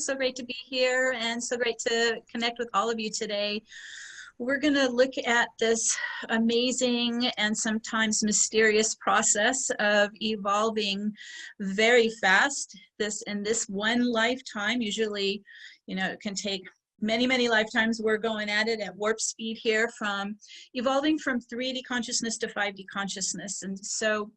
So great to be here and so great to connect with all of you today. We're going to look at this amazing and sometimes mysterious process of evolving very fast. In this one lifetime, usually, it can take many, many lifetimes. We're going at it at warp speed here, from evolving from 3D consciousness to 5D consciousness. And so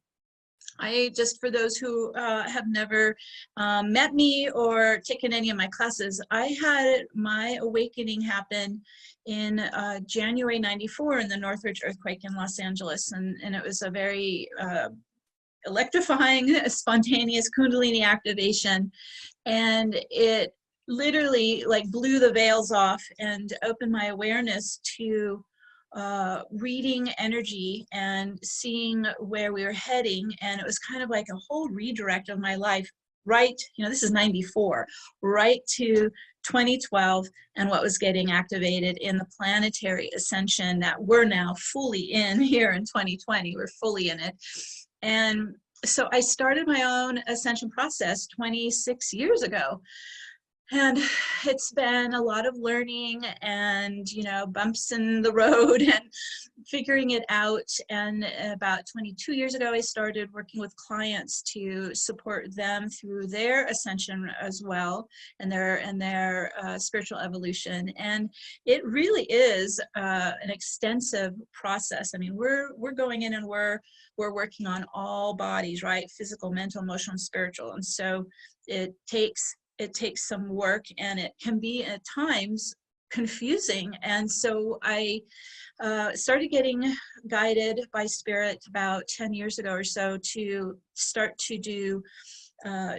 just for those who have never met me or taken any of my classes, I had my awakening happen in January '94 in the Northridge earthquake in Los Angeles. And it was a very electrifying, spontaneous Kundalini activation. And it literally like blew the veils off and opened my awareness to reading energy and seeing where we were heading. And it was kind of like a whole redirect of my life, right? This is '94, right to 2012 and what was getting activated in the planetary ascension that we're now fully in here in 2020. We're fully in it. And so I started my own ascension process 26 years ago. And it's been a lot of learning and, bumps in the road and figuring it out. And about 22 years ago, I started working with clients to support them through their ascension as well, and their spiritual evolution. And it really is an extensive process. I mean, we're going in and we're working on all bodies, right? Physical, mental, emotional, and spiritual. And so it takes some work, and it can be at times confusing. And so I started getting guided by Spirit about 10 years ago or so to start to do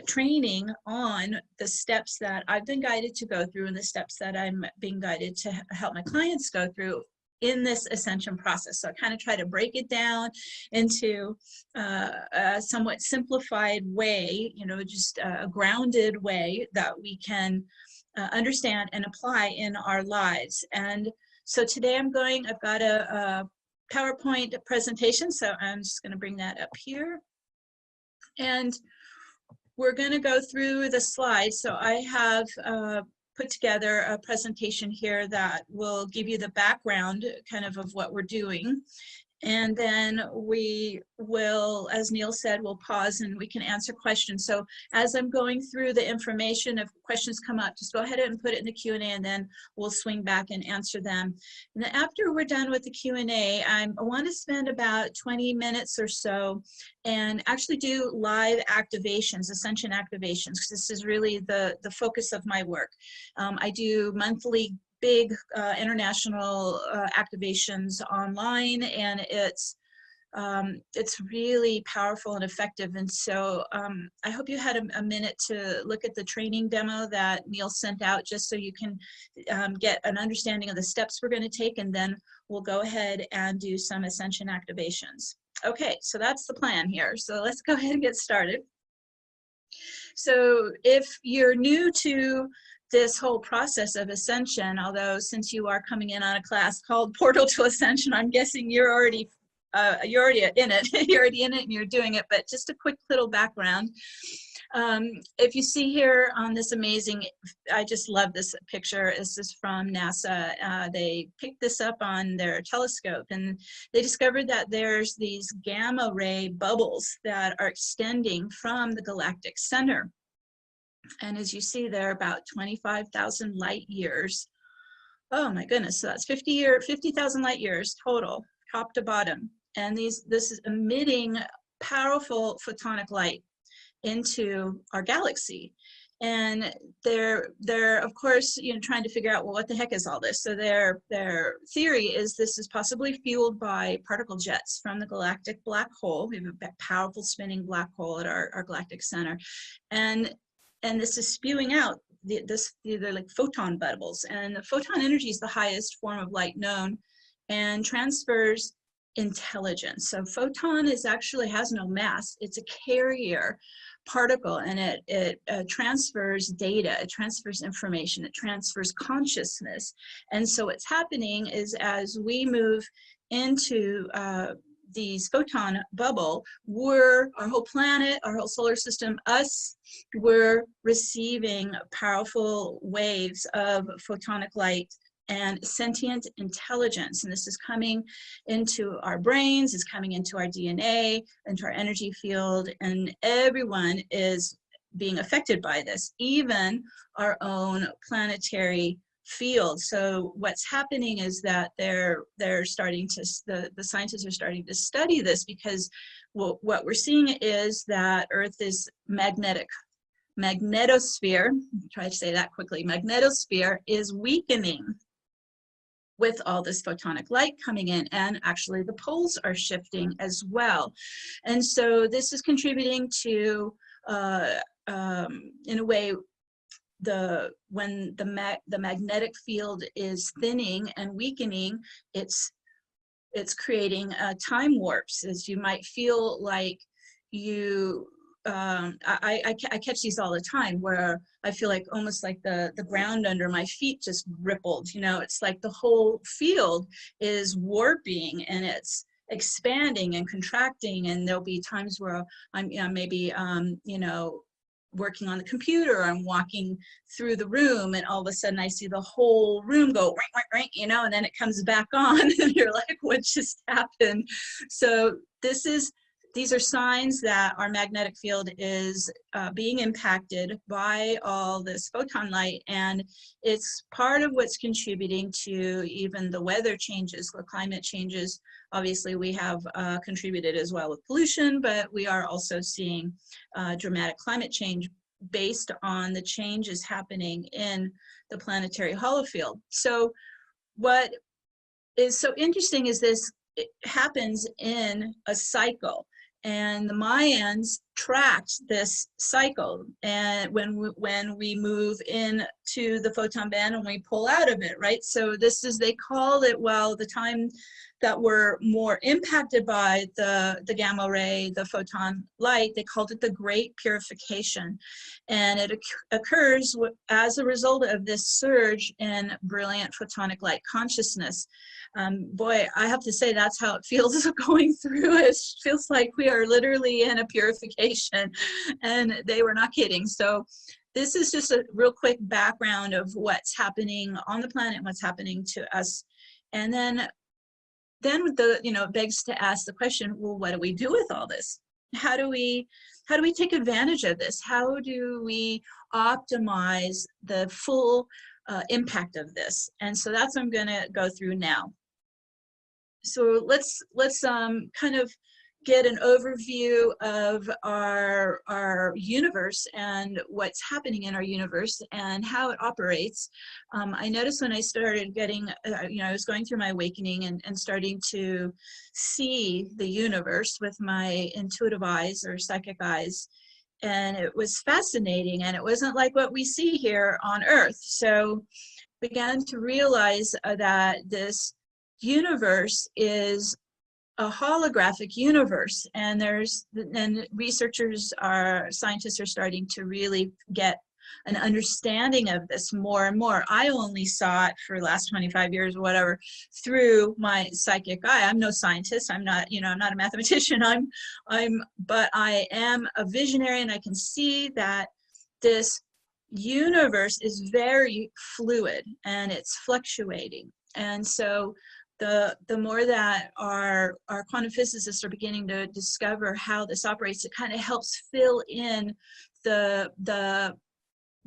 training on the steps that I've been guided to go through and the steps that I'm being guided to help my clients go through in this ascension process. So I kind of try to break it down into a somewhat simplified way, just a grounded way that we can understand and apply in our lives. And so today I've got a PowerPoint presentation, so I'm just going to bring that up here. And we're going to go through the slides. So I have put together a presentation here that will give you the background kind of what we're doing. And then we will, as Neil said, we'll pause and we can answer questions. So as I'm going through the information, if questions come up, just go ahead and put it in the Q&A, and then we'll swing back and answer them. And then after we're done with the Q&A, I want to spend about 20 minutes or so and actually do live activations, ascension activations, because this is really the focus of my work. I do monthly big international activations online, and it's really powerful and effective. And so I hope you had a minute to look at the training demo that Neil sent out, just so you can get an understanding of the steps we're going to take, and then we'll go ahead and do some ascension activations. Okay, so that's the plan here. So let's go ahead and get started. So if you're new to this whole process of ascension, although since you are coming in on a class called Portal to Ascension, I'm guessing you're already in it. You're already in it and you're doing it. But just a quick little background. If you see here on this amazing, I just love this picture. This is from NASA. They picked this up on their telescope, and they discovered that there's these gamma ray bubbles that are extending from the galactic center. And as you see, they're about 25,000 light years. Oh my goodness, so that's 50,000 light years total, top to bottom. And this is emitting powerful photonic light into our galaxy. And they're of course, trying to figure out, well, what the heck is all this? So their theory is this is possibly fueled by particle jets from the galactic black hole. We have a powerful spinning black hole at our galactic center. And this is spewing out they're like photon bubbles. And the photon energy is the highest form of light known and transfers intelligence. So photon has no mass. It's a carrier particle, and it transfers data, it transfers information, it transfers consciousness. And so what's happening is, as we move into these photon bubble, we're, our whole planet, our whole solar system, us, we're receiving powerful waves of photonic light and sentient intelligence. And this is coming into our brains, is coming into our DNA, into our energy field, and everyone is being affected by this, even our own planetary field. So what's happening is that they're starting to, the scientists are starting to study this, because what we're seeing is that Earth is magnetic. Magnetosphere, try to say that quickly, magnetosphere is weakening with all this photonic light coming in, and actually the poles are shifting as well. And so this is contributing to, in a way, when the magnetic field is thinning and weakening, it's creating time warps, as you might feel like you, I catch these all the time, where I feel like almost like the ground under my feet just rippled, you know. It's like the whole field is warping and it's expanding and contracting, and there'll be times where I'm, you know, maybe you know, working on the computer, I'm walking through the room, and all of a sudden I see the whole room go ring, ring, ring, you know, and then it comes back on and you're like, what just happened? So these are signs that our magnetic field is being impacted by all this photon light, and it's part of what's contributing to even the weather changes, the climate changes. Obviously, we have contributed as well with pollution, but we are also seeing dramatic climate change based on the changes happening in the planetary holofield. So what is so interesting is this, it happens in a cycle. And the Mayans tracked this cycle, and when we move into the photon band and we pull out of it, right? So this is, they call it, well, the time that we're more impacted by the gamma ray, the photon light, they called it the Great Purification. And it occurs as a result of this surge in brilliant photonic light consciousness. Boy, I have to say that's how it feels going through. It feels like we are literally in a purification, and they were not kidding. So this is just a real quick background of what's happening on the planet and what's happening to us. And then with the, you know, it begs to ask the question, well, what do we do with all this? How do we take advantage of this? How do we optimize the full impact of this? And so that's what I'm going to go through now. So let's kind of get an overview of our universe and what's happening in our universe and how it operates. I noticed when I started getting, you know, I was going through my awakening and starting to see the universe with my intuitive eyes or psychic eyes, and it was fascinating, and it wasn't like what we see here on Earth. So began to realize that this universe is a holographic universe, and researchers scientists are starting to really get an understanding of this more and more. I only saw it for the last 25 years or whatever through my psychic eye. I'm no scientist. I'm not, you know, I'm not a mathematician. But I am a visionary, and I can see that this universe is very fluid and it's fluctuating. And so the more that our quantum physicists are beginning to discover how this operates, it kind of helps fill in the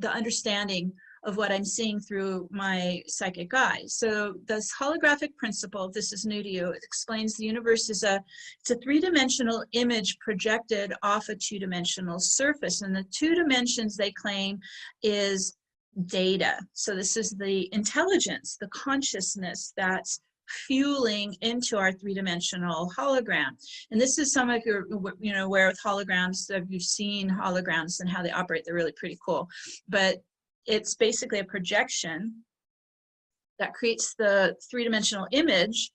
understanding of what I'm seeing through my psychic eye. So this holographic principle, if this is new to you, it explains the universe is it's a three-dimensional image projected off a two-dimensional surface. And the 2 dimensions, they claim, is data. So this is the intelligence, the consciousness that's fueling into our three-dimensional hologram. And this is some of your, you know, aware with holograms, if you've seen holograms and how they operate, they're really pretty cool. But it's basically a projection that creates the three-dimensional image,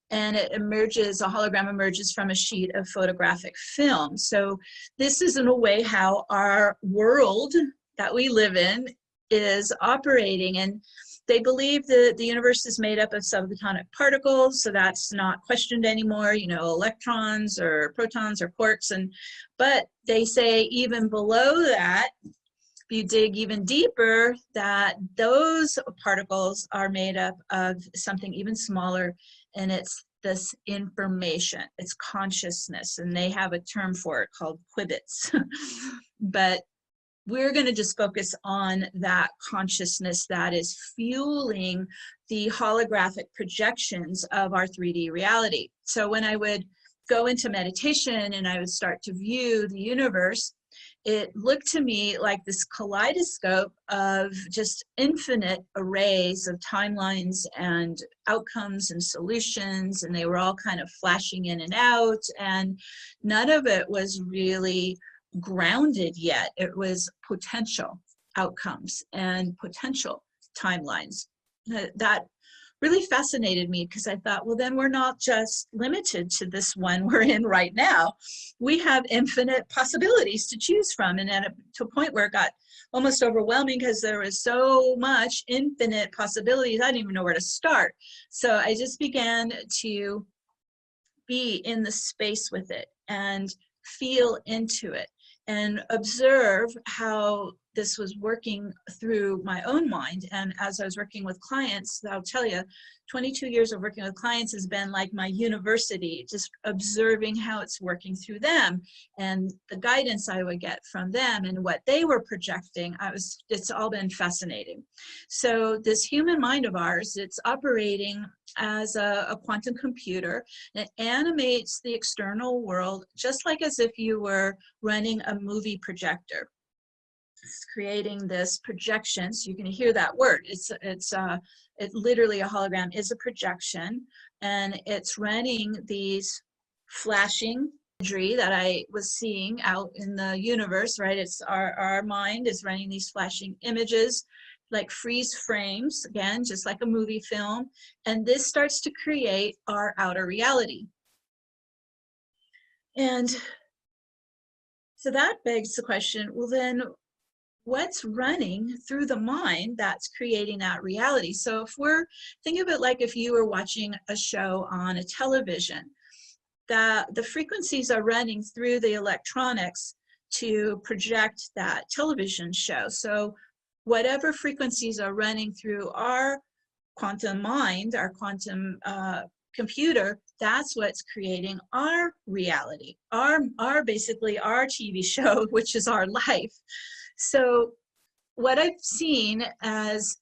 and it emerges, a hologram emerges from a sheet of photographic film. So this is in a way how our world that we live in is operating. And They believe that the universe is made up of subatomic particles, so that's not questioned anymore, you know, electrons or protons or quarks. But they say even below that, if you dig even deeper, that those particles are made up of something even smaller, and it's this information, it's consciousness, and they have a term for it called qubits. But we're going to just focus on that consciousness that is fueling the holographic projections of our 3D reality. So when I would go into meditation and I would start to view the universe, it looked to me like this kaleidoscope of just infinite arrays of timelines and outcomes and solutions, and they were all kind of flashing in and out, and none of it was really grounded yet. It was potential outcomes and potential timelines. That really fascinated me, because I thought, well, then we're not just limited to this one we're in right now. We have infinite possibilities to choose from. And to a point where it got almost overwhelming, because there was so much infinite possibilities, I didn't even know where to start. So I just began to be in the space with it and feel into it and observe how this was working through my own mind. And as I was working with clients, I'll tell you, 22 years of working with clients has been like my university, just observing how it's working through them and the guidance I would get from them and what they were projecting. It's all been fascinating. So this human mind of ours, it's operating as a quantum computer. It animates the external world just like as if you were running a movie projector. It's creating this projection. So you're going to hear that word. It literally, a hologram is a projection, and it's running these flashing imagery that I was seeing out in the universe, right? It's our mind is running these flashing images, like freeze frames, again, just like a movie film. And this starts to create our outer reality. And so that begs the question, well, then what's running through the mind that's creating that reality? So if we're, think of it like if you were watching a show on a television, that the frequencies are running through the electronics to project that television show. So whatever frequencies are running through our quantum mind, our quantum computer, that's what's creating our reality, basically our TV show, which is our life. So what I've seen as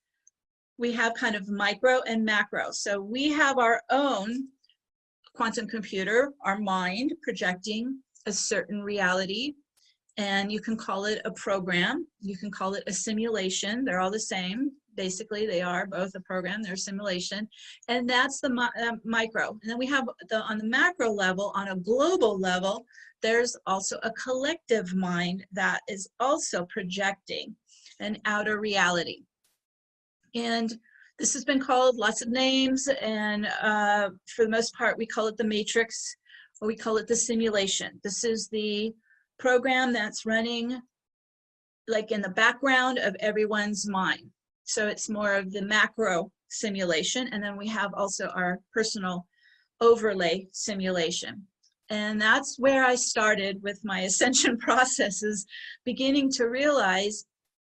we have kind of micro and macro. So we have our own quantum computer, our mind projecting a certain reality, and you can call it a program, you can call it a simulation, they're all the same. Basically, they are both a program, they're a simulation, and that's the micro. And then we have on the macro level, on a global level, there's also a collective mind that is also projecting an outer reality. And this has been called lots of names, and for the most part, we call it the matrix, or we call it the simulation. This is the program that's running like in the background of everyone's mind. So it's more of the macro simulation, and then we have also our personal overlay simulation. And that's where I started with my ascension processes, beginning to realize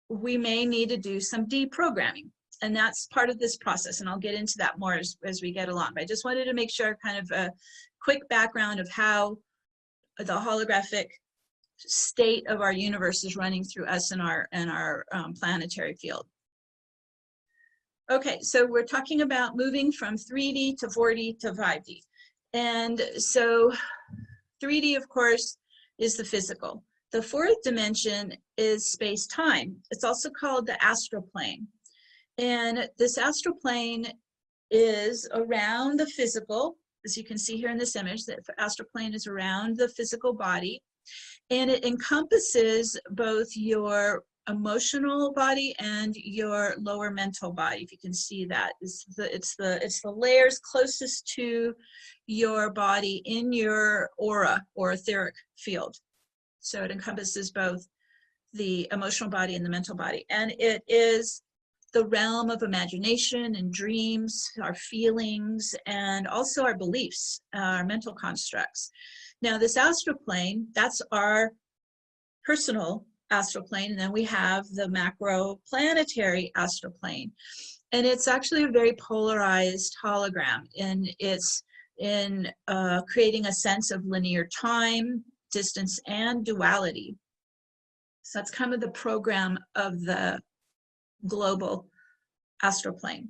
we may need to do some deprogramming. And that's part of this process, and I'll get into that more as we get along. But I just wanted to make sure, kind of a quick background of how the holographic state of our universe is running through us and our planetary field. Okay, so we're talking about moving from 3D to 4D to 5D. And so 3D, of course, is the physical. The fourth dimension is space-time. It's also called the astral plane. And this astral plane is around the physical, as you can see here in this image, the astral plane is around the physical body, and it encompasses both your emotional body and your lower mental body. If you can see that, it's the layers closest to your body in your aura or etheric field. So it encompasses both the emotional body and the mental body, and it is the realm of imagination and dreams, our feelings, and also our beliefs, our mental constructs. Now, this astral plane, that's our personal astral plane, and then we have the macro planetary astral plane. And it's actually a very polarized hologram, and it's in creating a sense of linear time, distance, and duality. So that's kind of the program of the global astral plane.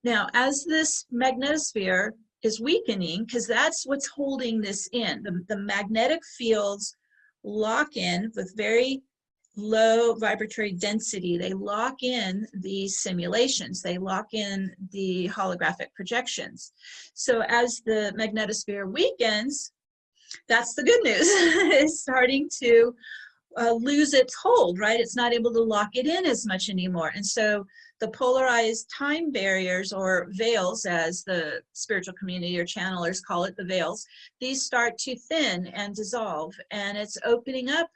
Now, as this magnetosphere is weakening, because that's what's holding this in, the magnetic fields lock in with very low vibratory density. They lock in the simulations. They lock in the holographic projections. So as the magnetosphere weakens, that's the good news. It's starting to lose its hold, right? It's not able to lock it in as much anymore. And so the polarized time barriers, or veils, as the spiritual community or channelers call it, the veils, these start to thin and dissolve, and it's opening up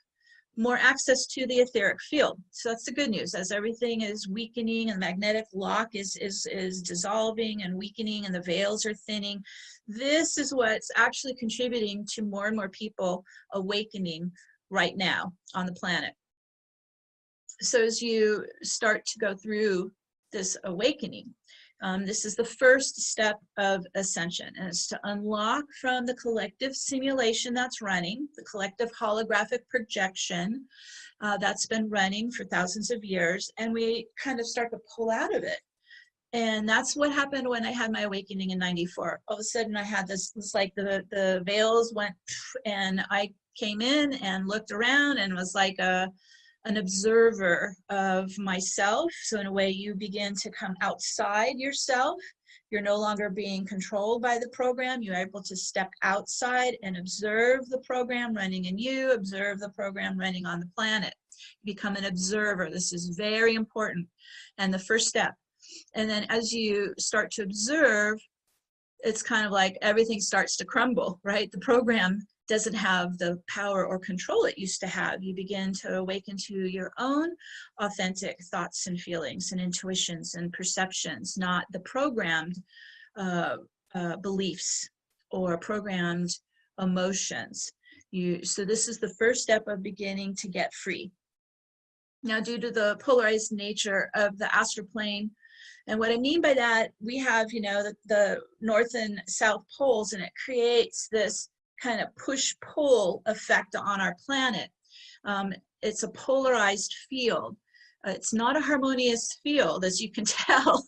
more access to the etheric field. So that's the good news. As everything is weakening and magnetic lock is dissolving and weakening and the veils are thinning, this is what's actually contributing to more and more people awakening right now on the planet. So as you start to go through this awakening, this is the first step of ascension, and it's to unlock from the collective simulation that's running, the collective holographic projection that's been running for thousands of years, and we kind of start to pull out of it. And that's what happened when I had my awakening in '94. All of a sudden I had this like the veils went, and I came in and looked around and was like an observer of myself. So in a way, you begin to come outside yourself. You're no longer being controlled by the program. You're able to step outside and observe the program running in you, observe the program running on the planet. You become an observer. This is very important, and the first step. And then as you start to observe, it's kind of like everything starts to crumble, right? The program doesn't have the power or control it used to have. You begin to awaken to your own authentic thoughts and feelings and intuitions and perceptions, not the programmed beliefs or programmed emotions. So this is the first step of beginning to get free. Now, due to the polarized nature of the astral plane, and what I mean by that, we have, you know, the north and south poles, and it creates this kind of push-pull effect on our planet. It's a polarized field. It's not a harmonious field, as you can tell.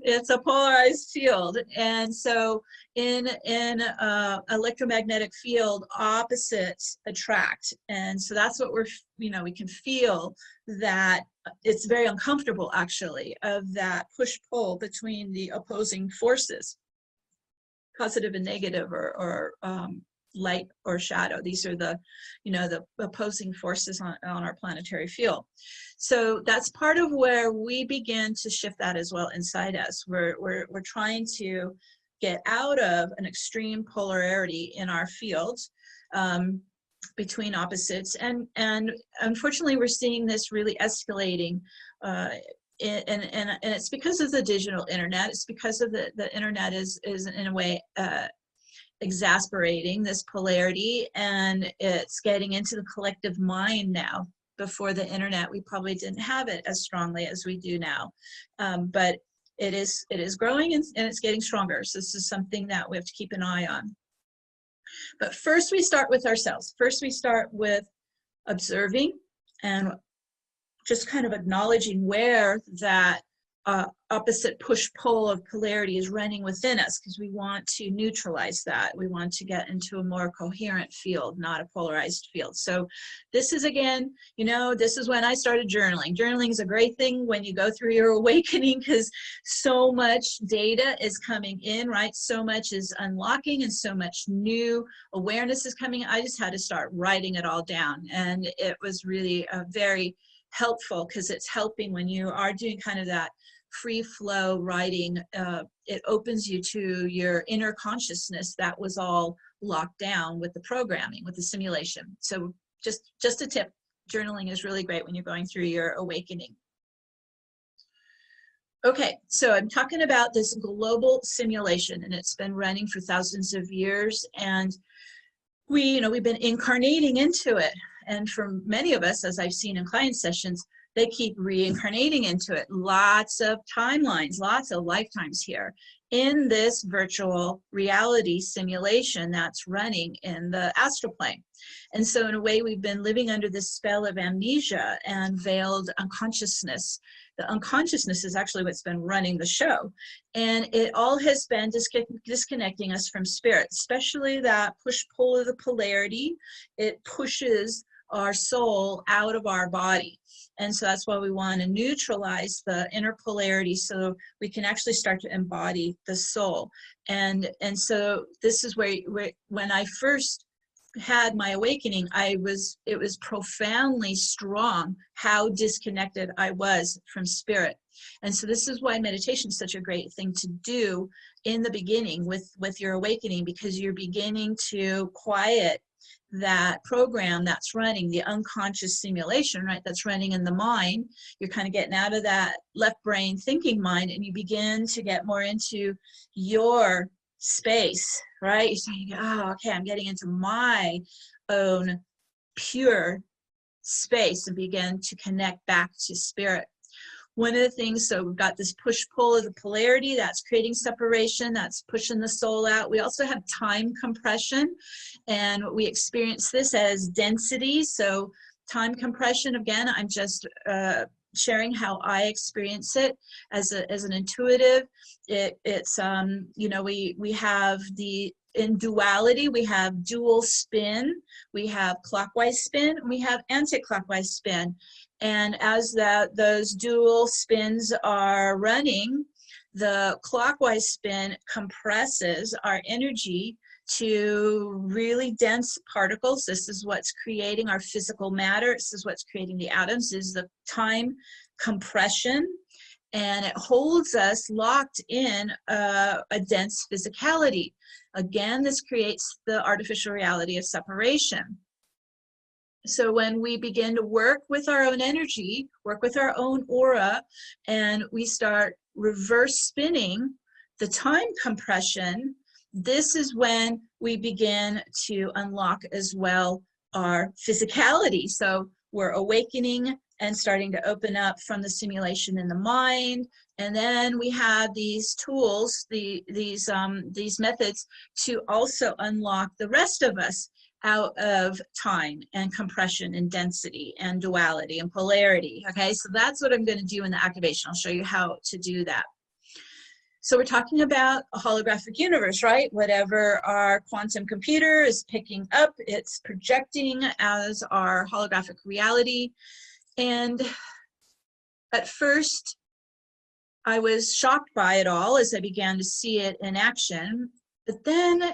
It's a polarized field, and so in electromagnetic field, opposites attract, and so that's what we can feel that it's very uncomfortable, actually, of that push-pull between the opposing forces, positive and negative, or light or shadow. These are the opposing forces on our planetary field. So that's part of where we begin to shift that as well inside us. We're trying to get out of an extreme polarity in our fields between opposites, and unfortunately we're seeing this really escalating. And it's because of the digital internet. It's because of the internet is in a way exasperating this polarity, and it's getting into the collective mind now. Before the internet, we probably didn't have it as strongly as we do now, but it is growing, and it's getting stronger. So this is something that we have to keep an eye on. But first we start with ourselves. First we start with observing and just kind of acknowledging where that opposite push-pull of polarity is running within us, because we want to neutralize that. We want to get into a more coherent field, not a polarized field. So this is, again, this is when I started journaling. Journaling is a great thing when you go through your awakening, because so much data is coming in, right? So much is unlocking, and so much new awareness is coming. I just had to start writing it all down, and it was really very helpful, because it's helping when you are doing kind of that free flow writing. It opens you to your inner consciousness that was all locked down with the programming, with the simulation. So just a tip, journaling is really great when you're going through your awakening. Okay, so I'm talking about this global simulation, and it's been running for thousands of years, and we've been incarnating into it. And for many of us, as I've seen in client sessions, they keep reincarnating into it. Lots of timelines, lots of lifetimes here in this virtual reality simulation that's running in the astral plane. And so in a way, we've been living under this spell of amnesia and veiled unconsciousness. The unconsciousness is actually what's been running the show. And it all has been disconnecting us from spirit, especially that push-pull of the polarity. It pushes our soul out of our body. And so that's why we want to neutralize the inner polarity so we can actually start to embody the soul. And so this is where when I first had my awakening, it was profoundly strong how disconnected I was from spirit. And so this is why meditation is such a great thing to do in the beginning with your awakening, because you're beginning to quiet that program that's running, the unconscious simulation, right, that's running in the mind. You're kind of getting out of that left brain thinking mind, and you begin to get more into your space, right? You're saying, oh, okay, I'm getting into my own pure space and begin to connect back to spirit. One of the things, so we've got this push-pull of the polarity that's creating separation, that's pushing the soul out. We also have time compression, and we experience this as density. So time compression, again, I'm just sharing how I experience it as an intuitive. It's we have in duality, we have dual spin, we have clockwise spin, and we have anti-clockwise spin. And as those dual spins are running, the clockwise spin compresses our energy to really dense particles. This is what's creating our physical matter. This is what's creating the atoms, is the time compression. And it holds us locked in a dense physicality. Again, this creates the artificial reality of separation. So when we begin to work with our own energy, work with our own aura, and we start reverse spinning the time compression, this is when we begin to unlock as well our physicality. So we're awakening and starting to open up from the simulation in the mind. And then we have these tools, these methods to also unlock the rest of us out of time and compression and density and duality and polarity. Okay, so that's what I'm going to do in the activation. I'll show you how to do that. So we're talking about a holographic universe, right? Whatever our quantum computer is picking up, it's projecting as our holographic reality. And at first, I was shocked by it all as I began to see it in action. But then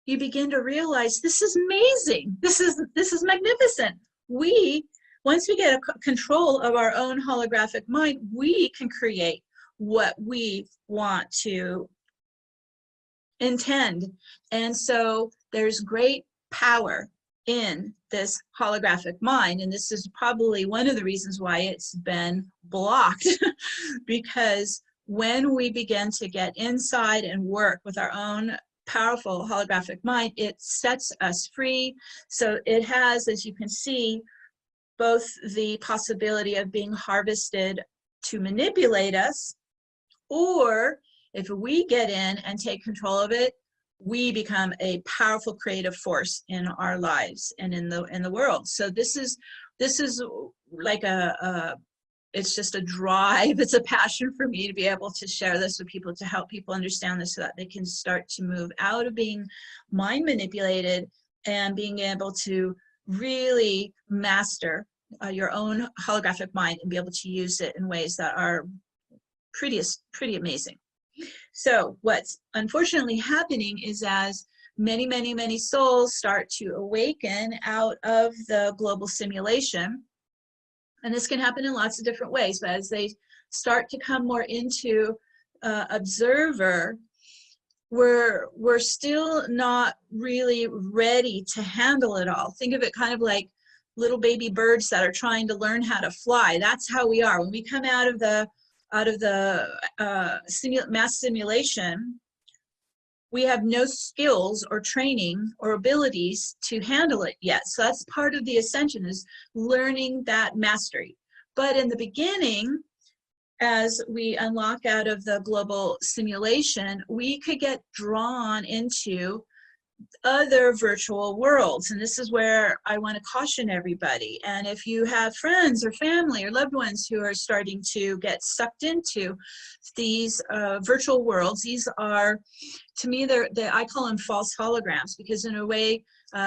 you begin to realize this is amazing. This is magnificent. Once we get control of our own holographic mind, we can create what we want to intend. And so there's great power in this holographic mind. And this is probably one of the reasons why it's been blocked because when we begin to get inside and work with our own powerful holographic mind, it sets us free. So it has, as you can see, both the possibility of being harvested to manipulate us, or if we get in and take control of it, we become a powerful creative force in our lives and in the world. So this is like it's just a drive, it's a passion for me to be able to share this with people, to help people understand this so that they can start to move out of being mind manipulated and being able to really master your own holographic mind and be able to use it in ways that are pretty amazing. So what's unfortunately happening is as many souls start to awaken out of the global simulation, and this can happen in lots of different ways, but as they start to come more into observer, we're still not really ready to handle it all. Think of it kind of like little baby birds that are trying to learn how to fly. That's how we are. When we come out of the out of the mass simulation, we have no skills or training or abilities to handle it yet. So that's part of the ascension, is learning that mastery. But in the beginning, as we unlock out of the global simulation, we could get drawn into other virtual worlds. And this is where I want to caution everybody. And if you have friends or family or loved ones who are starting to get sucked into these virtual worlds, these are, to me, I call them false holograms, because in a way,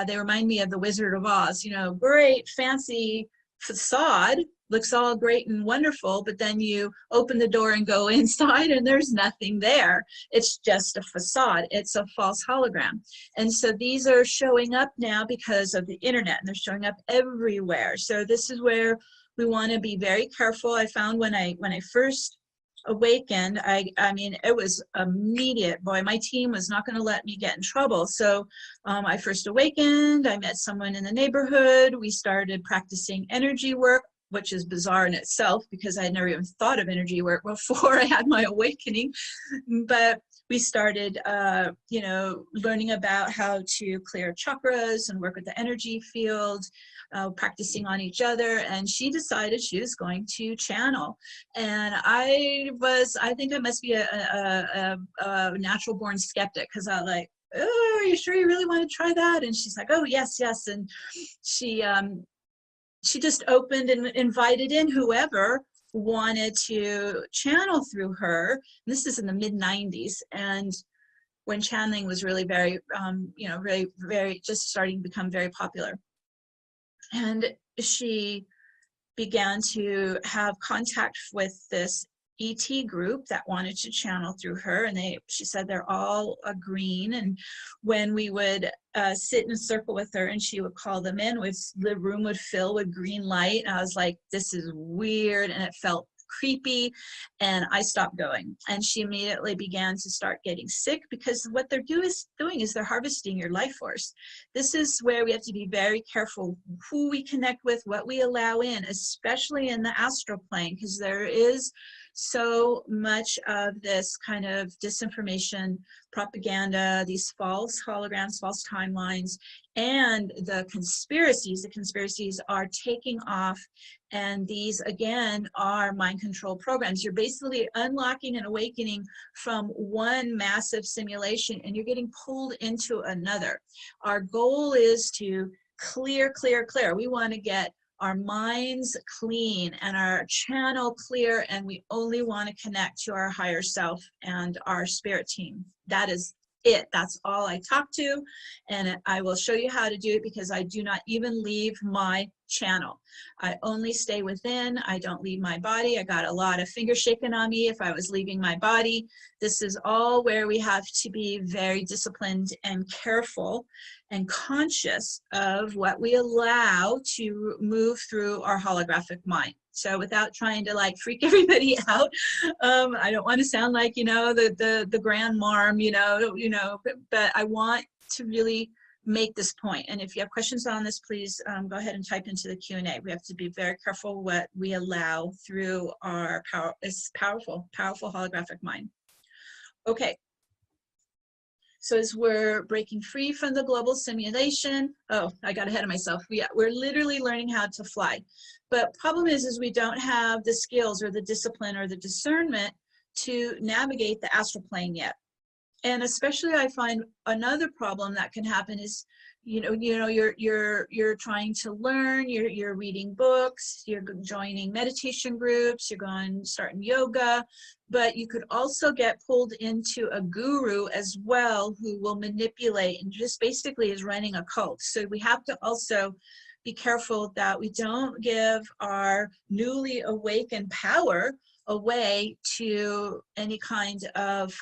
they remind me of the Wizard of Oz. You know, great, fancy facade, looks all great and wonderful, but then you open the door and go inside and there's nothing there. It's just a facade. It's a false hologram. And so these are showing up now because of the internet, and they're showing up everywhere. So this is where we want to be very careful. I found when I first awakened, I mean, it was immediate. Boy, my team was not going to let me get in trouble. So I first awakened, I met someone in the neighborhood, we started practicing energy work, which is bizarre in itself because I had never even thought of energy work before I had my awakening. But we started, you know, learning about how to clear chakras and work with the energy field, practicing on each other. And she decided she was going to channel. And I think I must be a natural born skeptic, because I was like, oh, are you sure you really want to try that? And she's like, oh, yes, yes. And she just opened and invited in whoever wanted to channel through her. This is in the mid-90s, and when channeling was really very, you know, very, very just starting to become very popular. And she began to have contact with this ET group that wanted to channel through her, and she said they're all green. And when we would sit in a circle with her and she would call them in, the room would fill with green light. And I was like, this is weird, and it felt creepy, and I stopped going. And she immediately began to start getting sick, because what they're doing is they're harvesting your life force. This is where we have to be very careful who we connect with, what we allow in, especially in the astral plane, because there is so much of this kind of disinformation, propaganda, these false holograms, false timelines, and the conspiracies are taking off. And these, again, are mind control programs. You're basically unlocking and awakening from one massive simulation, and you're getting pulled into another. Our goal is to clear. We want to get our minds clean and our channel clear, and we only want to connect to our higher self and our spirit team. That is it. That's all I talk to, and I will show you how to do it, because I do not even leave my channel. I only stay within. I don't leave my body. I got a lot of finger shaking on me if I was leaving my body. This is all where we have to be very disciplined and careful and conscious of what we allow to move through our holographic mind. So without trying to like freak everybody out, I don't want to sound like, you know, the grand marm, you know, but I want to really make this point. And if you have questions on this, please go ahead and type into the Q&A. We have to be very careful what we allow through our powerful holographic mind. Okay. So as we're breaking free from the global simulation, oh, I got ahead of myself. We're literally learning how to fly. But problem is we don't have the skills or the discipline or the discernment to navigate the astral plane yet. And especially I find another problem that can happen is, you're trying to learn, you're reading books, you're joining meditation groups, you're starting yoga, but you could also get pulled into a guru as well who will manipulate and just basically is running a cult. So we have to also be careful that we don't give our newly awakened power away to any kind of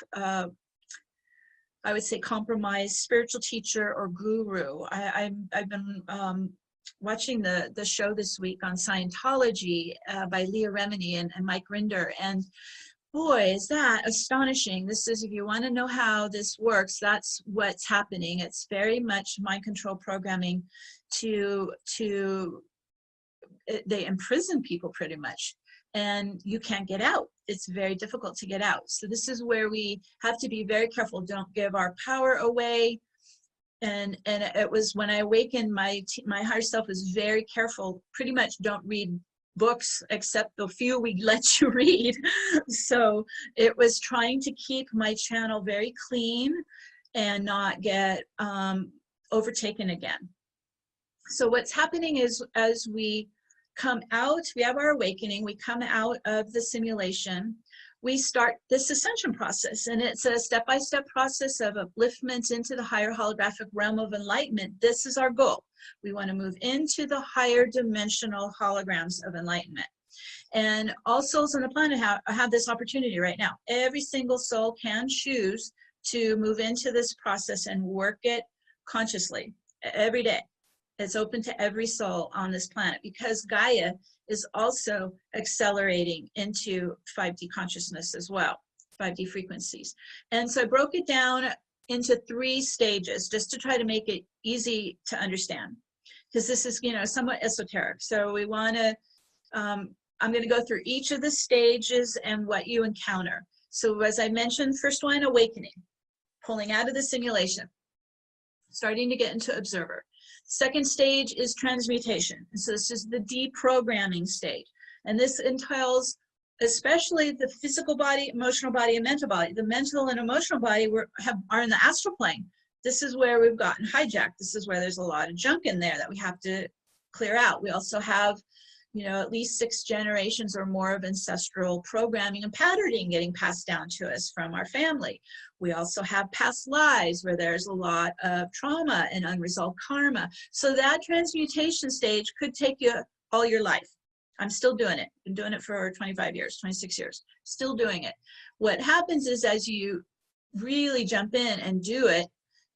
I would say compromised spiritual teacher or guru. I've been watching the show this week on Scientology by Leah Remini and Mike Rinder, and boy, is that astonishing. This is, if you want to know how this works, that's what's happening. It's very much mind control programming they imprison people pretty much. and you can't get out. It's very difficult to get out. So this is where we have to be very careful. Don't give our power away. And it was when I awakened, my higher self was very careful. Pretty much don't read books except the few we let you read. So it was trying to keep my channel very clean and not get overtaken again. So what's happening is, as we come out, we have our awakening, we come out of the simulation, we start this ascension process, and it's a step-by-step process of upliftment into the higher holographic realm of enlightenment. This is our goal. We want to move into the higher dimensional holograms of enlightenment. And all souls on the planet have this opportunity right now. Every single soul can choose to move into this process and work it consciously every day. It's open to every soul on this planet, because Gaia is also accelerating into 5D consciousness as well, 5D frequencies. And so I broke it down into 3 stages just to try to make it easy to understand, because this is, you know, somewhat esoteric. So we want to, I'm going to go through each of the stages and what you encounter. So as I mentioned, first one, awakening, pulling out of the simulation, starting to get into observer. Second stage is transmutation. And so this is the deprogramming stage. And this entails especially the physical body, emotional body, and mental body. The mental and emotional body are in the astral plane. This is where we've gotten hijacked. This is where there's a lot of junk in there that we have to clear out. We also have, you know, at least 6 generations or more of ancestral programming and patterning getting passed down to us from our family. We also have past lives where there's a lot of trauma and unresolved karma. So that transmutation stage could take you all your life. I'm still doing it. Been doing it for 25 years, 26 years, still doing it. What happens is, as you really jump in and do it,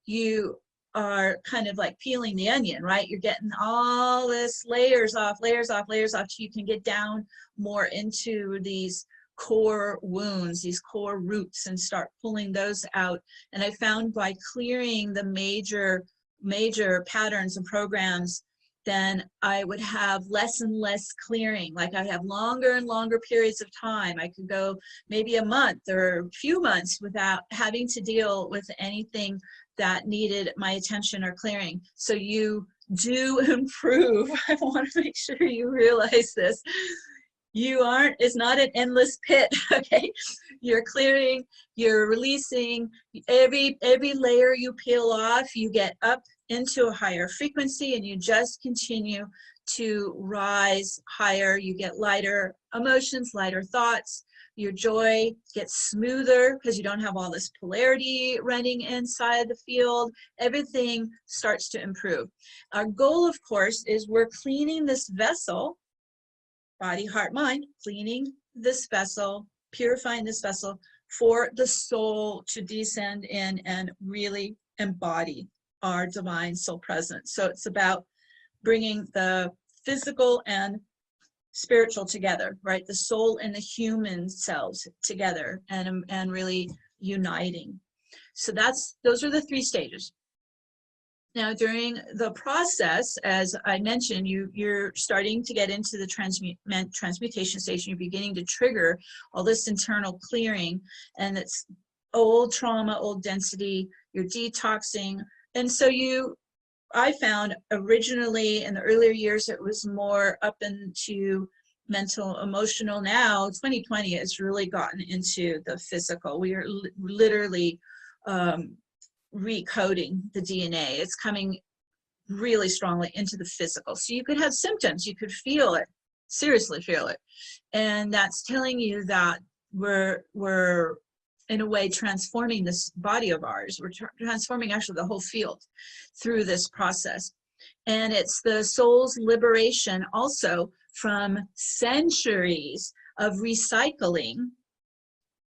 you are kind of like peeling the onion, right? You're getting all this layers off, layers off, layers off, so you can get down more into these core wounds, these core roots, and start pulling those out. And I found by clearing the major patterns and programs, then I would have less and less clearing. Like I'd have longer and longer periods of time. I could go maybe a month or a few months without having to deal with anything that needed my attention or clearing. So you do improve. I want to make sure you realize this. It's not an endless pit, okay? You're clearing, you're releasing. Every layer you peel off, you get up into a higher frequency, and you just continue to rise higher. You get lighter emotions, lighter thoughts. Your joy gets smoother because you don't have all this polarity running inside the field. Everything starts to improve. Our goal, of course, is we're cleaning this vessel, body, heart, mind, cleaning this vessel, purifying this vessel for the soul to descend in and really embody our divine soul presence. So it's about bringing the physical and spiritual together, right? The soul and the human selves together, and really uniting. So those are the 3 stages. Now, during the process, as I mentioned, you're starting to get into the transmutation stage. You're beginning to trigger all this internal clearing, and it's old trauma, old density. You're detoxing. And so I found originally in the earlier years, it was more up into mental, emotional. Now, 2020 has really gotten into the physical. We are literally recoding the DNA. It's coming really strongly into the physical. So you could have symptoms, you could feel it, seriously feel it. And that's telling you that we're in a way transforming this body of ours. We're transforming actually the whole field through this process. And it's the soul's liberation also from centuries of recycling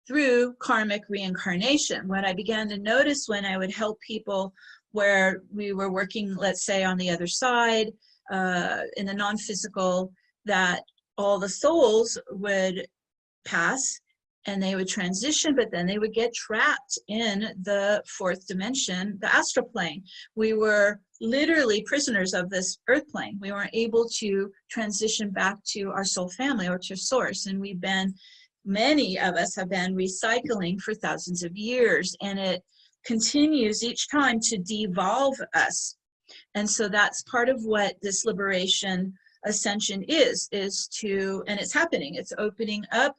through karmic reincarnation. What I began to notice when I would help people where we were working, let's say, on the other side, in the non-physical, that all the souls would pass, and they would transition, but then they would get trapped in the fourth dimension, the astral plane. We were literally prisoners of this earth plane. We weren't able to transition back to our soul family or to source. And many of us have been recycling for thousands of years, and it continues each time to devolve us. And so that's part of what this liberation ascension is to, and it's happening, it's opening up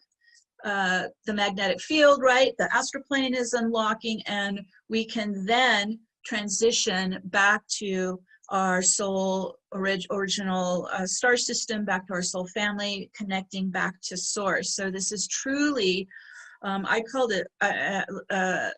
the magnetic field, right? The astral plane is unlocking, and we can then transition back to our soul original star system, back to our soul family, connecting back to source. So this is truly, I called it,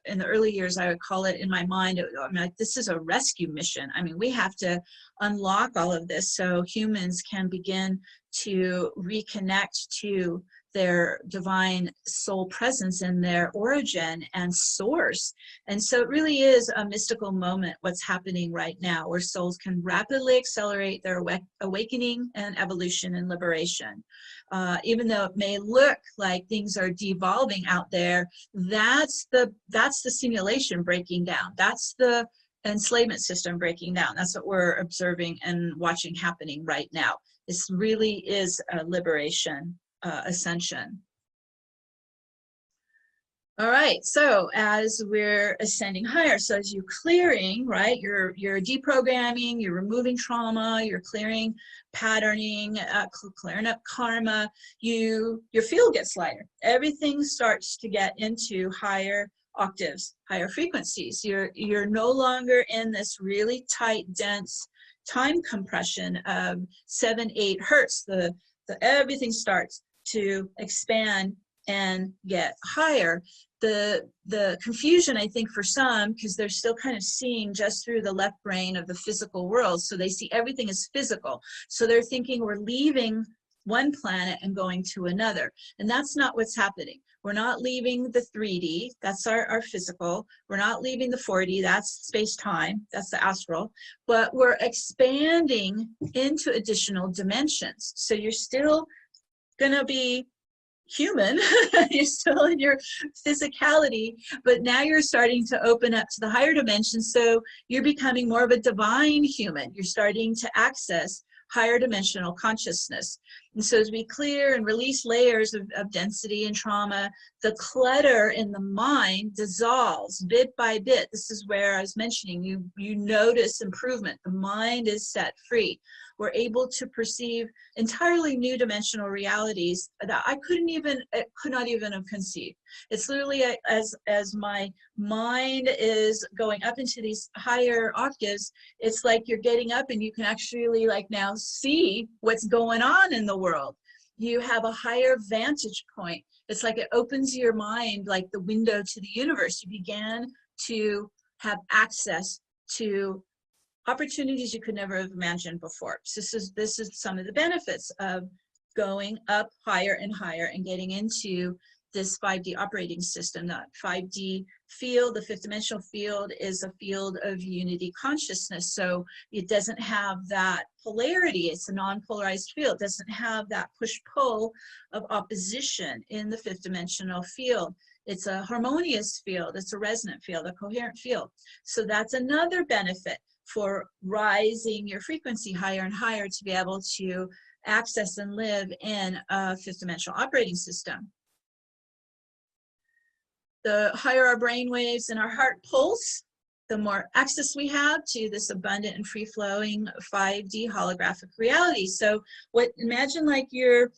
in the early years, I would call it in my mind, I'm like, this is a rescue mission. I mean, we have to unlock all of this so humans can begin to reconnect to their divine soul presence and their origin and source. And so it really is a mystical moment what's happening right now, where souls can rapidly accelerate their awakening and evolution and liberation. Even though it may look like things are devolving out there, that's the simulation breaking down. That's the enslavement system breaking down. That's what we're observing and watching happening right now. This really is a liberation ascension. All right, so as we're ascending higher, so as you're clearing, right, you're deprogramming, you're removing trauma, you're clearing patterning, clearing up karma, your field gets lighter. Everything starts to get into higher octaves, higher frequencies. You're no longer in this really tight, dense time compression of 7-8 hertz. Everything starts to expand and get higher. The confusion, I think, for some, because they're still kind of seeing just through the left brain of the physical world, so they see everything as physical. So they're thinking we're leaving one planet and going to another. And that's not what's happening. We're not leaving the 3D, that's our physical. We're not leaving the 4D, that's space-time, that's the astral. But we're expanding into additional dimensions. So you're still gonna be human, you're still in your physicality, but now you're starting to open up to the higher dimensions, so you're becoming more of a divine human. You're starting to access higher dimensional consciousness. And so as we clear and release layers of density and trauma, the clutter in the mind dissolves bit by bit. This is where I was mentioning, you notice improvement. The mind is set free. We're able to perceive entirely new dimensional realities that I could not even have conceived. It's literally as my mind is going up into these higher octaves, it's like you're getting up and you can actually like now see what's going on in the world. You have a higher vantage point. It's like it opens your mind like the window to the universe. You began to have access to opportunities you could never have imagined before. So this is some of the benefits of going up higher and higher and getting into this 5D operating system. That 5D field, the fifth dimensional field, is a field of unity consciousness. So it doesn't have that polarity. It's a non-polarized field. It doesn't have that push-pull of opposition in the fifth dimensional field. It's a harmonious field. It's a resonant field, a coherent field. So that's another benefit for rising your frequency higher and higher, to be able to access and live in a fifth dimensional operating system. The higher our brain waves and our heart pulse, the more access we have to this abundant and free-flowing 5D holographic reality. So imagine like you're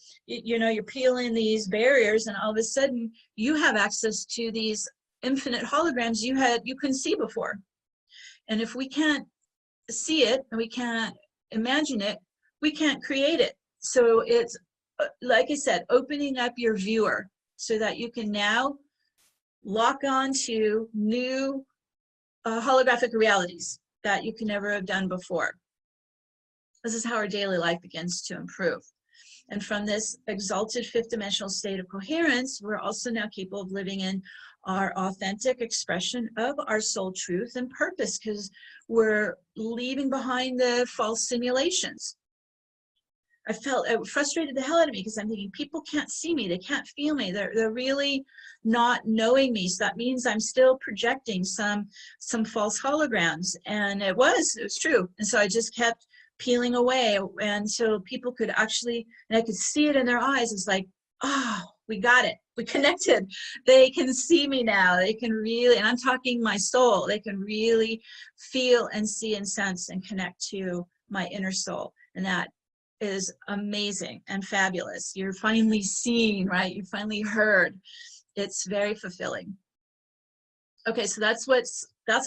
peeling these barriers, and all of a sudden you have access to these infinite holograms you couldn't see before. And if we can't see it and we can't imagine it, we can't create it. So it's, like I said, opening up your viewer so that you can now lock on to new holographic realities that you can never have done before. This is how our daily life begins to improve. And from this exalted fifth dimensional state of coherence, we're also now capable of living in our authentic expression of our soul truth and purpose, because we're leaving behind the false simulations. I felt it frustrated the hell out of me because I'm thinking people can't see me, they can't feel me, they're really not knowing me. So that means I'm still projecting some false holograms, and it was true. And so I just kept peeling away, and so people could actually, and I could see it in their eyes. It's like, oh, we got it, we connected. They can see me now. They can really, and I'm talking my soul, they can really feel and see and sense and connect to my inner soul. And that is amazing and fabulous. You're finally seen, right? You finally heard. It's very fulfilling. Okay, so that's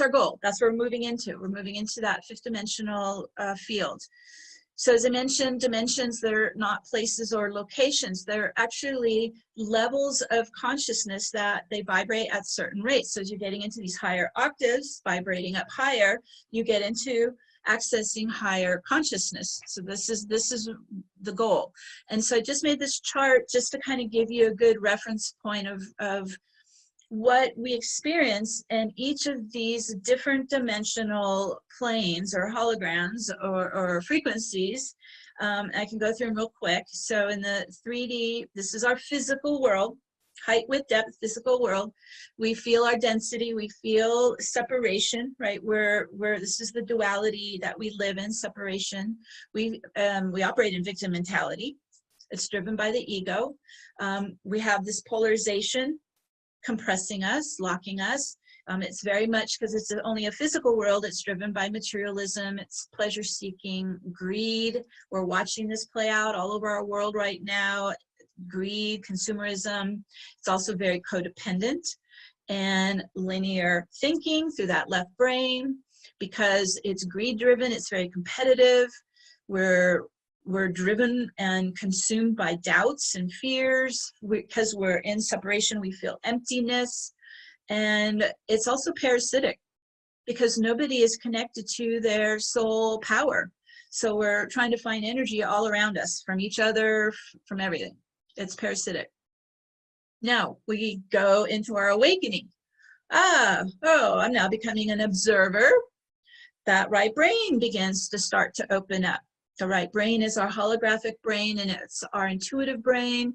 our goal. That's what we're moving into. We're moving into that fifth dimensional field. So as I mentioned, dimensions, they're not places or locations. They're actually levels of consciousness that they vibrate at certain rates. So as you're getting into these higher octaves, vibrating up higher, you get into accessing higher consciousness. So this is the goal. And so I just made this chart just to kind of give you a good reference point of what we experience in each of these different dimensional planes or holograms or frequencies. I can go through them real quick. So in the 3D, this is our physical world, height, width, depth, physical world. We feel our density, we feel separation, right? Where this is the duality that we live in, separation. We operate in victim mentality. It's driven by the ego. We have this polarization, compressing us, locking us. It's very much, because it's only a physical world, it's driven by materialism, it's pleasure seeking, greed. We're watching this play out all over our world right now. Greed, consumerism. It's also very codependent and linear thinking through that left brain. Because it's greed driven, it's very competitive. We're driven and consumed by doubts and fears. Because we're in separation, we feel emptiness. And it's also parasitic, because nobody is connected to their soul power. So we're trying to find energy all around us, from each other, from everything. It's parasitic. Now we go into our awakening. I'm now becoming an observer. That right brain begins to start to open up. The right brain is our holographic brain, and it's our intuitive brain.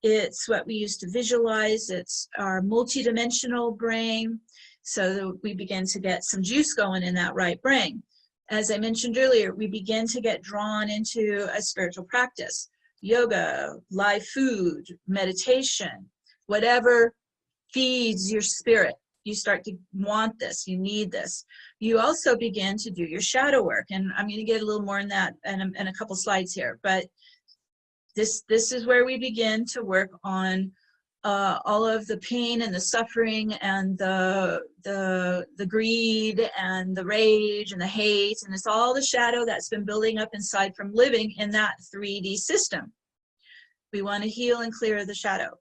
It's what we use to visualize. It's our multidimensional brain. So we begin to get some juice going in that right brain. As I mentioned earlier, we begin to get drawn into a spiritual practice. Yoga, live food, meditation, whatever feeds your spirit. You start to want this, you need this. You also begin to do your shadow work. And I'm going to get a little more in that in a couple slides here. But this is where we begin to work on all of the pain and the suffering and the greed and the rage and the hate, and it's all the shadow that's been building up inside from living in that 3D system. We want to heal and clear the shadow.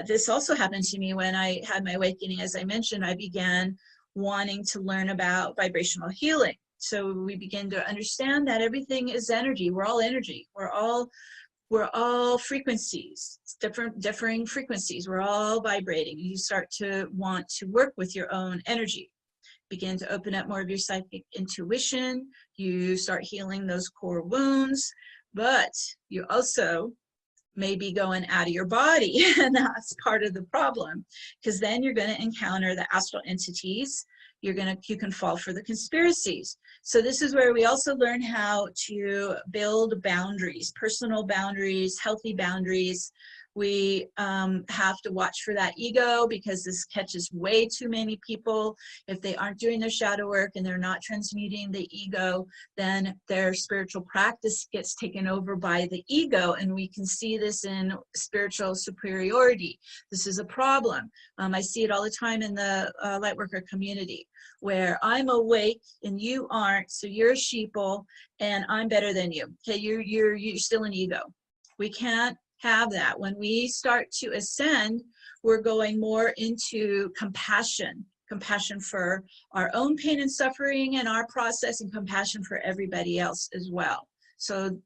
This also happened to me when I had my awakening. As I mentioned, I began wanting to learn about vibrational healing. So we begin to understand that everything is energy. We're all energy. We're all frequencies, differing frequencies. We're all vibrating. You start to want to work with your own energy. Begin to open up more of your psychic intuition. You start healing those core wounds, but you also may be going out of your body, and that's part of the problem, because then you're going to encounter the astral entities. You can fall for the conspiracies. So this is where we also learn how to build boundaries, personal boundaries, healthy boundaries. We have to watch for that ego, because this catches way too many people. If they aren't doing their shadow work and they're not transmuting the ego, then their spiritual practice gets taken over by the ego. And we can see this in spiritual superiority. This is a problem. I see it all the time in the Lightworker community, where I'm awake and you aren't, so you're a sheeple and I'm better than you. Okay, you're still an ego. We can't have that. When we start to ascend, we're going more into compassion for our own pain and suffering and our process, and compassion for everybody else as well. So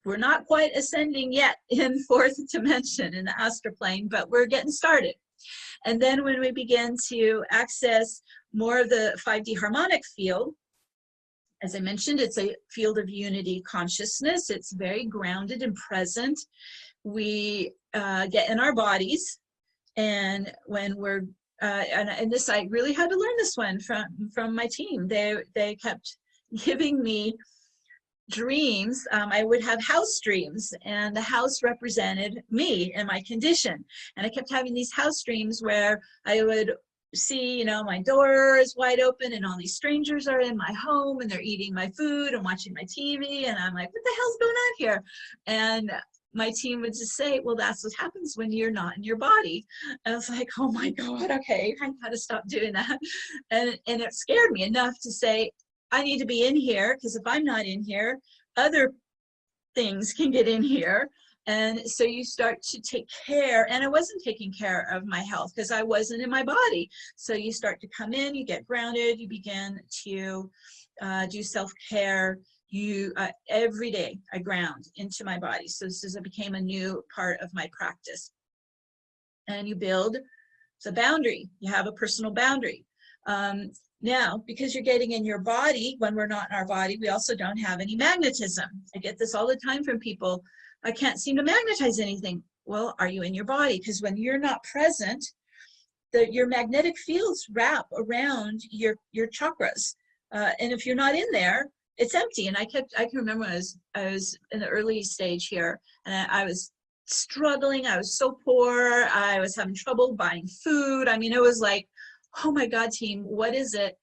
we're not quite ascending yet in fourth dimension in the astral plane, but we're getting started. And then when we begin to access more of the 5D harmonic field, As I mentioned, it's a field of unity consciousness. It's very grounded and present. We get in our bodies, and when we're and this, I really had to learn this one from my team. They kept giving me dreams. I would have house dreams, and the house represented me and my condition. And I kept having these house dreams where I would see, you know, my door is wide open and all these strangers are in my home and they're eating my food and watching my TV. And I'm like, what the hell's going on here? And my team would just say, well, that's what happens when you're not in your body. And I was like, oh my God, okay, I gotta stop doing that. And it scared me enough to say, I need to be in here, because if I'm not in here, other things can get in here. And so you start to take care, and I wasn't taking care of my health because I wasn't in my body. So you start to come in, you get grounded, you begin to do self-care. Every day I ground into my body. So it became a new part of my practice. And you build the boundary. You have a personal boundary. Now, because you're getting in your body, when we're not in our body, we also don't have any magnetism. I get this all the time from people. I can't seem to magnetize anything. Well, are you in your body? Because when you're not present, your magnetic fields wrap around your chakras. And if you're not in there, it's empty. And I can remember when I was in the early stage here, and I was struggling. I was so poor. I was having trouble buying food. I mean, it was like, oh my God, team, what is it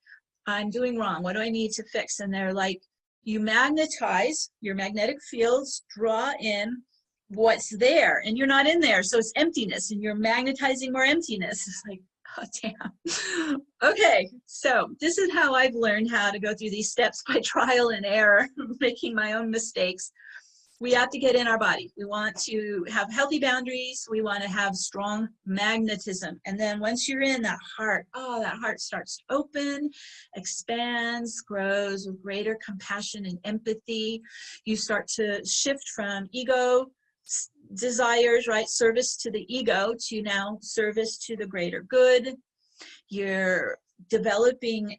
I'm doing wrong? What do I need to fix? And they're like, you magnetize, your magnetic fields draw in what's there, and you're not in there. So it's emptiness, and you're magnetizing more emptiness. It's like, oh, damn. Okay, so this is how I've learned how to go through these steps, by trial and error, making my own mistakes. We have to get in our body. We want to have healthy boundaries. We want to have strong magnetism. And then once you're in that heart, oh, that heart starts to open, expands, grows with greater compassion and empathy. You start to shift from ego desires, right, service to the ego, to now service to the greater good. You're developing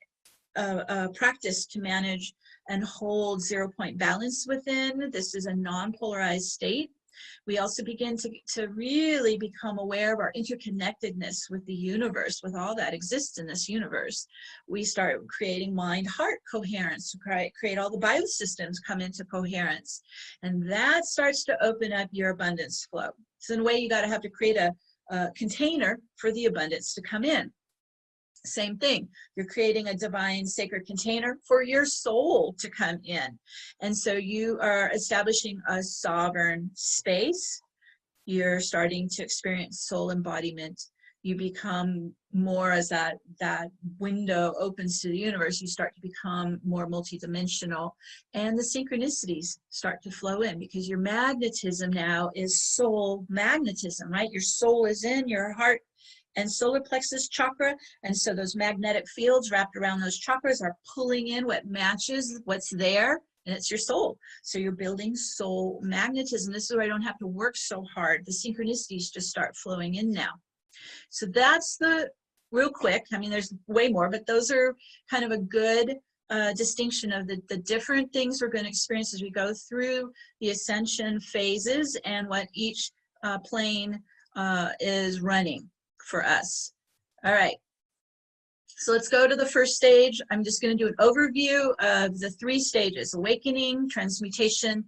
a practice to manage and hold 0-point balance within. This is a non-polarized state. We also begin to really become aware of our interconnectedness with the universe, with all that exists in this universe. We start creating mind-heart coherence, to create all the biosystems come into coherence. And that starts to open up your abundance flow. So in a way, you got to have to create a container for the abundance to come in. Same thing, you're creating a divine sacred container for your soul to come in. And so you are establishing a sovereign space. You're starting to experience soul embodiment. You become more, as that window opens to the universe, you start to become more multidimensional, and the synchronicities start to flow in, because your magnetism now is soul magnetism, right? Your soul is in your heart and solar plexus chakra, and so those magnetic fields wrapped around those chakras are pulling in what matches what's there, and it's your soul. So you're building soul magnetism. This is where I don't have to work so hard. The synchronicities just start flowing in now. So that's the real quick. I mean, there's way more, but those are kind of a good distinction of the different things we're going to experience as we go through the ascension phases, and what each plane is running for us. All right, so let's go to the first stage. I'm just going to do an overview of the 3 stages: awakening, transmutation,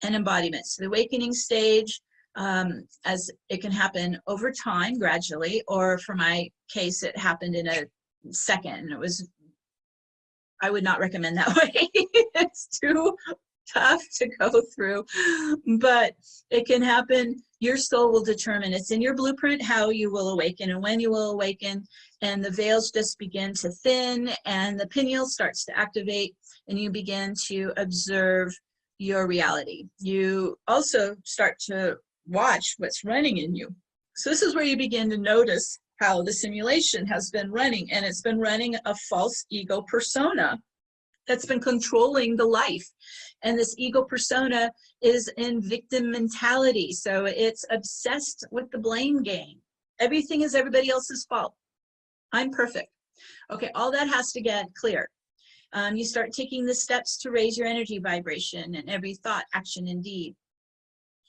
and embodiment. So the awakening stage, as it can happen over time, gradually, or for my case, it happened in a second. I would not recommend that way. It's too tough to go through, but it can happen. Your soul will determine, it's in your blueprint, how you will awaken and when you will awaken, and the veils just begin to thin, and the pineal starts to activate, and you begin to observe your reality. You also start to watch what's running in you. So this is where you begin to notice how the simulation has been running, and it's been running a false ego persona that's been controlling the life. And this ego persona is in victim mentality. So it's obsessed with the blame game. Everything is everybody else's fault. I'm perfect. Okay, all that has to get clear. You start taking the steps to raise your energy vibration in every thought, action, and deed.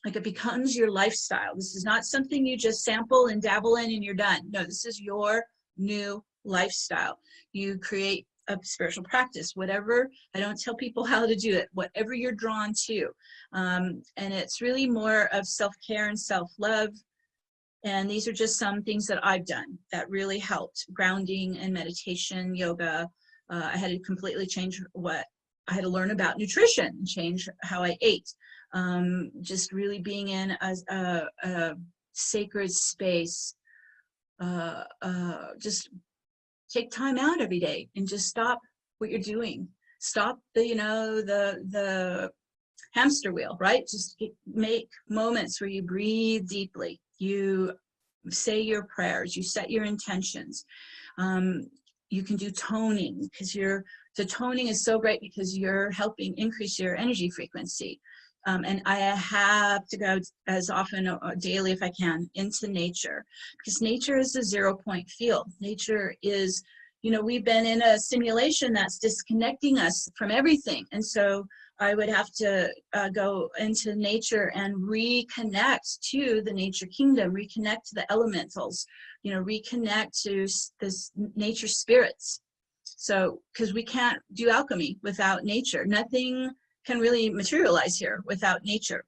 Like it becomes your lifestyle. This is not something you just sample and dabble in and you're done. No, this is your new lifestyle. You create a spiritual practice, whatever. I don't tell people how to do it, whatever you're drawn to. And it's really more of self-care and self-love. And these are just some things that I've done that really helped. Grounding and meditation, yoga. I had to completely change what I had to learn about nutrition, change how I ate. Just really being in a sacred space. Just take time out every day and just stop what you're doing. Stop the hamster wheel, right? Just make moments where you breathe deeply. You say your prayers, you set your intentions. You can do toning because the toning is so great because you're helping increase your energy frequency. And I have to go as often daily if I can into nature, because nature is a 0 point field. Nature is, we've been in a simulation that's disconnecting us from everything. And so I would have to go into nature and reconnect to the nature kingdom, reconnect to the elementals, reconnect to this nature spirits. So, because we can't do alchemy without nature. Nothing can really materialize here without nature.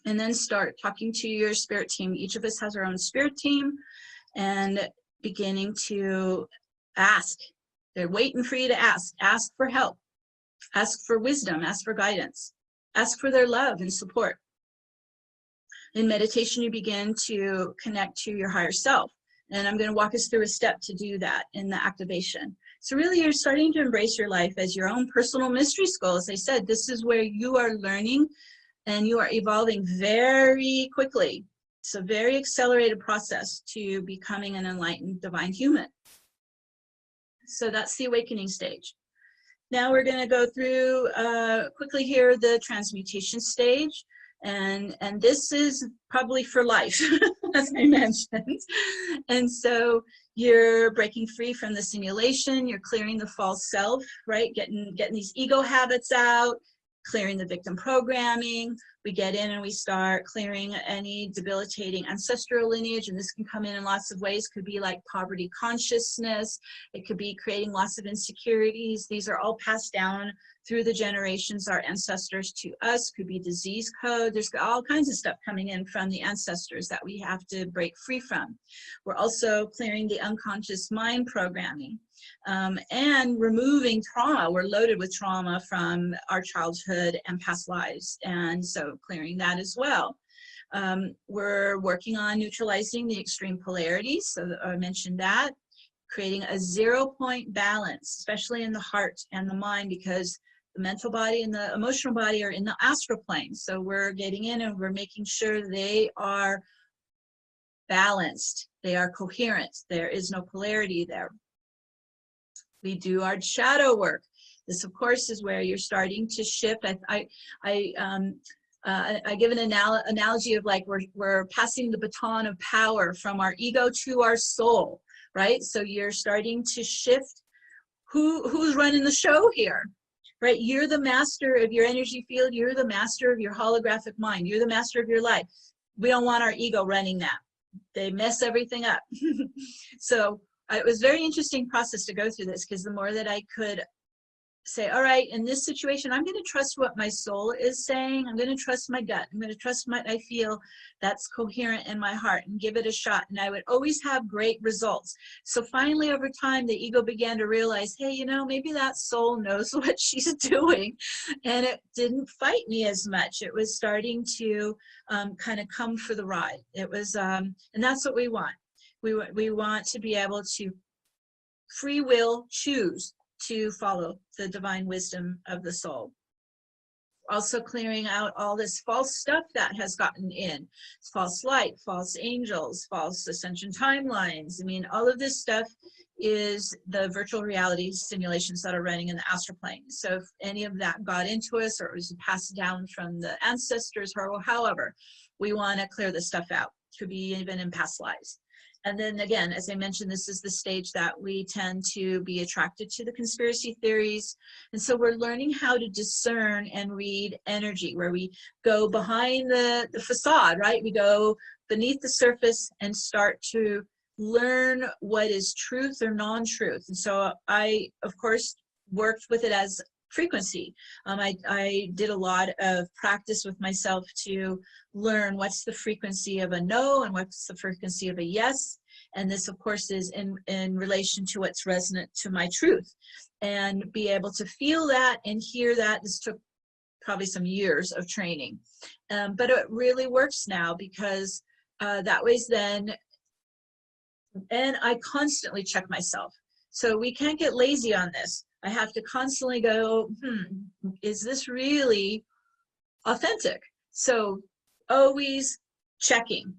And then start talking to your spirit team. Each of us has our own spirit team, and beginning to ask. They're waiting for you to ask. Ask for help. Ask for wisdom. Ask for guidance. Ask for their love and support. In meditation, you begin to connect to your higher self. And I'm going to walk us through a step to do that in the activation. So really, you're starting to embrace your life as your own personal mystery school. As I said, this is where you are learning and you are evolving very quickly. It's a very accelerated process to becoming an enlightened divine human. So that's the awakening stage. Now we're going to go through quickly here the transmutation stage. And this is probably for life, as I mentioned. And so you're breaking free from the simulation, you're clearing the false self, right? Getting these ego habits out, clearing the victim programming. We get in and we start clearing any debilitating ancestral lineage, and this can come in lots of ways. Could be like poverty consciousness. It could be creating lots of insecurities. These are all passed down through the generations, our ancestors to us. Could be disease code. There's all kinds of stuff coming in from the ancestors that we have to break free from. We're also clearing the unconscious mind programming and removing trauma. We're loaded with trauma from our childhood and past lives, and so clearing that as well. We're working on neutralizing the extreme polarities, so I mentioned that. Creating a 0 point balance, especially in the heart and the mind, because the mental body and the emotional body are in the astral plane. So we're getting in and we're making sure they are balanced, they are coherent, there is no polarity there. We do our shadow work. This, of course, is where you're starting to shift. I give an analogy of like we're passing the baton of power from our ego to our soul, right? So you're starting to shift who's running the show here, right? You're the master of your energy field. You're the master of your holographic mind. You're the master of your life. We don't want our ego running that. They mess everything up. So it was a very interesting process to go through this, because the more that I could say, all right, in this situation, I'm going to trust what my soul is saying. I'm going to trust my gut. I'm going to trust what I feel that's coherent in my heart, and give it a shot. And I would always have great results. So finally, over time, the ego began to realize, hey, maybe that soul knows what she's doing. And it didn't fight me as much. It was starting to kind of come for the ride. It was, and that's what we want. We want to be able to free will choose to follow the divine wisdom of the soul. Also clearing out all this false stuff that has gotten in. False light, false angels, false ascension timelines. I mean, all of this stuff is the virtual reality simulations that are running in the astral plane. So if any of that got into us, or it was passed down from the ancestors, or however, we want to clear this stuff out. Could be even in past lives. And then again, as I mentioned, this is the stage that we tend to be attracted to the conspiracy theories. And so we're learning how to discern and read energy, where we go behind the facade, right? We go beneath the surface and start to learn what is truth or non-truth. And so I, of course, worked with it as frequency. I did a lot of practice with myself to learn what's the frequency of a no and what's the frequency of a yes. And this, of course, is in relation to what's resonant to my truth. And be able to feel that and hear that. This took probably some years of training. But it really works now, because that way then, and I constantly check myself. So we can't get lazy on this. I have to constantly go, is this really authentic? So always checking,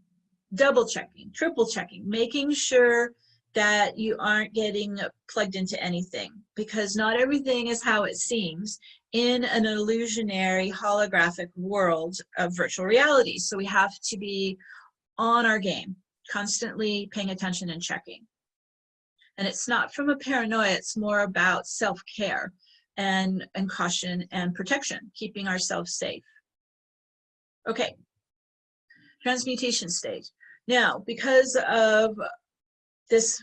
double checking, triple checking, making sure that you aren't getting plugged into anything, because not everything is how it seems in an illusionary holographic world of virtual reality. So we have to be on our game, constantly paying attention and checking. And it's not from a paranoia, it's more about self-care and caution and protection, keeping ourselves safe. Okay, transmutation stage. Now, because of this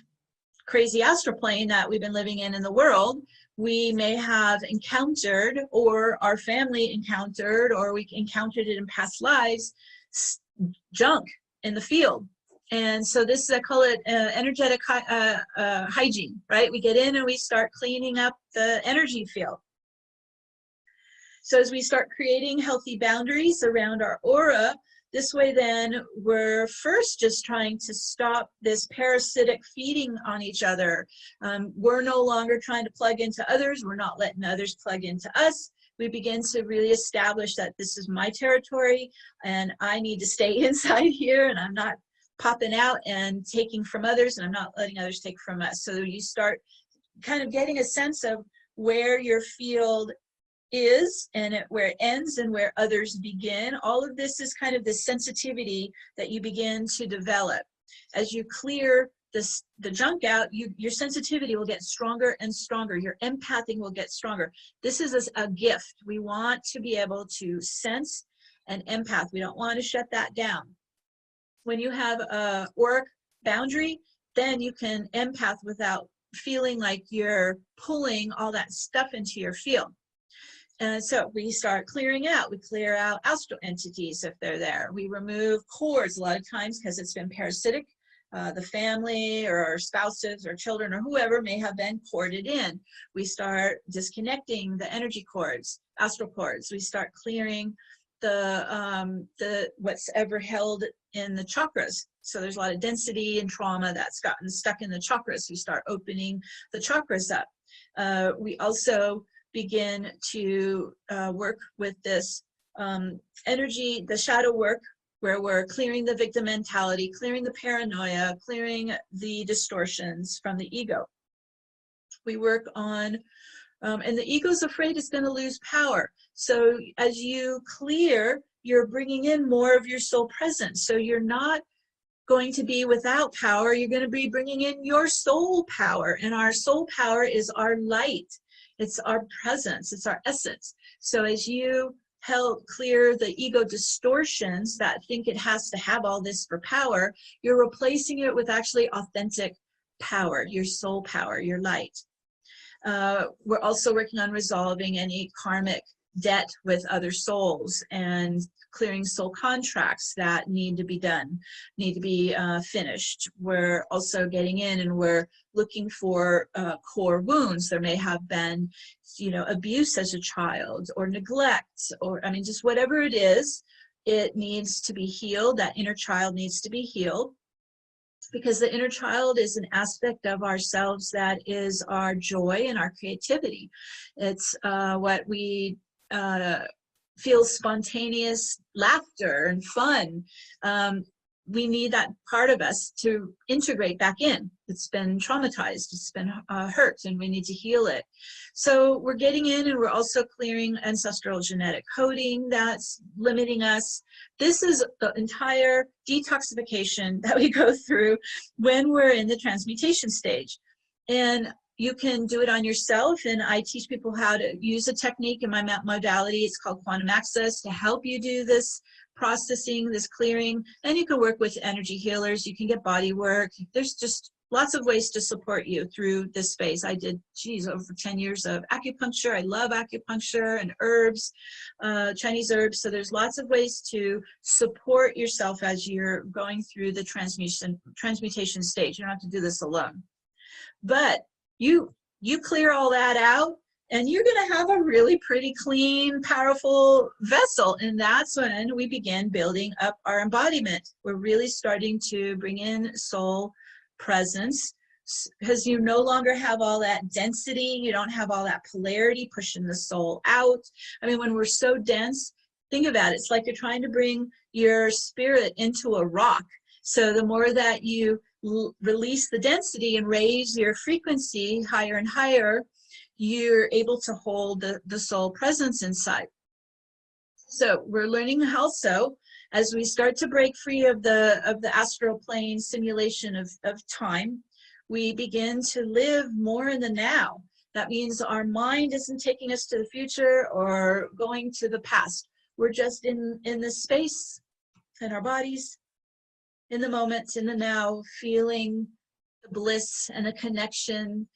crazy astral plane that we've been living in the world, we may have encountered, or our family encountered, or we encountered it in past lives, junk in the field. And so this is, I call it energetic hygiene, right? We get in and we start cleaning up the energy field. So as we start creating healthy boundaries around our aura, this way then we're first just trying to stop this parasitic feeding on each other. We're no longer trying to plug into others. We're not letting others plug into us. We begin to really establish that this is my territory and I need to stay inside here, and I'm not popping out and taking from others, and I'm not letting others take from us. So you start kind of getting a sense of where your field is and where it ends and where others begin. All of this is kind of the sensitivity that you begin to develop. As you clear the junk out, your sensitivity will get stronger and stronger. Your empathing will get stronger. This is a gift. We want to be able to sense and empath. We don't want to shut that down. When you have a auric boundary, then you can empath without feeling like you're pulling all that stuff into your field. And so we start clearing out. We clear out astral entities if they're there. We remove cords a lot of times because it's been parasitic. The family or our spouses or children or whoever may have been corded in. We start disconnecting the energy cords, astral cords. We start clearing the what's ever held in the chakras. So there's a lot of density and trauma that's gotten stuck in the chakras. We start opening the chakras up. We also begin to work with this energy, the shadow work, where we're clearing the victim mentality, clearing the paranoia, clearing the distortions from the ego. We work on, and the ego's afraid it's going to lose power. So as you clear, you're bringing in more of your soul presence. So you're not going to be without power. You're going to be bringing in your soul power. And our soul power is our light. It's our presence. It's our essence. So as you help clear the ego distortions that think it has to have all this for power, you're replacing it with actually authentic power, your soul power, your light. We're also working on resolving any karmic debt with other souls and clearing soul contracts that need to be done, need to be finished. We're also getting in and we're looking for core wounds. There may have been, abuse as a child or neglect, or just whatever it is, it needs to be healed. That inner child needs to be healed, because the inner child is an aspect of ourselves that is our joy and our creativity. It's what we feel spontaneous laughter and fun. we need that part of us to integrate back in. It's been traumatized, it's been hurt, and we need to heal it. So we're getting in, and we're also clearing ancestral genetic coding that's limiting us. This is the entire detoxification that we go through when we're in the transmutation stage. And you can do it on yourself, and I teach people how to use a technique in my modality. It's called Quantum Access, to help you do this processing, this clearing. And you can work with energy healers, you can get body work. There's just lots of ways to support you through this space. I did, over 10 years of acupuncture. I love acupuncture and herbs, Chinese herbs. So there's lots of ways to support yourself as you're going through the transmutation stage. You don't have to do this alone. But you clear all that out, and you're going to have a really pretty clean, powerful vessel. And that's when we begin building up our embodiment. We're really starting to bring in soul presence, because you no longer have all that density. You don't have all that polarity pushing the soul out. I mean, when we're so dense, think about it. It's like you're trying to bring your spirit into a rock. So the more that you release the density and raise your frequency higher and higher, you're able to hold the soul presence inside. So we're learning also, as we start to break free of the astral plane simulation of time, we begin to live more in the now. That means our mind isn't taking us to the future or going to the past. We're just in this space, in our bodies, in the moment, in the now, feeling the bliss and the connection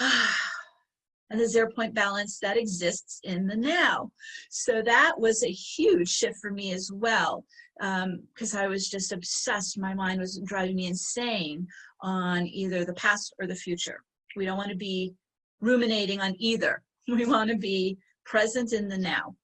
and the 0 point balance that exists in the now. So that was a huge shift for me as well, because I was just obsessed. My mind was driving me insane on either the past or the future. We don't want to be ruminating on either. We want to be present in the now.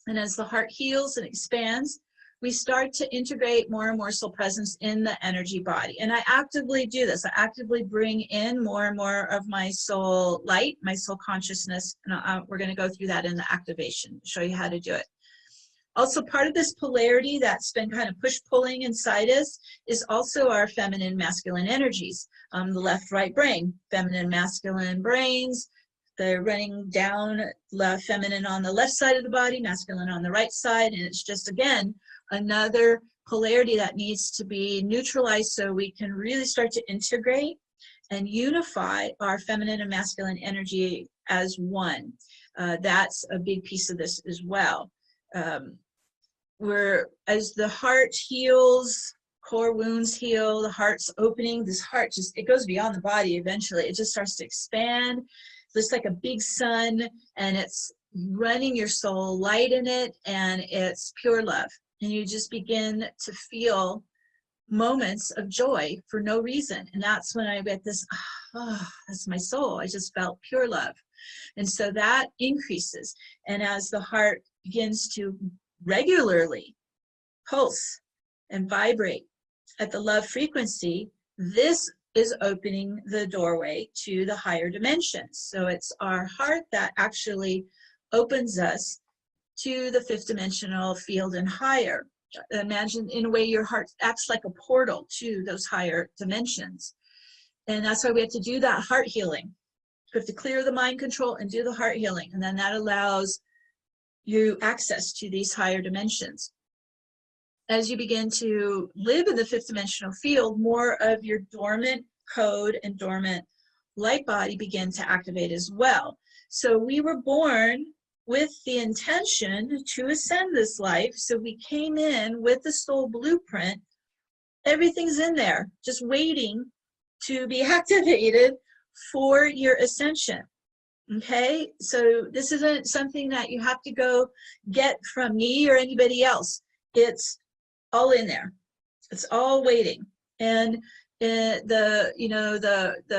And as the heart heals and expands, we start to integrate more and more soul presence in the energy body. And I actively do this. I actively bring in more and more of my soul light, my soul consciousness. And we're going to go through that in the activation, show you how to do it. Also, part of this polarity that's been kind of push-pulling inside us is also our feminine, masculine energies. The left-right brain, feminine, masculine brains. They're running down feminine on the left side of the body, masculine on the right side. And it's just, again, another polarity that needs to be neutralized so we can really start to integrate and unify our feminine and masculine energy as one. That's a big piece of this as well. As the heart heals, core wounds heal, the heart's opening, this heart just, it goes beyond the body eventually. It just starts to expand, just like a big sun, and it's running your soul light in it, and it's pure love. And you just begin to feel moments of joy for no reason. And that's when I get this, oh, that's my soul. I just felt pure love. And so that increases. And as the heart begins to regularly pulse and vibrate at the love frequency, this is opening the doorway to the higher dimensions. So it's our heart that actually opens us to the fifth dimensional field and higher. Imagine, in a way, your heart acts like a portal to those higher dimensions. And that's why we have to do that heart healing. We have to clear the mind control and do the heart healing. And then that allows you access to these higher dimensions. As you begin to live in the fifth dimensional field, more of your dormant code and dormant light body begin to activate as well. So we were born with the intention to ascend this life. So we came in with the soul blueprint. Everything's in there, just waiting to be activated for your ascension. Okay, so this isn't something that you have to go get from me or anybody else. It's all in there. It's all waiting. And the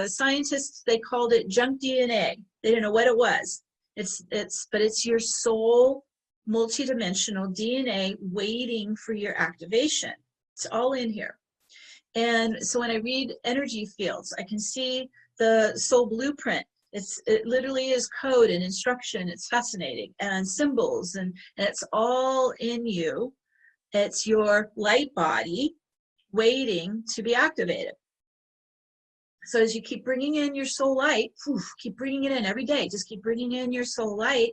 scientists, they called it junk DNA. They didn't know what it was. But it's your soul multidimensional DNA waiting for your activation. It's all in here. And so when I read energy fields, I can see the soul blueprint. It literally is code and instruction. It's fascinating, and symbols, and it's all in you. It's your light body waiting to be activated. So as you keep bringing in your soul light, keep bringing it in every day, just keep bringing in your soul light,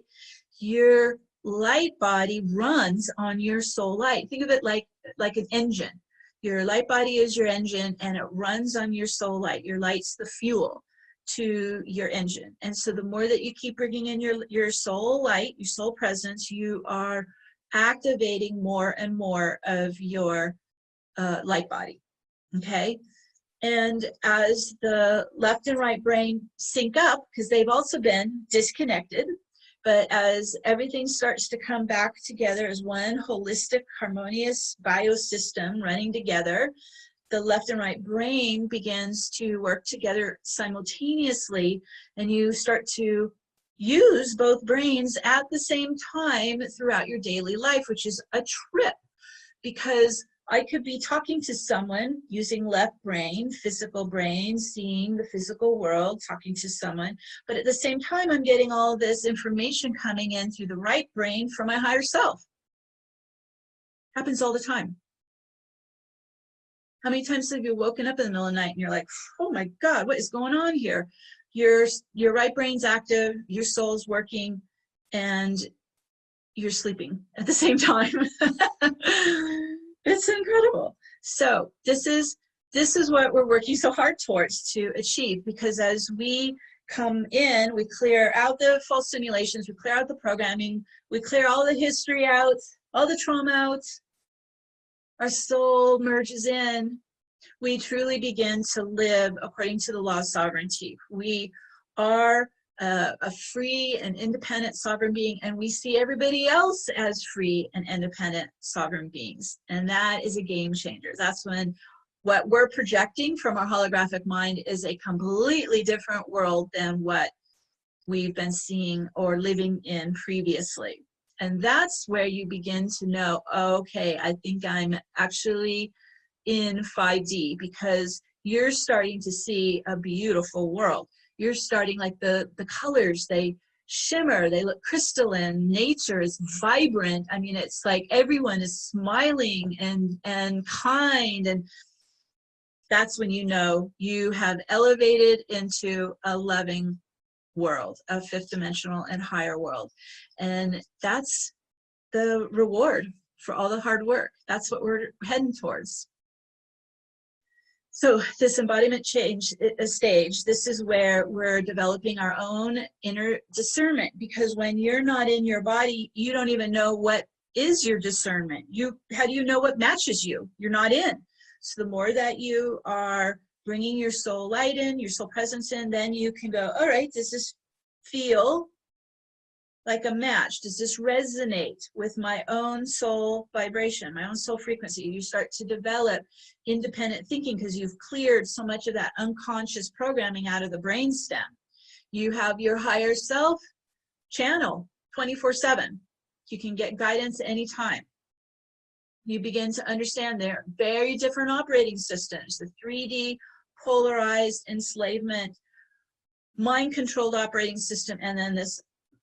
your light body runs on your soul light. Think of it like an engine. Your light body is your engine, and it runs on your soul light. Your light's the fuel to your engine. And so the more that you keep bringing in your soul light, your soul presence, you are activating more and more of your light body, okay? And as the left and right brain sync up, because they've also been disconnected, but as everything starts to come back together as one holistic, harmonious biosystem running together, the left and right brain begins to work together simultaneously, and you start to use both brains at the same time throughout your daily life, which is a trip, because I could be talking to someone using left brain, physical brain, seeing the physical world, talking to someone, but at the same time, I'm getting all this information coming in through the right brain from my higher self. Happens all the time. How many times have you woken up in the middle of the night and you're like, oh my God, what is going on here? Your right brain's active, your soul's working, and you're sleeping at the same time. It's incredible. So this is what we're working so hard towards to achieve, because as we come in, we clear out the false simulations, we clear out the programming, we clear all the history out, all the trauma out, our soul merges in, we truly begin to live according to the law of sovereignty. We are a free and independent sovereign being, and we see everybody else as free and independent sovereign beings. And that is a game changer. That's when what we're projecting from our holographic mind is a completely different world than what we've been seeing or living in previously. And that's where you begin to know, okay, I think I'm actually in 5D, because you're starting to see a beautiful world. You're starting, like the colors, they shimmer, they look crystalline, nature is vibrant. I mean, it's like everyone is smiling and kind, and that's when you know you have elevated into a loving world, a fifth dimensional and higher world. And that's the reward for all the hard work. That's what we're heading towards. So this embodiment change stage, this is where we're developing our own inner discernment, because when you're not in your body, you don't even know what is your discernment. How do you know what matches you? You're not in. So the more that you are bringing your soul light in, your soul presence in, then you can go, all right, does this feel like a match? Does this resonate with my own soul vibration, my own soul frequency? You start to develop independent thinking because you've cleared so much of that unconscious programming out of the brainstem. You have your higher self channel 24/7. You can get guidance anytime. You begin to understand they're very different operating systems. The 3D polarized enslavement, mind-controlled operating system, and then this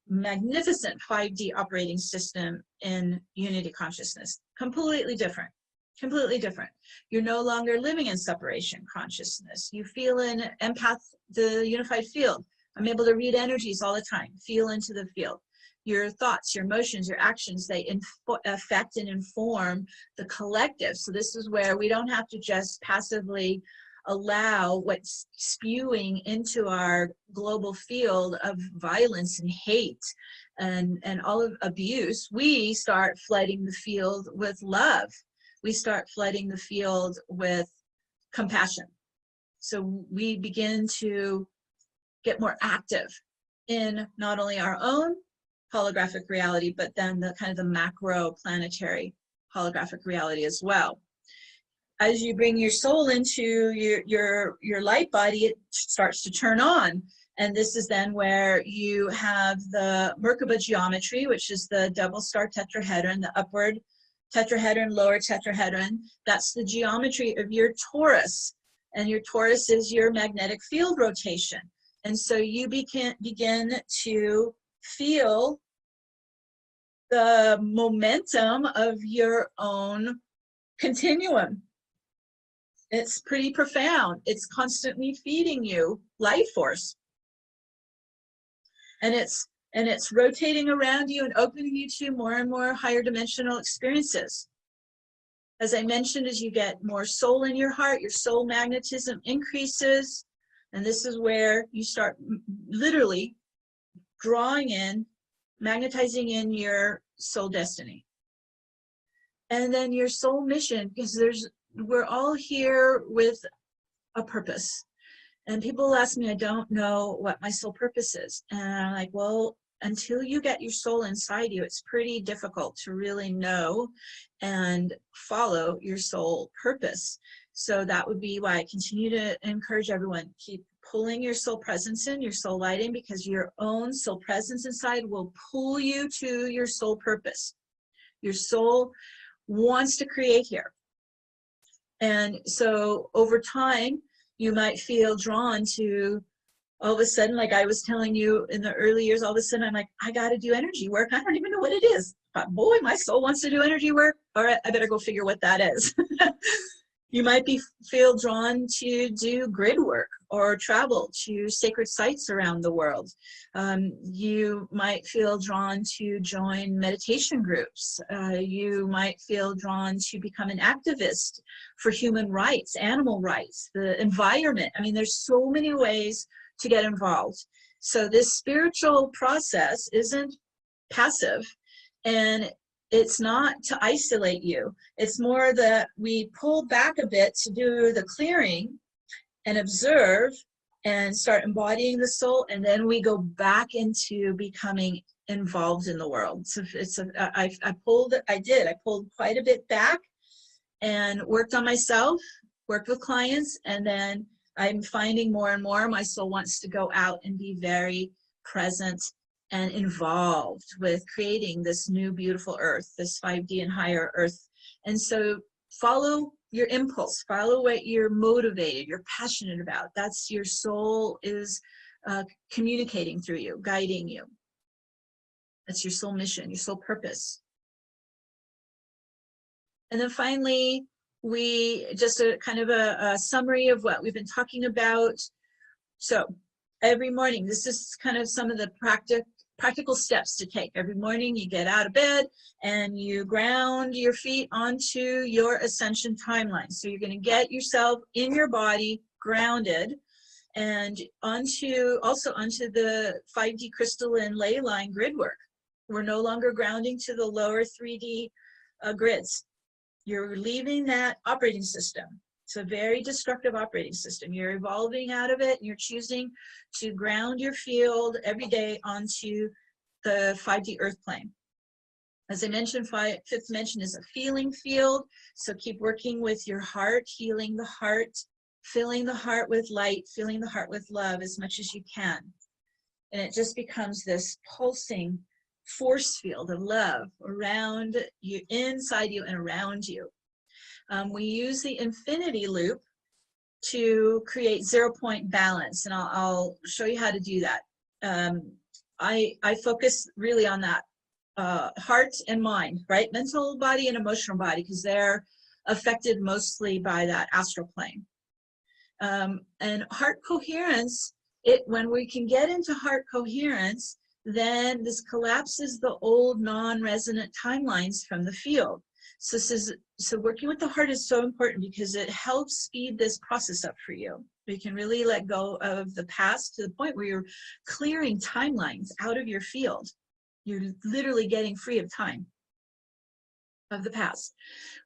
magnificent 5D operating system in unity consciousness. Completely different. Completely different. You're no longer living in separation consciousness. You feel in empath, the unified field. I'm able to read energies all the time, feel into the field. Your thoughts, your emotions, your actions, they affect and inform the collective. So this is where we don't have to just passively allow what's spewing into our global field of violence and hate and all of abuse. We start flooding the field with love. We start flooding the field with compassion. So we begin to get more active in not only our own holographic reality, but then the kind of the macro planetary holographic reality as well. As you bring your soul into your light body, it starts to turn on. And this is then where you have the Merkaba geometry, which is the double star tetrahedron, the upward tetrahedron, lower tetrahedron. That's the geometry of your torus. And your torus is your magnetic field rotation. And so you begin to feel the momentum of your own continuum. It's pretty profound. It's constantly feeding you life force. And it's rotating around you and opening you to more and more higher dimensional experiences. As I mentioned, as you get more soul in your heart, your soul magnetism increases. And this is where you start literally drawing in, magnetizing in your soul destiny. And then your soul mission, because we're all here with a purpose. And people ask me, I don't know what my soul purpose is. And I'm like, well, until you get your soul inside you, it's pretty difficult to really know and follow your soul purpose. So that would be why I continue to encourage everyone, keep pulling your soul presence in, your soul light in, because your own soul presence inside will pull you to your soul purpose. Your soul wants to create here. And so over time, you might feel drawn to, all of a sudden, like I was telling you in the early years, all of a sudden I'm like, I got to do energy work. I don't even know what it is. But boy, my soul wants to do energy work. All right, I better go figure what that is. You might feel drawn to do grid work or travel to sacred sites around the world. You might feel drawn to join meditation groups. You might feel drawn to become an activist for human rights, animal rights, the environment. I mean, there's so many ways to get involved. So this spiritual process isn't passive, and it's not to isolate you. It's more that we pull back a bit to do the clearing and observe and start embodying the soul, and then we go back into becoming involved in the world. So I pulled quite a bit back and worked on myself, worked with clients, and then I'm finding more and more my soul wants to go out and be very present and involved with creating this new beautiful earth, this 5D and higher earth. And so follow your impulse, follow what you're motivated, you're passionate about. That's your soul is communicating through you, guiding you. That's your soul mission, your soul purpose. And then finally, just a kind of a summary of what we've been talking about. So every morning, this is kind of some of the practical steps to take. Every morning you get out of bed and you ground your feet onto your ascension timeline. So you're going to get yourself in your body grounded and also onto the 5D crystalline ley line grid work. We're no longer grounding to the lower 3D grids. You're leaving that operating system. It's a very destructive operating system. You're evolving out of it, and you're choosing to ground your field every day onto the 5D earth plane. As I mentioned, fifth dimension is a feeling field, so keep working with your heart, healing the heart, filling the heart with light, filling the heart with love as much as you can. And it just becomes this pulsing force field of love around you, inside you and around you. We use the infinity loop to create 0-point balance, and I'll show you how to do that. I focus really on that heart and mind, right? Mental body and emotional body, because they're affected mostly by that astral plane. And heart coherence, when we can get into heart coherence, then this collapses the old non-resonant timelines from the field. So working with the heart is so important because it helps speed this process up for you. You can really let go of the past to the point where you're clearing timelines out of your field. You're literally getting free of time of the past.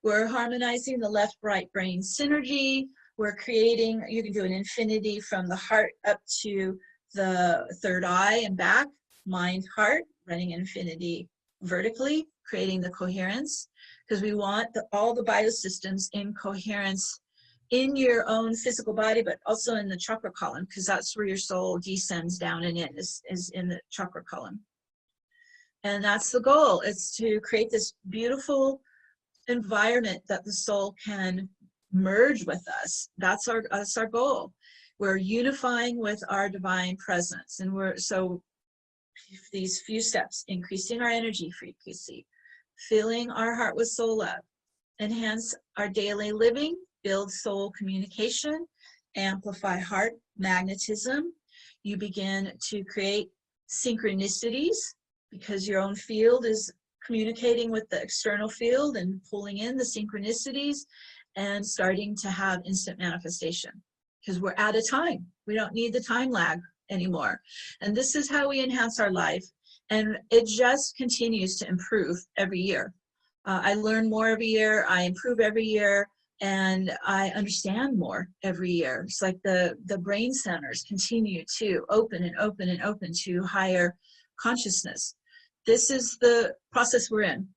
We're harmonizing the left-right brain synergy. We're creating, you can do an infinity from the heart up to the third eye and back, mind, heart, running infinity vertically, creating the coherence, because we want all the biosystems in coherence in your own physical body, but also in the chakra column, because that's where your soul descends down and in, is in the chakra column. And that's the goal, is to create this beautiful environment that the soul can merge with us. That's our goal. We're unifying with our divine presence. And so these few steps, increasing our energy frequency, filling our heart with soul love, enhance our daily living, build soul communication, amplify heart magnetism. You begin to create synchronicities because your own field is communicating with the external field and pulling in the synchronicities and starting to have instant manifestation because we're out of time. We don't need the time lag anymore. And this is how we enhance our life. And it just continues to improve every year. I learn more every year, I improve every year, and I understand more every year. It's like the brain centers continue to open and open and open to higher consciousness. This is the process we're in,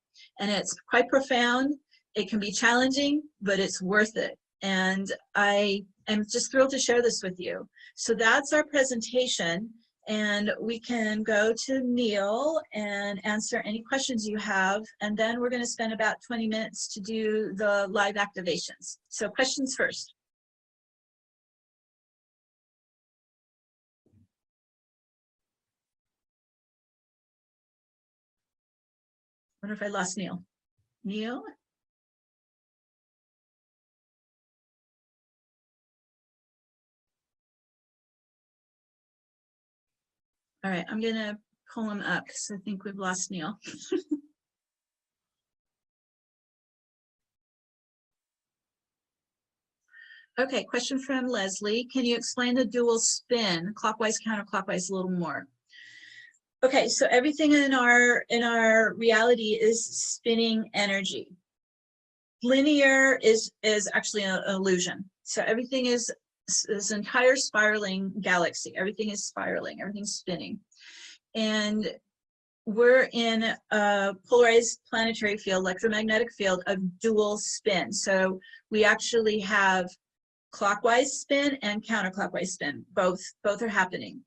and it's quite profound. It can be challenging, but it's worth it. And I am just thrilled to share this with you. So that's our presentation. And we can go to Neil and answer any questions you have. And then we're going to spend about 20 minutes to do the live activations. So questions first. I wonder if I lost Neil. Neil? All right, I'm going to pull him up because I think we've lost Neil. Okay, question from Leslie. Can you explain the dual spin, clockwise, counterclockwise, a little more? Okay, so everything in our reality is spinning energy. Linear is actually an illusion. So everything is this entire spiraling galaxy. Everything is spiraling, everything's spinning. And we're in a polarized planetary field, electromagnetic field of dual spin. So we actually have clockwise spin and counterclockwise spin. Both are happening.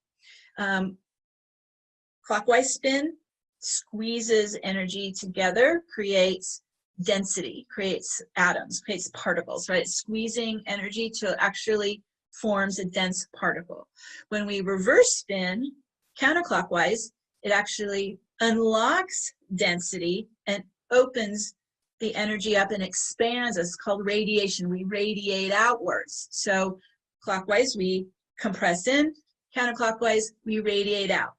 Clockwise spin squeezes energy together, creates density, creates atoms, creates particles, right? It's squeezing energy to actually forms a dense particle. When we reverse spin, counterclockwise, it actually unlocks density and opens the energy up and expands. It's called radiation. We radiate outwards. So clockwise, we compress in. Counterclockwise, we radiate out.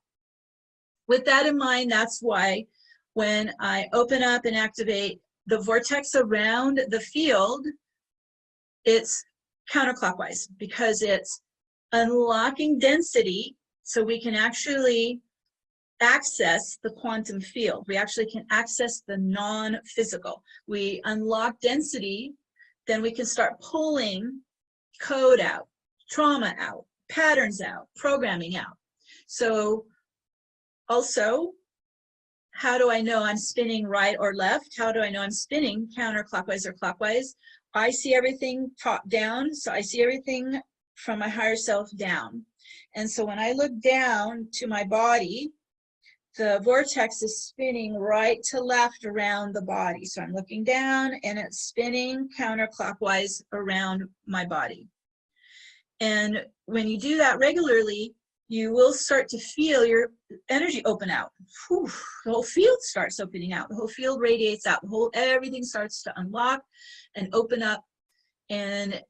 With that in mind, that's why when I open up and activate the vortex around the field, it's counterclockwise because it's unlocking density so we can actually access the quantum field. We actually can access the non-physical. We unlock density, then we can start pulling code out, trauma out, patterns out, programming out. So also, how do I know I'm spinning right or left? How do I know I'm spinning counterclockwise or clockwise? I see everything top down, so I see everything from my higher self down. And so when I look down to my body, the vortex is spinning right to left around the body. So I'm looking down and it's spinning counterclockwise around my body. And when you do that regularly, you will start to feel your energy open out. Whew, the whole field starts opening out. The whole field radiates out. Everything starts to unlock and open up. And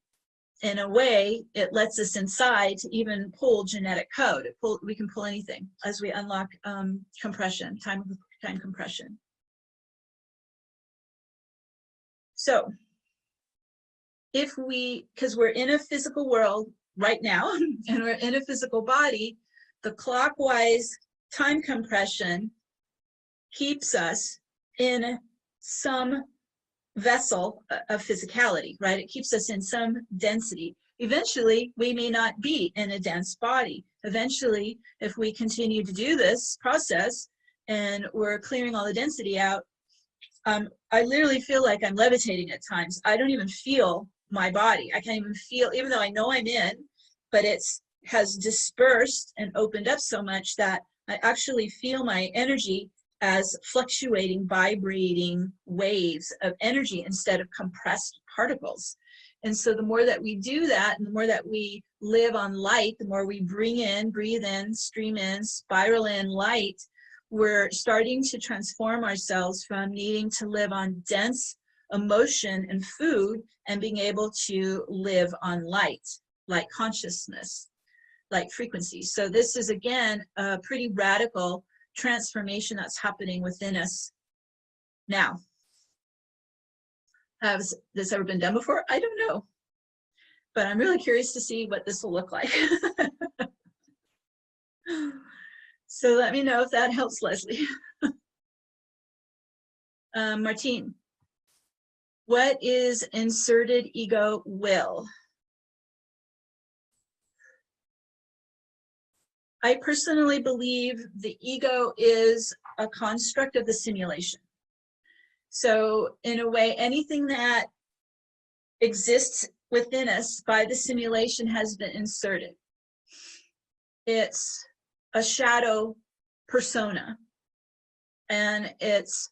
in a way, it lets us inside to even pull genetic code. We can pull anything as we unlock compression, time compression. So because we're in a physical world right now, and we're in a physical body, the clockwise time compression keeps us in some vessel of physicality, right? It keeps us in some density. Eventually, we may not be in a dense body. Eventually, if we continue to do this process and we're clearing all the density out, I literally feel like I'm levitating at times. I don't even feel my body. I can't even feel, even though I know I'm in, but has dispersed and opened up so much that I actually feel my energy as fluctuating, vibrating waves of energy instead of compressed particles. And so the more that we do that, and the more that we live on light, the more we breathe in, stream in, spiral in light, we're starting to transform ourselves from needing to live on dense emotion and food, and being able to live on light consciousness, light frequency. So this is, again, a pretty radical transformation that's happening within us now. Has this ever been done before? I don't know, but I'm really curious to see what this will look like. So let me know if that helps, Leslie. Martine, what is inserted ego will? I personally believe the ego is a construct of the simulation. So in a way, anything that exists within us by the simulation has been inserted. It's a shadow persona, and its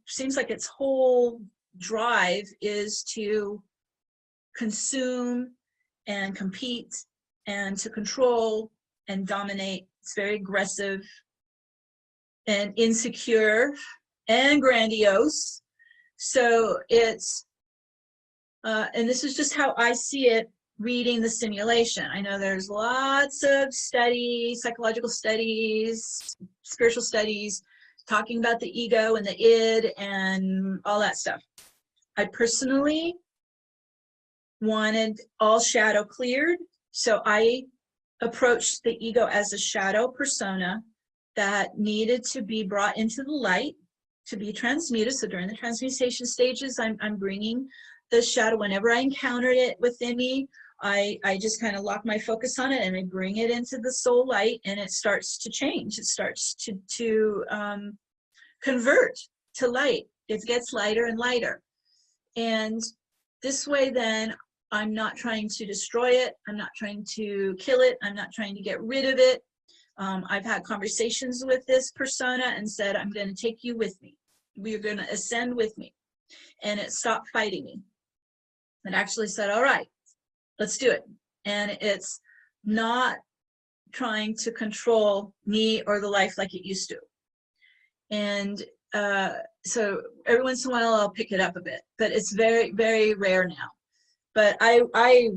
seems like its whole drive is to consume and compete and to control and dominate. It's very aggressive and insecure and grandiose. So it's, and this is just how I see it reading the simulation. I know there's lots of studies, psychological studies, spiritual studies, talking about the ego and the id and all that stuff. I personally wanted all shadow cleared, so I approached the ego as a shadow persona that needed to be brought into the light to be transmuted. So during the transmutation stages, I'm bringing the shadow. Whenever I encountered it within me, I just kind of lock my focus on it and I bring it into the soul light, and it starts to change. It starts to convert to light. It gets lighter and lighter. And this way then, I'm not trying to destroy it. I'm not trying to kill it. I'm not trying to get rid of it. I've had conversations with this persona and said, I'm going to take you with me. We're going to ascend with me. And it stopped fighting me. It actually said, all right, let's do it. And it's not trying to control me or the life like it used to. And so every once in a while I'll pick it up a bit, but it's very, very rare now. But I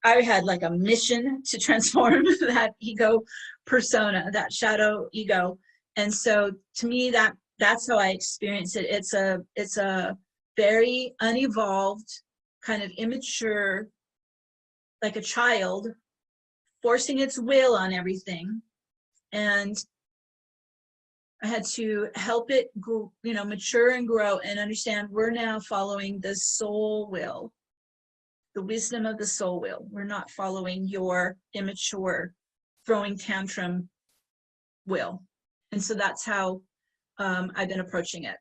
had like a mission to transform that ego persona, that shadow ego. And so to me, that's how I experience it. It's a very unevolved, kind of immature, like a child forcing its will on everything. And I had to help it grow, mature and grow and understand we're now following the soul will, the wisdom of the soul will. We're not following your immature, throwing tantrum will. And so that's how I've been approaching it.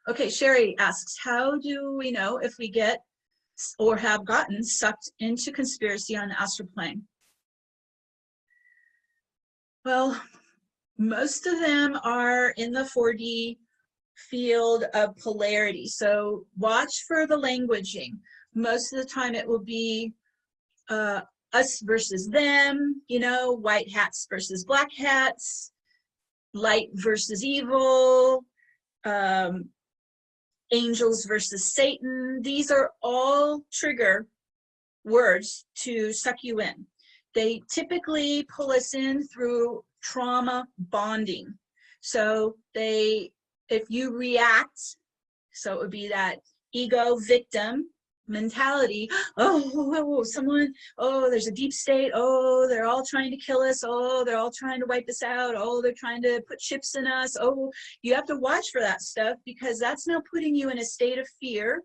Okay, Sherry asks, how do we know if we get or have gotten sucked into conspiracy on the astral plane? Well, most of them are in the 4D field of polarity. So watch for the languaging. Most of the time it will be us versus them, white hats versus black hats, light versus evil, angels versus Satan. These are all trigger words to suck you in. They typically pull us in through trauma bonding. So if you react, so it would be that ego victim mentality. Someone, there's a deep state. They're all trying to kill us. They're all trying to wipe us out. They're trying to put chips in us. You have to watch for that stuff, because that's now putting you in a state of fear,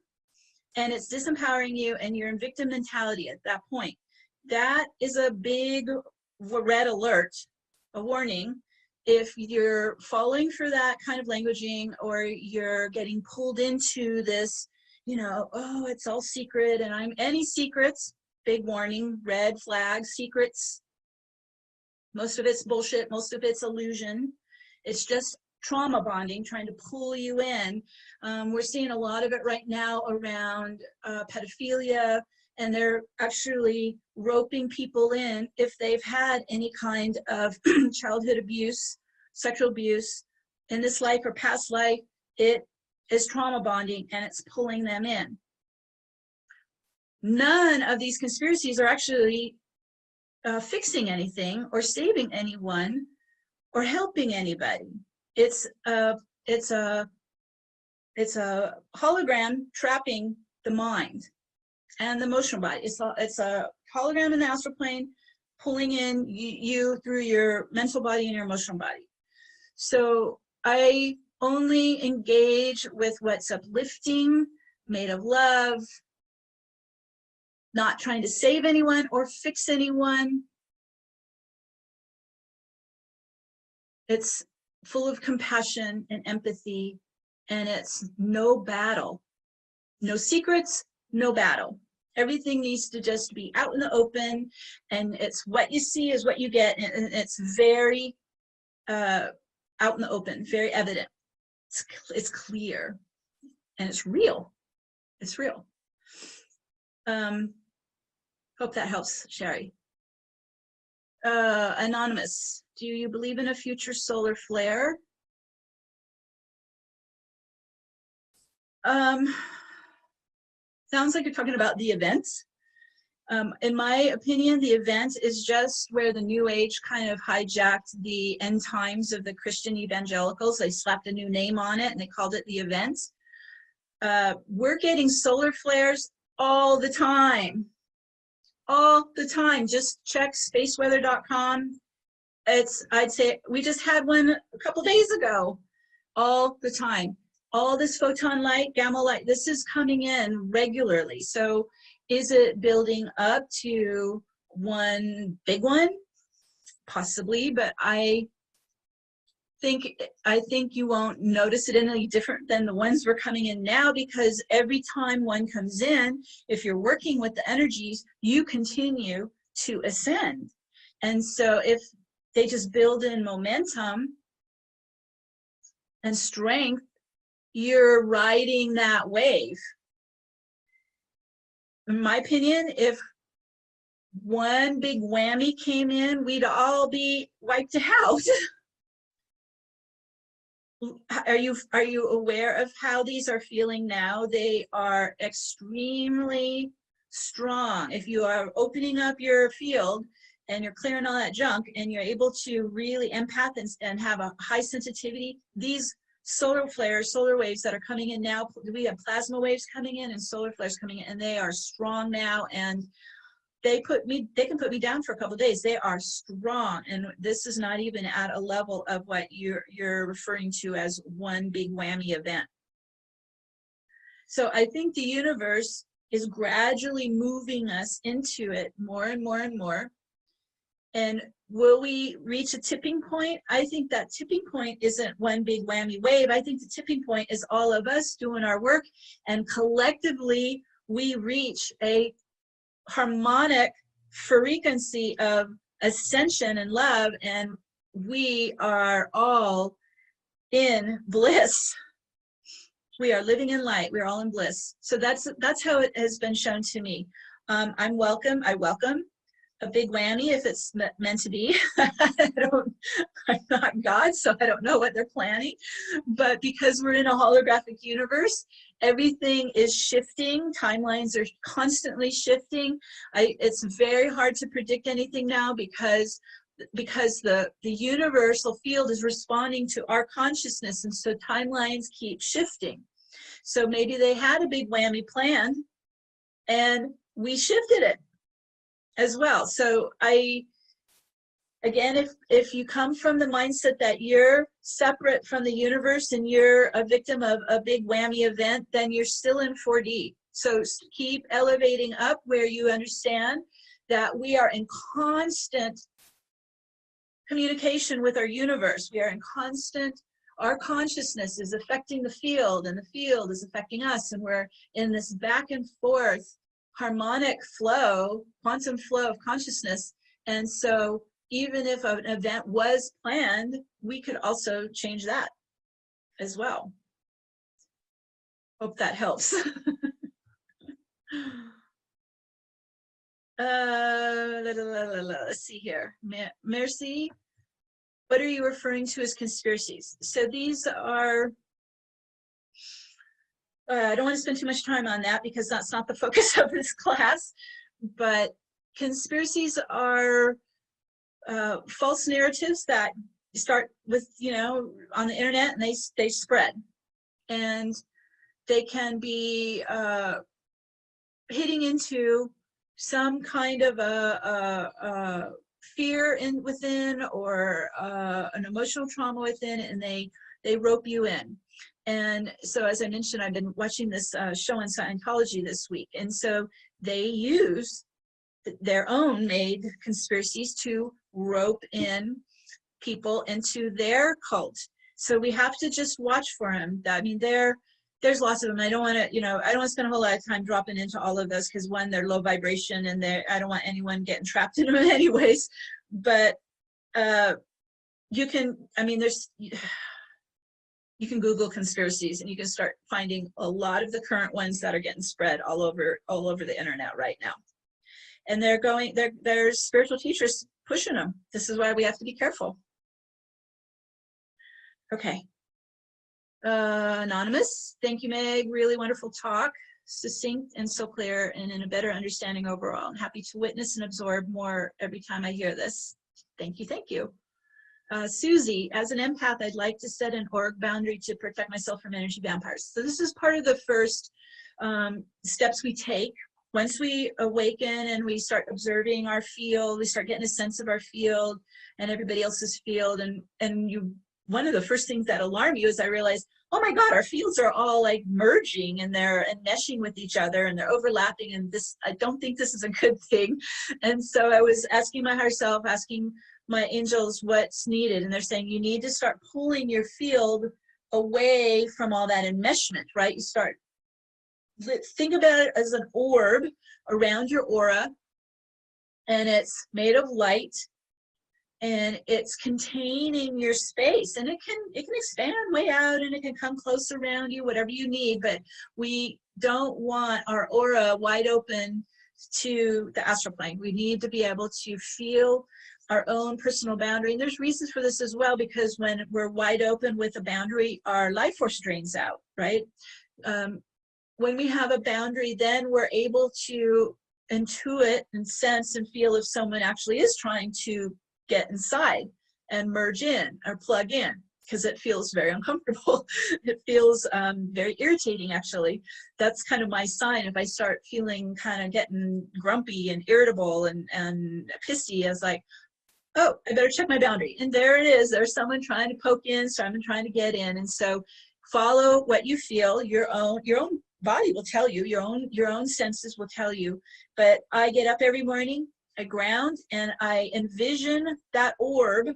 and it's disempowering you, and you're in victim mentality at that point. That is a big red alert, a warning. If you're falling for that kind of languaging, or you're getting pulled into this, it's all secret, and any secrets, big warning, red flag, secrets. Most of it's bullshit, most of it's illusion. It's just trauma bonding, trying to pull you in. We're seeing a lot of it right now around pedophilia and they're actually roping people in if they've had any kind of childhood abuse, sexual abuse in this life or past life. It is trauma bonding, and it's pulling them in. None of these conspiracies are actually fixing anything or saving anyone or helping anybody. It's a hologram trapping the mind and the emotional body. It's a hologram in the astral plane pulling in you through your mental body and your emotional body. So I only engage with what's uplifting, made of love, not trying to save anyone or fix anyone. It's full of compassion and empathy, and it's no battle, no secrets, no battle. Everything needs to just be out in the open, and it's what you see is what you get, and it's very out in the open, very evident. It's clear, and it's real. It's real. Hope that helps, Sherry. Anonymous, do you believe in a future solar flare? Sounds like you're talking about the event. In my opinion, the event is just where the New Age kind of hijacked the end times of the Christian evangelicals. They slapped a new name on it and they called it the event. We're getting solar flares all the time. All the time. Just check spaceweather.com. I'd say we just had one a couple days ago. All the time. All this photon light, gamma light, this is coming in regularly. So is it building up to one big one? Possibly, but I think you won't notice it any different than the ones we're coming in now, because every time one comes in, if you're working with the energies, you continue to ascend. And so if they just build in momentum and strength, you're riding that wave. In my opinion, if one big whammy came in, we'd all be wiped out. Are you aware of how these are feeling now? They are extremely strong. If you are opening up your field and you're clearing all that junk and you're able to really empath and have a high sensitivity, these solar flares, solar waves that are coming in now, we have plasma waves coming in and solar flares coming in, and they are strong now, and they can put me down for a couple of days. They are strong, and this is not even at a level of what you're referring to as one big whammy event. So I think the universe is gradually moving us into it more and more and more. And will we reach a tipping point? I think that tipping point isn't one big whammy wave. I think the tipping point is all of us doing our work, and collectively we reach a harmonic frequency of ascension and love, and we are all in bliss. We are living in light. We're all in bliss. So that's how it has been shown to me. I welcome a big whammy if it's meant to be. I'm not God, so I don't know what they're planning. But because we're in a holographic universe, everything is shifting. Timelines are constantly shifting. It's very hard to predict anything now because the universal field is responding to our consciousness, and so timelines keep shifting. So maybe they had a big whammy planned and we shifted it as well. So again, if you come from the mindset that you're separate from the universe and you're a victim of a big whammy event, then you're still in 4D. So keep elevating up where you understand that we are in constant communication with our universe. We are in constant, our consciousness is affecting the field, and the field is affecting us, and we're in this back and forth harmonic flow, quantum flow of consciousness. And so even if an event was planned, we could also change that as well. Hope that helps. Let's see here. Mercy, what are you referring to as conspiracies? So these are, I don't want to spend too much time on that because that's not the focus of this class, but conspiracies are false narratives that start with, you know, on the internet, and they spread. And they can be hitting into some kind of a fear within, or an emotional trauma within, and they rope you in. And so, as I mentioned, I've been watching this show on Scientology this week, and so they use their own made conspiracies to rope in people into their cult. So we have to just watch for them. I mean, there's lots of them. I don't want to, you know, I don't want to spend a whole lot of time dropping into all of those, because one, they're low vibration, and I don't want anyone getting trapped in them anyways. But you can, I mean, you can Google conspiracies, and you can start finding a lot of the current ones that are getting spread all over the internet right now. And there's spiritual teachers pushing them. This is why we have to be careful. Okay. Anonymous, thank you, Meg. Really wonderful talk, succinct and so clear, and in a better understanding overall. I'm happy to witness and absorb more every time I hear this. Thank you, thank you. Susie, as an empath, I'd like to set an auric boundary to protect myself from energy vampires. So this is part of the first steps we take. Once we awaken and we start observing our field, we start getting a sense of our field and everybody else's field, and one of the first things that alarm you is I realized, oh my God, our fields are all like merging, and they're meshing with each other, and they're overlapping, and I don't think this is a good thing. And so I was asking my higher self, asking my angels what's needed, and they're saying you need to start pulling your field away from all that enmeshment, right? You start, think about it as an orb around your aura, and it's made of light, and it's containing your space, and it can expand way out, and it can come close around you, whatever you need. But we don't want our aura wide open to the astral plane. We need to be able to feel our own personal boundary. And there's reasons for this as well, because when we're wide open with a boundary, our life force drains out, right? When we have a boundary, then we're able to intuit and sense and feel if someone actually is trying to get inside and merge in or plug in, because it feels very uncomfortable. It feels very irritating, actually. That's kind of my sign. If I start feeling kind of getting grumpy and irritable and pissy, I was like, oh, I better check my boundary. And there it is. There's someone trying to poke in, someone trying to get in. And so follow what you feel. Your own body will tell you, your own senses will tell you. But I get up every morning, I ground, and I envision that orb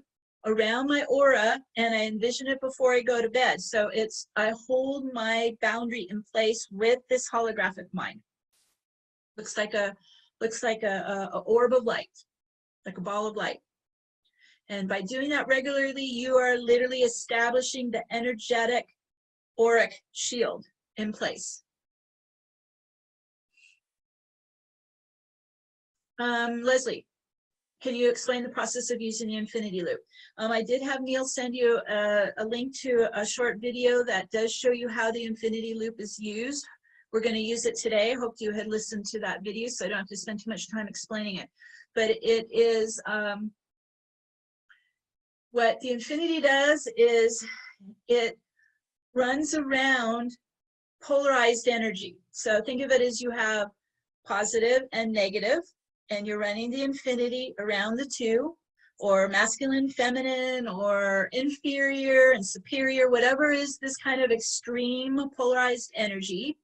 around my aura, and I envision it before I go to bed. So I hold my boundary in place with this holographic mind. Looks like a orb of light, like a ball of light. And by doing that regularly, you are literally establishing the energetic auric shield in place. Leslie, can you explain the process of using the infinity loop? I did have Neil send you a link to a short video that does show you how the infinity loop is used. We're going to use it today. I hope you had listened to that video, so I don't have to spend too much time explaining it. But it is, what the infinity does is it runs around polarized energy. So think of it as you have positive and negative, and you're running the infinity around the two, or masculine, feminine, or inferior and superior, whatever is this kind of extreme polarized energy.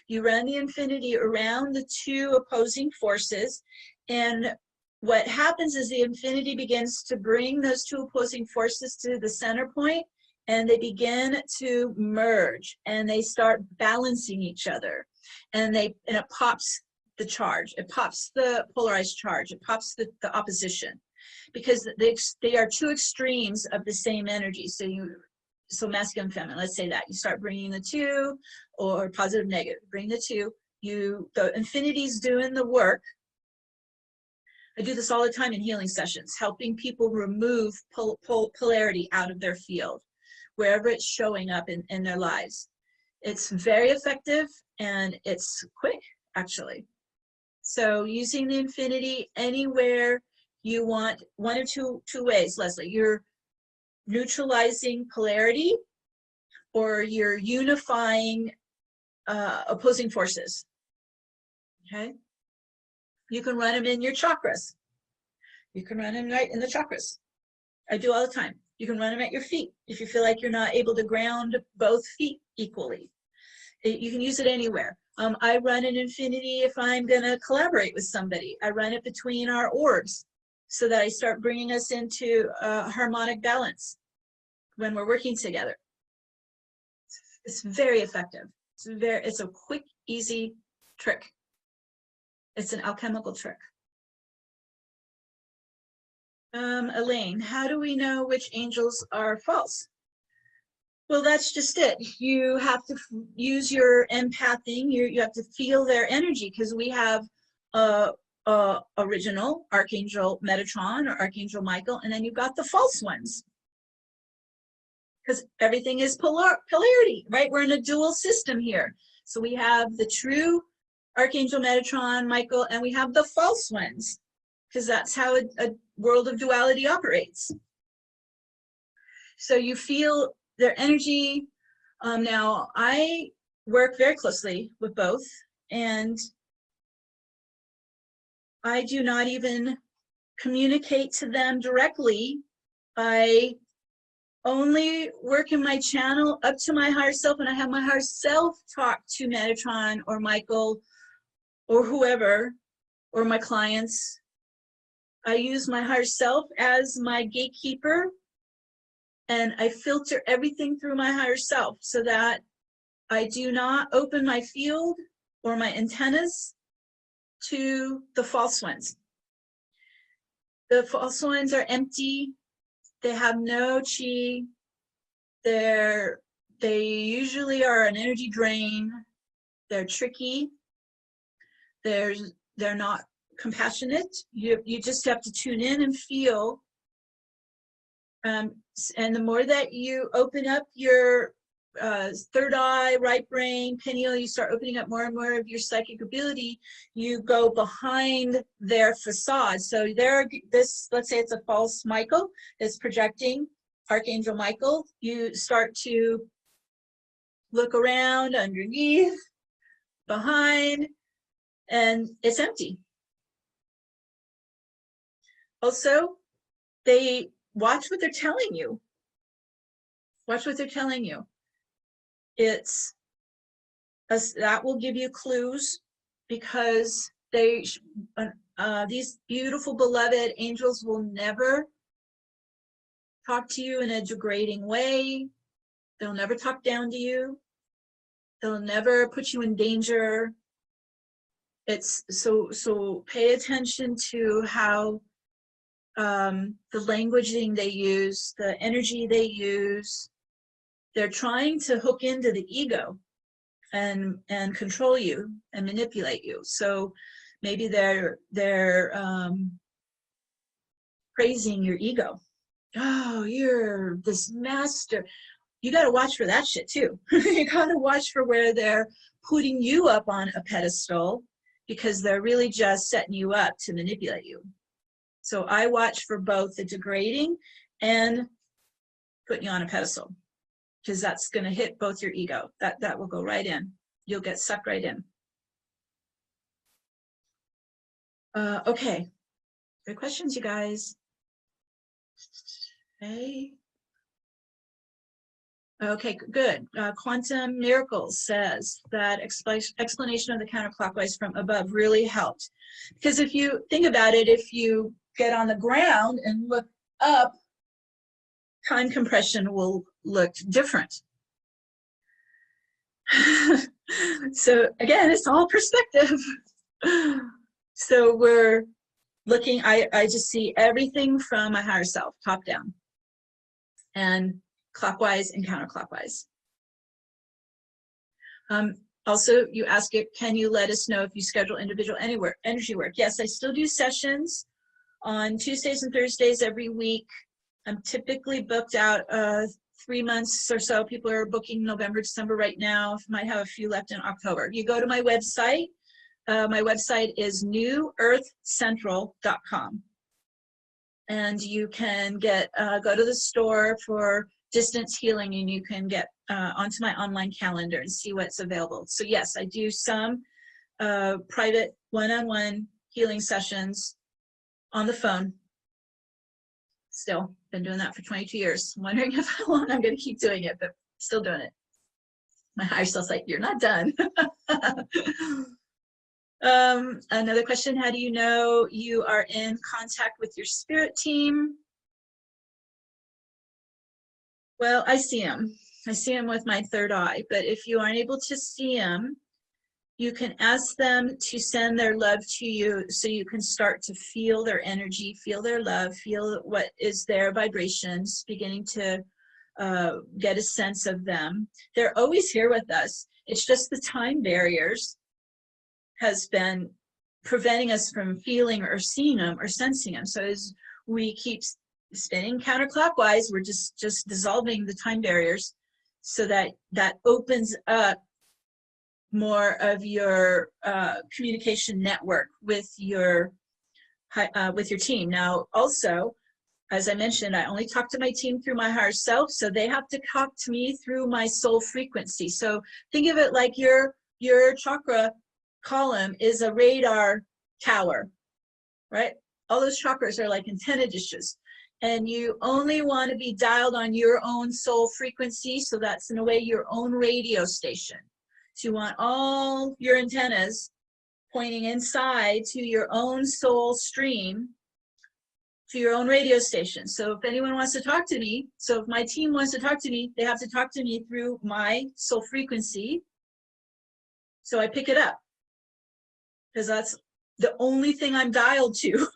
You run the infinity around the two opposing forces, and what happens is the infinity begins to bring those two opposing forces to the center point, and they begin to merge, and they start balancing each other, and it pops the charge, it pops the polarized charge, it pops the opposition, because they are two extremes of the same energy. So masculine, feminine, let's say that you start bringing the two, or positive, negative, bring the two, the infinity's doing the work I do this all the time in healing sessions, helping people remove polarity out of their field, wherever it's showing up in their lives. It's very effective and it's quick, actually. So using the infinity anywhere you want, one or two ways, Leslie. You're neutralizing polarity, or you're unifying opposing forces. Okay? You can run them in your chakras. You can run them right in the chakras. I do all the time. You can run them at your feet if you feel like you're not able to ground both feet equally. You can use it anywhere. I run an infinity if I'm going to collaborate with somebody. I run it between our orbs so that I start bringing us into harmonic balance when we're working together. It's very effective. It's a quick, easy trick. It's an alchemical trick. Elaine, how do we know which angels are false? Well, that's just it. You have to use your empathing. You have to feel their energy, because we have original Archangel Metatron or Archangel Michael, and then you've got the false ones. Because everything is polarity, right? We're in a dual system here. So we have the true Archangel Metatron, Michael, and we have the false ones, because that's how a world of duality operates. So you feel their energy. Now, I work very closely with both, and I do not even communicate to them directly. I only work in my channel up to my higher self, and I have my higher self talk to Metatron or Michael or whoever, or my clients. I use my higher self as my gatekeeper, and I filter everything through my higher self so that I do not open my field or my antennas to the false ones. The false ones are empty. They have no chi. They usually are an energy drain. They're tricky. They're not compassionate. You just have to tune in and feel. And the more that you open up your third eye, right brain, pineal, you start opening up more and more of your psychic ability, you go behind their facade. So let's say it's a false Michael that's projecting Archangel Michael. You start to look around, underneath, behind, and it's empty. Also, they watch what they're telling you. Watch what they're telling you. That will give you clues, because these beautiful beloved angels will never talk to you in a degrading way. They'll never talk down to you. They'll never put you in danger. It's so pay attention to how the languaging they use, the energy they use. They're trying to hook into the ego and control you and manipulate you. So maybe they're praising your ego. Oh, you're this master. You got to watch for that shit too. You got to watch for where they're putting you up on a pedestal, because they're really just setting you up to manipulate you. So I watch for both the degrading and putting you on a pedestal, because that's going to hit both your ego. That will go right in. You'll get sucked right in. Okay. Good questions, you guys. Okay, good. Quantum Miracles says that explanation of the counterclockwise from above really helped. Because if you think about it, if you get on the ground and look up, time compression will look different. So again, it's all perspective. So we're looking, I just see everything from my higher self, top down, and clockwise and counterclockwise. Also, you ask it, can you let us know if you schedule individual energy work? Yes, I still do sessions on Tuesdays and Thursdays every week. I'm typically booked out 3 months or so. People are booking November, December right now. Might have a few left in October. You go to my website. My website is newearthcentral.com. And you can get go to the store for distance healing, and you can get onto my online calendar and see what's available. So yes, I do some private one-on-one healing sessions on the phone. Still been doing that for 22 years. I'm wondering how long I'm going to keep doing it, but still doing it. My higher self's like, you're not done. Another question, how do you know you are in contact with your spirit team? Well, I see them. I see them with my third eye, but if you aren't able to see them, you can ask them to send their love to you so you can start to feel their energy, feel their love, feel what is their vibrations, beginning to get a sense of them. They're always here with us. It's just the time barriers has been preventing us from feeling or seeing them or sensing them. So as we keep spinning counterclockwise, we're just dissolving the time barriers so that opens up more of your communication network with your team. Now, also, as I mentioned, I only talk to my team through my higher self, so they have to talk to me through my soul frequency. So think of it like your chakra column is a radar tower, right? All those chakras are like antenna dishes, and you only want to be dialed on your own soul frequency. So that's in a way your own radio station. So you want all your antennas pointing inside to your own soul stream, to your own radio station. So if anyone wants to talk to me, so if my team wants to talk to me, they have to talk to me through my soul frequency. So I pick it up, because that's the only thing I'm dialed to.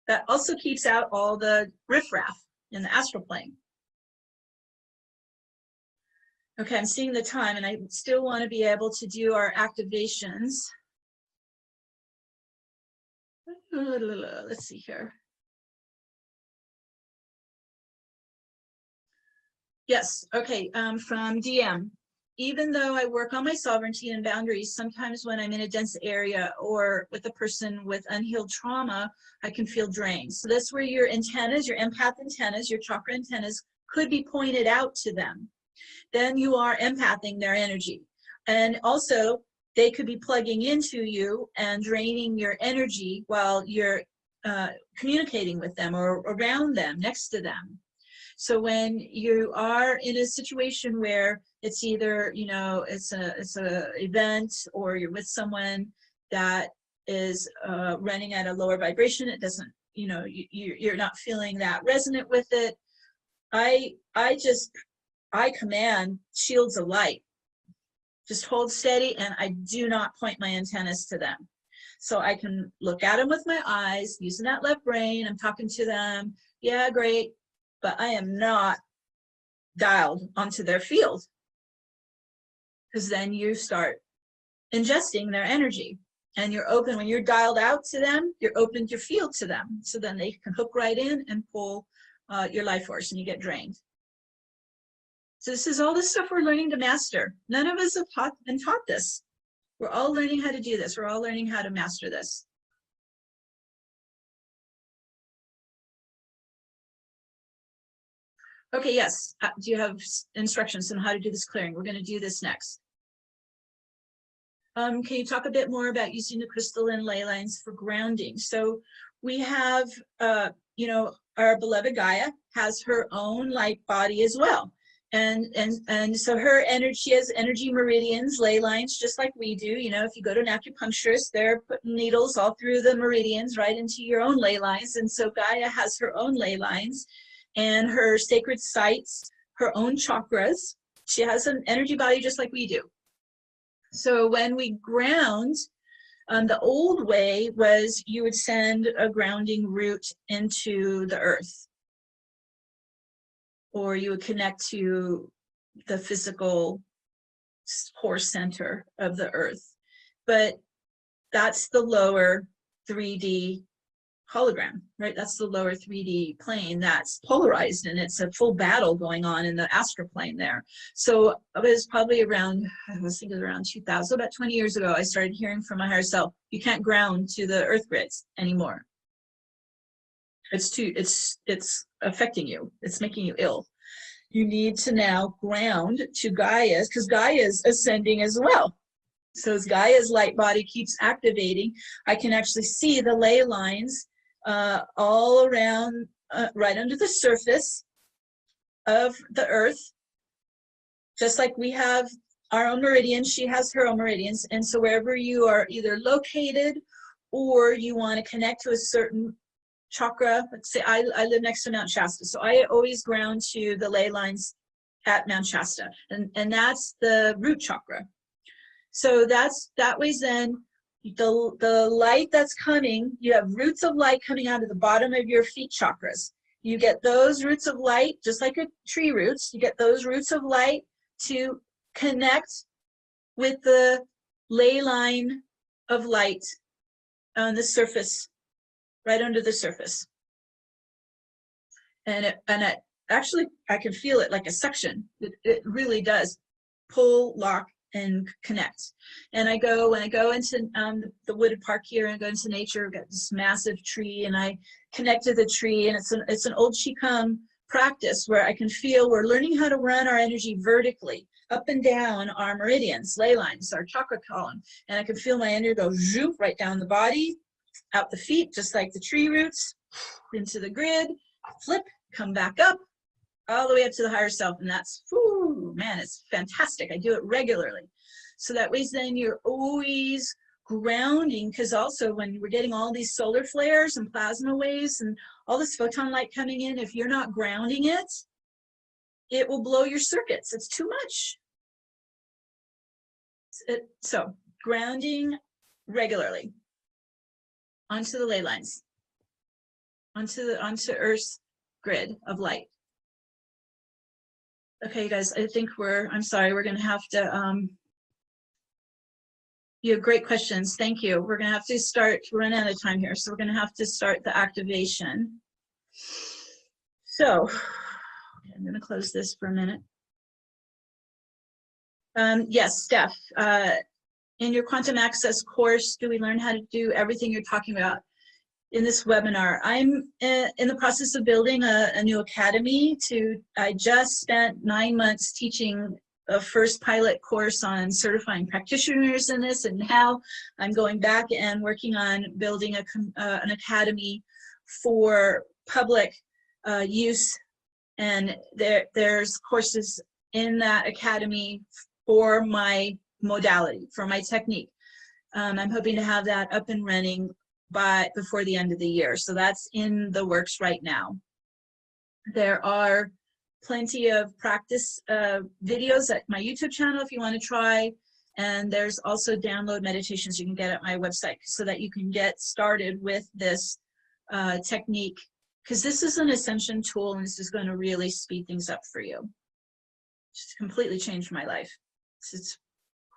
That also keeps out all the riffraff in the astral plane. Okay, I'm seeing the time, and I still want to be able to do our activations. Let's see here. Yes, okay, from DM. Even though I work on my sovereignty and boundaries, sometimes when I'm in a dense area or with a person with unhealed trauma, I can feel drained. So that's where your antennas, your empath antennas, your chakra antennas could be pointed out to them. Then you are empathing their energy. And also, they could be plugging into you and draining your energy while you're communicating with them or around them, next to them. So when you are in a situation where it's either, you know, it's a event, or you're with someone that is running at a lower vibration, it doesn't, you know, you're not feeling that resonant with it, I command shields of light. Just hold steady, and I do not point my antennas to them. So I can look at them with my eyes, using that left brain. I'm talking to them. Yeah, great. But I am not dialed onto their field, because then you start ingesting their energy, and you're open. When you're dialed out to them, you're opened your field to them. So then they can hook right in and pull your life force, and you get drained. So this is all the stuff we're learning to master. None of us have been taught this. We're all learning how to do this. We're all learning how to master this. Okay, yes. Do you have instructions on how to do this clearing? We're going to do this next. Can you talk a bit more about using the crystalline ley lines for grounding? So we have, you know, our beloved Gaia has her own light body as well. And so her energy has energy meridians, ley lines, just like we do. You know, if you go to an acupuncturist, they're putting needles all through the meridians right into your own ley lines. And so Gaia has her own ley lines and her sacred sites, her own chakras. She has an energy body just like we do. So when we ground, the old way was you would send a grounding root into the earth, or you would connect to the physical core center of the earth. But that's the lower 3D hologram, right? That's the lower 3D plane that's polarized, and it's a full battle going on in the astral plane there. So it was probably around, I was thinking around 2000, about 20 years ago, I started hearing from my higher self, you can't ground to the earth grids anymore. It's affecting you. It's making you ill. You need to now ground to Gaia's, because Gaia's ascending as well. So as Gaia's light body keeps activating, I can actually see the ley lines all around, right under the surface of the earth. Just like we have our own meridians, she has her own meridians. And so wherever you are either located or you want to connect to a certain chakra, let's say I live next to Mount Shasta, so I always ground to the ley lines at Mount Shasta, and that's the root chakra. So that way then the light that's coming, you have roots of light coming out of the bottom of your feet chakras. You get those roots of light, just like a tree roots, you get those roots of light to connect with the ley line of light on the surface, right under the surface. And it actually, I can feel it like a suction. It really does pull, lock, and connect. And when I go into the wooded park here and go into nature, I've got this massive tree, and I connect to the tree, and it's an old Qigong practice where I can feel we're learning how to run our energy vertically up and down our meridians, ley lines, our chakra column. And I can feel my energy go zoom right down the body, out the feet, just like the tree roots, into the grid, flip, come back up, all the way up to the higher self. And that's, whoo, man, it's fantastic. I do it regularly. So that way then you're always grounding, because also when we're getting all these solar flares and plasma waves and all this photon light coming in, if you're not grounding it, it will blow your circuits. It's too much. So grounding regularly onto the ley lines, onto Earth's grid of light. Okay, you guys, I think I'm sorry, we're going to have to, you have great questions. Thank you. We're going to have to run out of time here. So we're going to have to start the activation. So I'm going to close this for a minute. Yes, Steph, in your quantum access course, do we learn how to do everything you're talking about in this webinar? I'm in the process of building a new academy. I just spent 9 months teaching a first pilot course on certifying practitioners in this, and now I'm going back and working on building an academy for public use, and there's courses in that academy for my modality, for my technique. I'm hoping to have that up and running before the end of the year. So that's in the works right now. There are plenty of practice videos at my YouTube channel if you want to try. And there's also download meditations you can get at my website so that you can get started with this technique, because this is an Ascension tool, and this is going to really speed things up for you. It's completely changed my life. It's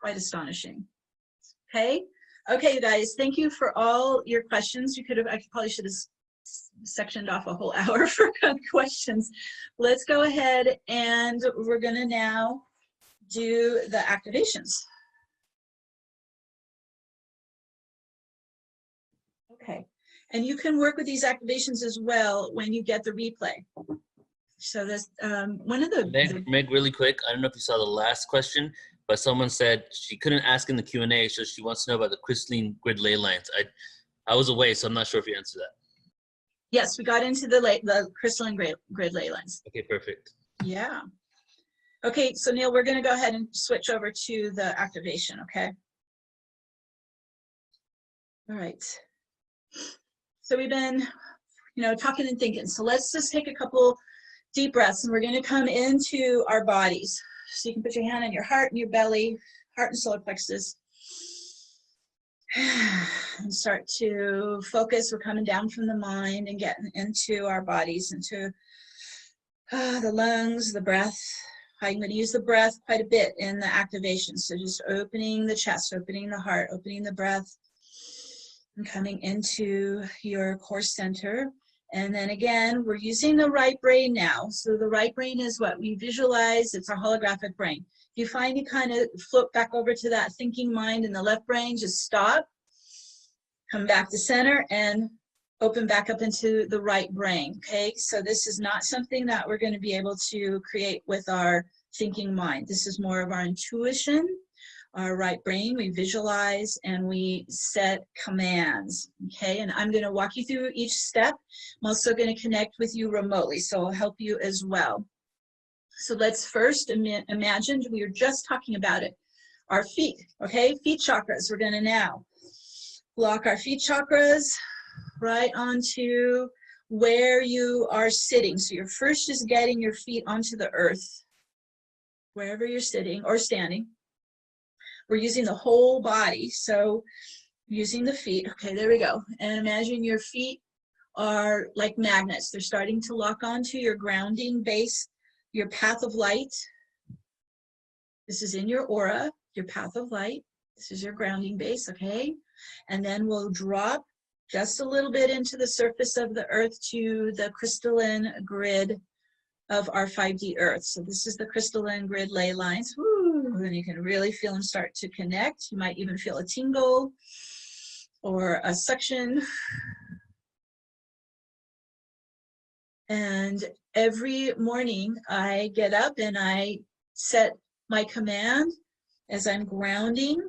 quite astonishing. Okay, you guys, thank you for all your questions. I probably should have sectioned off a whole hour for questions. Let's go ahead, and we're going to now do the activations. Okay, and you can work with these activations as well when you get the replay. So there's one of the Meg, really quick, I don't know if you saw the last question, but someone said she couldn't ask in the Q&A, so she wants to know about the crystalline grid ley lines. I was away, so I'm not sure if you answered that. Yes, we got into the crystalline grid ley lines. Okay, perfect. Yeah. Okay, so Neil, we're going to go ahead and switch over to the activation, okay? All right. So we've been, talking and thinking. So let's just take a couple deep breaths, and we're going to come into our bodies. So you can put your hand on your heart and your belly, heart and solar plexus, and start to focus. We're coming down from the mind and getting into our bodies, into the lungs, the breath. I'm going to use the breath quite a bit in the activation. So just opening the chest, opening the heart, opening the breath, And coming into your core center. And then again, we're using the right brain now. So the right brain is what we visualize. It's our holographic brain. If you find you kind of float back over to that thinking mind in the left brain, just stop, come back to center, and open back up into the right brain, okay? So this is not something that we're going to be able to create with our thinking mind. This is more of our intuition, our right brain. We visualize and we set commands, okay? And I'm going to walk you through each step. I'm also going to connect with you remotely, so I'll help you as well. So let's first imagine, we were just talking about it, our feet, okay? Feet chakras. We're going to now block our feet chakras right onto where you are sitting. So you're first just getting your feet onto the earth, wherever you're sitting or standing. We're using the whole body, so using the feet. Okay, there we go. And imagine your feet are like magnets. They're starting to lock onto your grounding base, your path of light. This is in your aura, your path of light. This is your grounding base, okay? And then we'll drop just a little bit into the surface of the earth to the crystalline grid of our 5D earth. So this is the crystalline grid ley lines. Woo, and you can really feel them start to connect. You might even feel a tingle or a suction. And every morning I get up and I set my command as I'm grounding.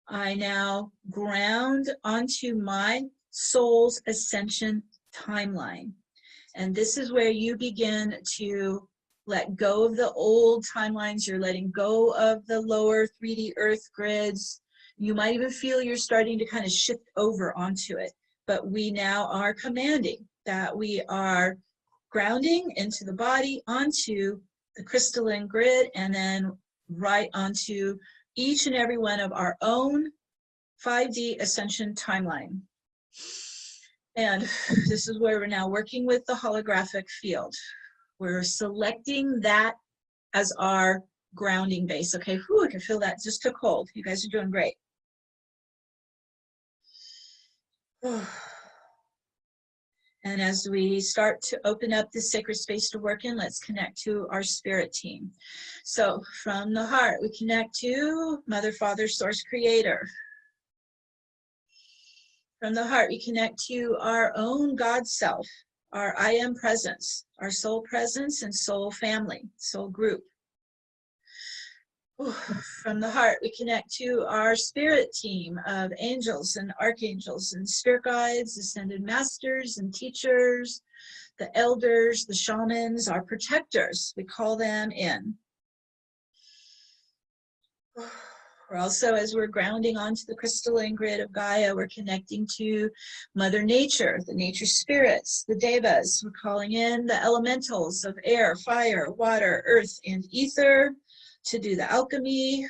I now ground onto my soul's ascension timeline. And this is where you begin to let go of the old timelines. You're letting go of the lower 3D earth grids. You might even feel you're starting to kind of shift over onto it. But we now are commanding that we are grounding into the body, onto the crystalline grid, and then right onto each and every one of our own 5D ascension timeline. And this is where we're now working with the holographic field. We're selecting that as our grounding base. Okay, whew, I can feel that just took hold. You guys are doing great. And as we start to open up this sacred space to work in, let's connect to our spirit team. So from the heart, we connect to Mother, Father, Source, Creator. From the heart, we connect to our own God self, our I am presence, our soul presence and soul family, soul group. From the heart, we connect to our spirit team of angels and archangels and spirit guides, ascended masters and teachers, the elders, the shamans, our protectors. We call them in. We're also, as we're grounding onto the crystalline grid of Gaia, we're connecting to Mother Nature, the nature spirits, the devas. We're calling in the elementals of air, fire, water, earth, and ether to do the alchemy.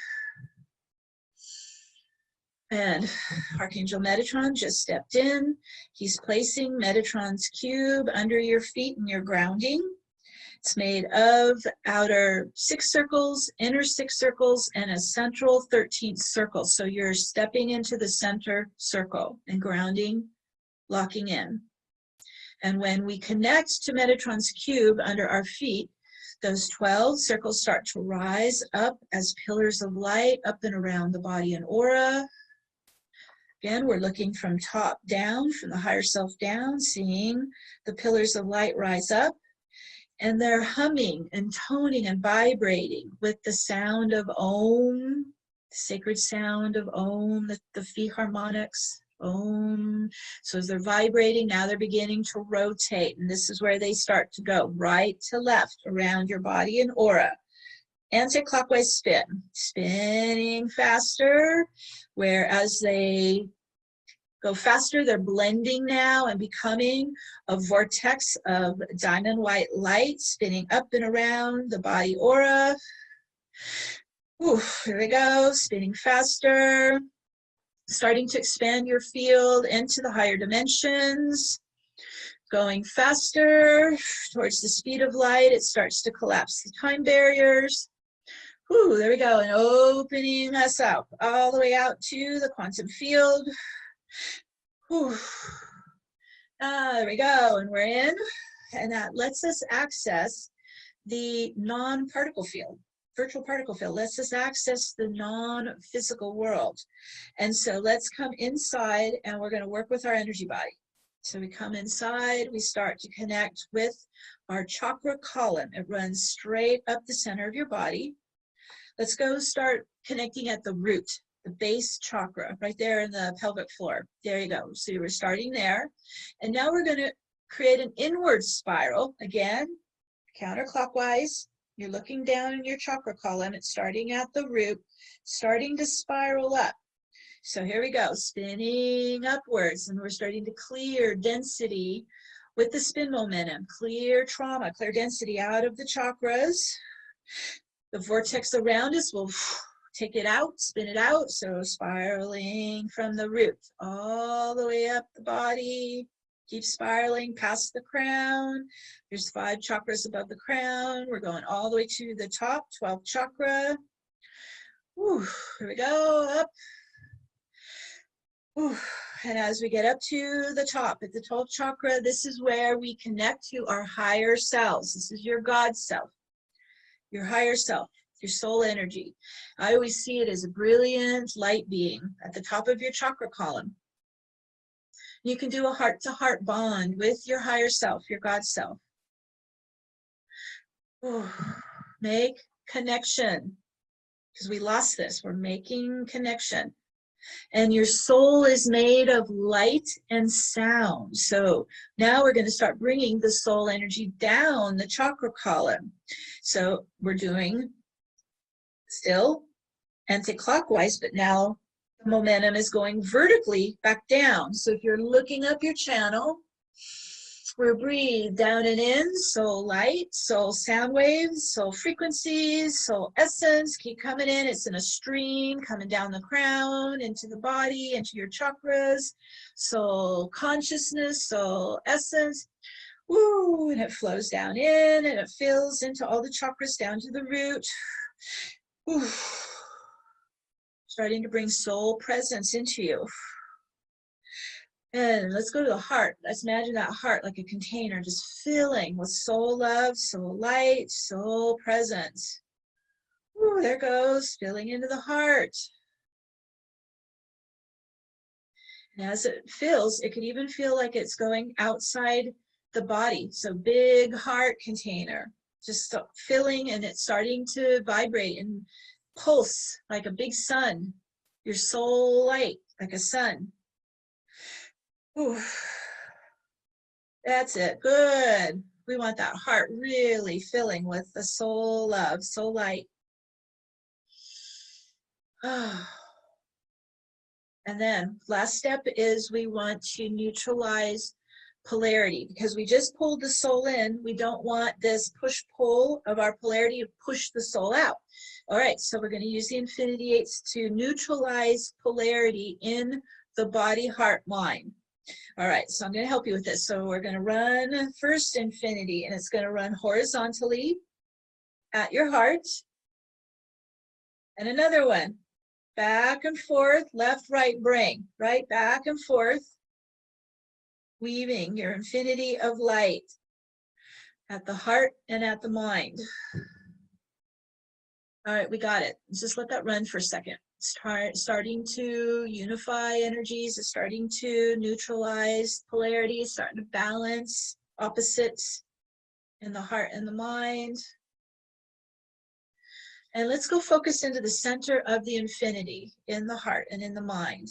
And Archangel Metatron just stepped in. He's placing Metatron's cube under your feet and your grounding. It's made of outer 6 circles, inner 6 circles, and a central 13th circle. So you're stepping into the center circle and grounding, locking in. And when we connect to Metatron's cube under our feet, those 12 circles start to rise up as pillars of light up and around the body and aura. Again, we're looking from top down, from the higher self down, seeing the pillars of light rise up. And they're humming and toning and vibrating with the sound of Om, the sacred sound of Om, the Phi harmonics, Om. So as they're vibrating, now they're beginning to rotate. And this is where they start to go right to left around your body and aura. Anti-clockwise spin, spinning faster, whereas they go faster, they're blending now and becoming a vortex of diamond white light spinning up and around the body aura. Ooh, here we go, spinning faster, starting to expand your field into the higher dimensions, going faster towards the speed of light. It starts to collapse the time barriers. Ooh, there we go, and opening us up all the way out to the quantum field. Whew. There we go, and we're in. And that lets us access the non-particle field. Virtual particle field lets us access the non-physical world. And so let's come inside, and we're going to work with our energy body. So we come inside, we start to connect with our chakra column. It runs straight up the center of your body. Let's go start connecting at the root, the base chakra, right there in the pelvic floor. There you go. So we're starting there. And now we're going to create an inward spiral. Again, counterclockwise. You're looking down in your chakra column. It's starting at the root, starting to spiral up. So here we go, spinning upwards, and we're starting to clear density with the spin momentum, clear trauma, clear density out of the chakras. The vortex around us will take it out, spin it out, so spiraling from the root all the way up the body. Keep spiraling past the crown. There's 5 chakras above the crown. We're going all the way to the top, 12th chakra. Whew, here we go, up. Whew. And as we get up to the top, at the 12th chakra, this is where we connect to our higher selves. This is your God self, your higher self, your soul energy. I always see it as a brilliant light being at the top of your chakra column. You can do a heart-to-heart bond with your higher self, your God self. Ooh, make connection, because we lost this. We're making connection. And your soul is made of light and sound. So now we're going to start bringing the soul energy down the chakra column. So we're doing still anti-clockwise, but now the momentum is going vertically back down. So if you're looking up your channel, we're breathe down and in, soul light, soul sound waves, soul frequencies, soul essence, keep coming in. It's in a stream coming down the crown, into the body, into your chakras, soul consciousness, soul essence. Woo, and it flows down in and it fills into all the chakras down to the root. Woo. Starting to bring soul presence into you. And let's go to the heart. Let's imagine that heart like a container, just filling with soul love, soul light, soul presence. Ooh, there it goes, filling into the heart. And as it fills, it could even feel like it's going outside the body. So big heart container, just filling, and it's starting to vibrate and pulse like a big sun. Your soul light like a sun. Ooh. That's it. Good. We want that heart really filling with the soul love, soul light. And then last step is we want to neutralize polarity, because we just pulled the soul in. We don't want this push-pull of our polarity to push the soul out. All right, so we're going to use the infinity eights to neutralize polarity in the body, heart, mind. All right, so I'm going to help you with this. So we're going to run first infinity, and it's going to run horizontally at your heart. And another one, back and forth, left, right, bring, right, back and forth, weaving your infinity of light at the heart and at the mind. All right, we got it. Let's just let that run for a second. Starting to unify energies, it's starting to neutralize polarity, starting to balance opposites in the heart and the mind. And let's go focus into the center of the infinity in the heart and in the mind.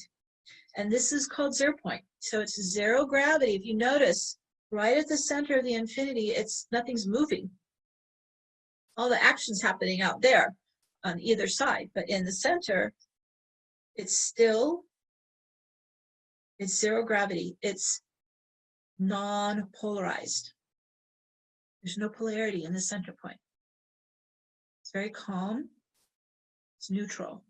And this is called 0 point. So it's 0 gravity. If you notice, right at the center of the infinity, nothing's moving. All the action's happening out there on either side, but in the center, it's still, it's 0 gravity. It's non-polarized. There's no polarity in the center point. It's very calm. It's neutral.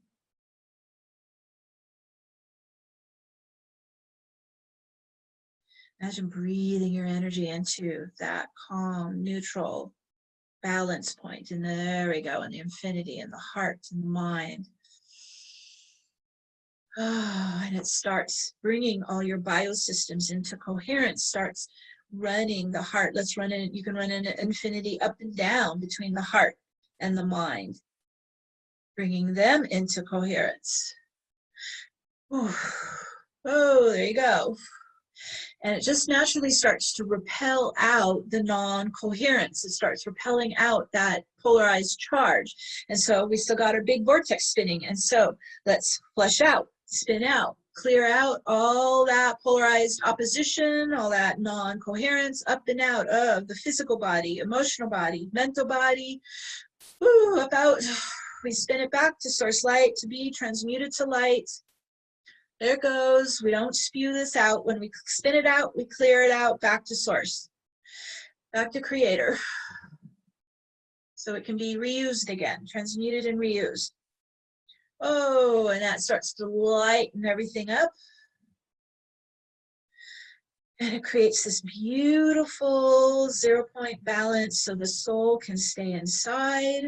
Imagine breathing your energy into that calm, neutral balance point. And there we go, in the infinity, in the heart, in the mind. And it starts bringing all your biosystems into coherence, starts running the heart. Let's run it. You can run an infinity up and down between the heart and the mind, bringing them into coherence. Oh, there you go. And it just naturally starts to repel out the non-coherence. It starts repelling out that polarized charge. And so we still got our big vortex spinning. And so let's flush out, spin out, clear out all that polarized opposition, all that non-coherence up and out of the physical body, emotional body, mental body. Woo, up out. We spin it back to source light to be transmuted to light. There it goes. We don't spew this out. When we spin it out, we clear it out back to source, back to creator. So it can be reused again, transmuted and reused. Oh, and that starts to lighten everything up. And it creates this beautiful 0-point balance so the soul can stay inside.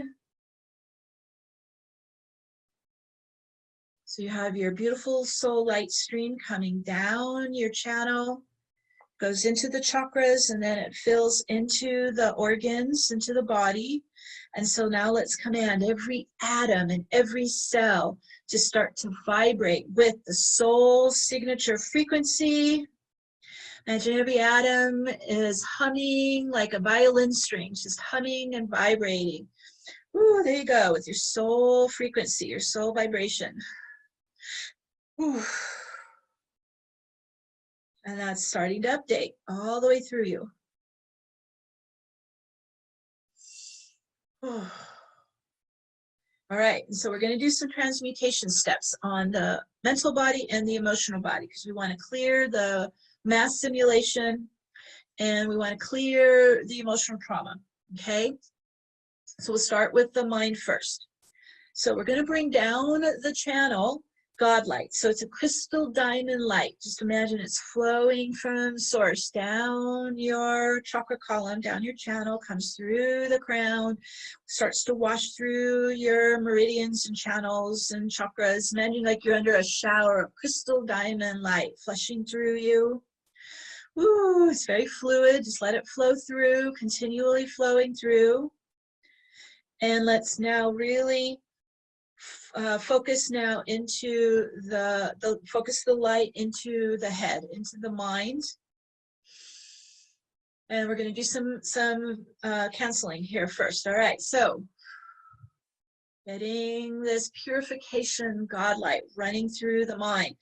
So you have your beautiful soul light stream coming down your channel, goes into the chakras, and then it fills into the organs, into the body. And so now let's command every atom and every cell to start to vibrate with the soul signature frequency. Imagine every atom is humming like a violin string, just humming and vibrating. Ooh, there you go, with your soul frequency, your soul vibration. Ooh. And that's starting to update all the way through you. All right, and so we're going to do some transmutation steps on the mental body and the emotional body, because we want to clear the mass simulation and we want to clear the emotional trauma, okay? So we'll start with the mind first. So we're going to bring down the channel God light. So it's a crystal diamond light. Just imagine it's flowing from source down your chakra column, down your channel, comes through the crown, starts to wash through your meridians and channels and chakras. Imagine like you're under a shower of crystal diamond light flushing through you. Ooh, it's very fluid. Just let it flow through, continually flowing through. And let's now really focus now into focus the light into the head, into the mind. And we're going to do some canceling here first. All right, so getting this purification God light running through the mind.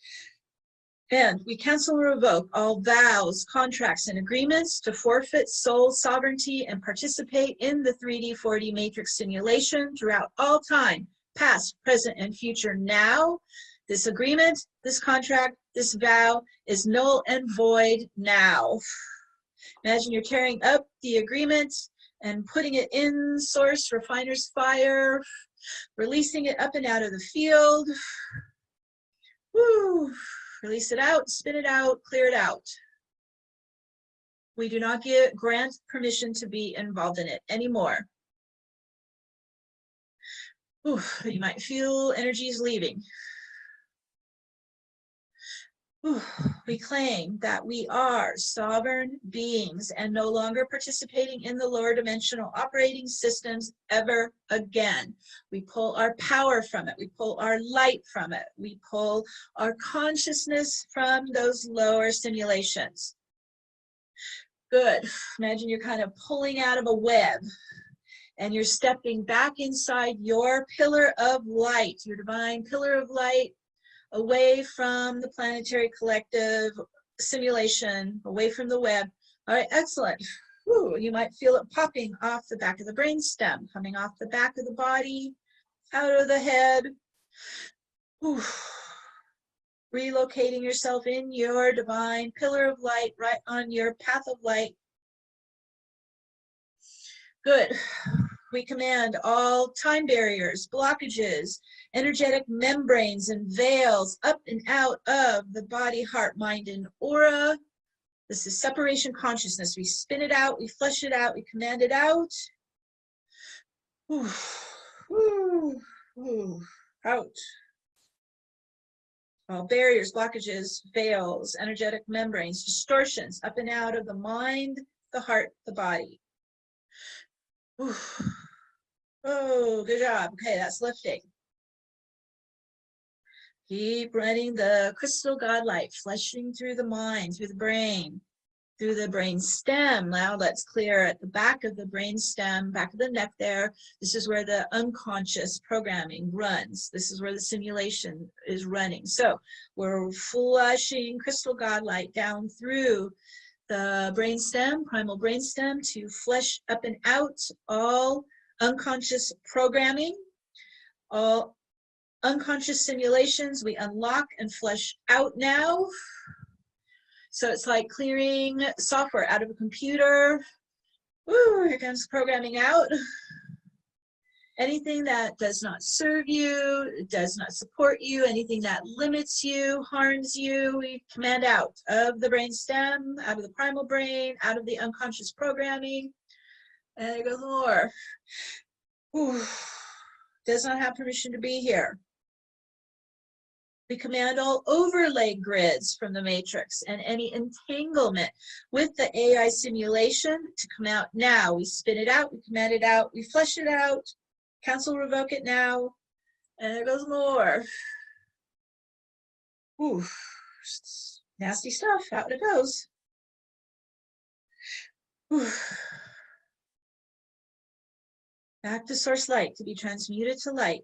And we cancel and revoke all vows, contracts, and agreements to forfeit soul sovereignty and participate in the 3D, 4D matrix simulation throughout all time, past, present, and future. Now, this agreement, this contract, this vow is null and void now. Imagine you're tearing up the agreement and putting it in source, refiner's fire, releasing it up and out of the field. Woo! Release it out, spin it out, clear it out. We do not grant permission to be involved in it anymore. Ooh, you might feel energies leaving. Ooh, we claim that we are sovereign beings and no longer participating in the lower dimensional operating systems ever again. We pull our power from it. We pull our light from it. We pull our consciousness from those lower simulations. Good. Imagine you're kind of pulling out of a web and you're stepping back inside your pillar of light, your divine pillar of light, away from the planetary collective simulation, away from the web. All right, excellent. Whew, you might feel it popping off the back of the brainstem, coming off the back of the body, out of the head. Whew. Relocating yourself in your divine pillar of light, right on your path of light. Good. We command all time barriers, blockages, energetic membranes and veils up and out of the body, heart, mind, and aura. This is separation consciousness. We spin it out, we flush it out, we command it out. Ooh, ooh, ooh, out. all barriers, blockages, veils, energetic membranes, distortions up and out of the mind, the heart, the body. Oof. Oh, good job. Okay, that's lifting. Keep running the crystal God light, fleshing through the mind, through the brain stem. Now let's clear at the back of the brain stem, back of the neck there. This is where the unconscious programming runs. This is where the simulation is running. So we're flushing crystal God light down through the brain stem, primal brain stem, to flesh up and out all unconscious programming, all unconscious simulations. We unlock and flesh out now. So it's like clearing software out of a computer. Woo, here comes programming out. Anything that does not serve you, does not support you, anything that limits you, harms you, we command out of the brain stem, out of the primal brain, out of the unconscious programming. And there goes more. Whew. Does not have permission to be here. We command all overlay grids from the matrix and any entanglement with the AI simulation to come out now. We spin it out, we command it out, we flush it out, cancel, revoke it now, and there goes more. Ooh, nasty stuff, out it goes. Ooh. Back to source light to be transmuted to light.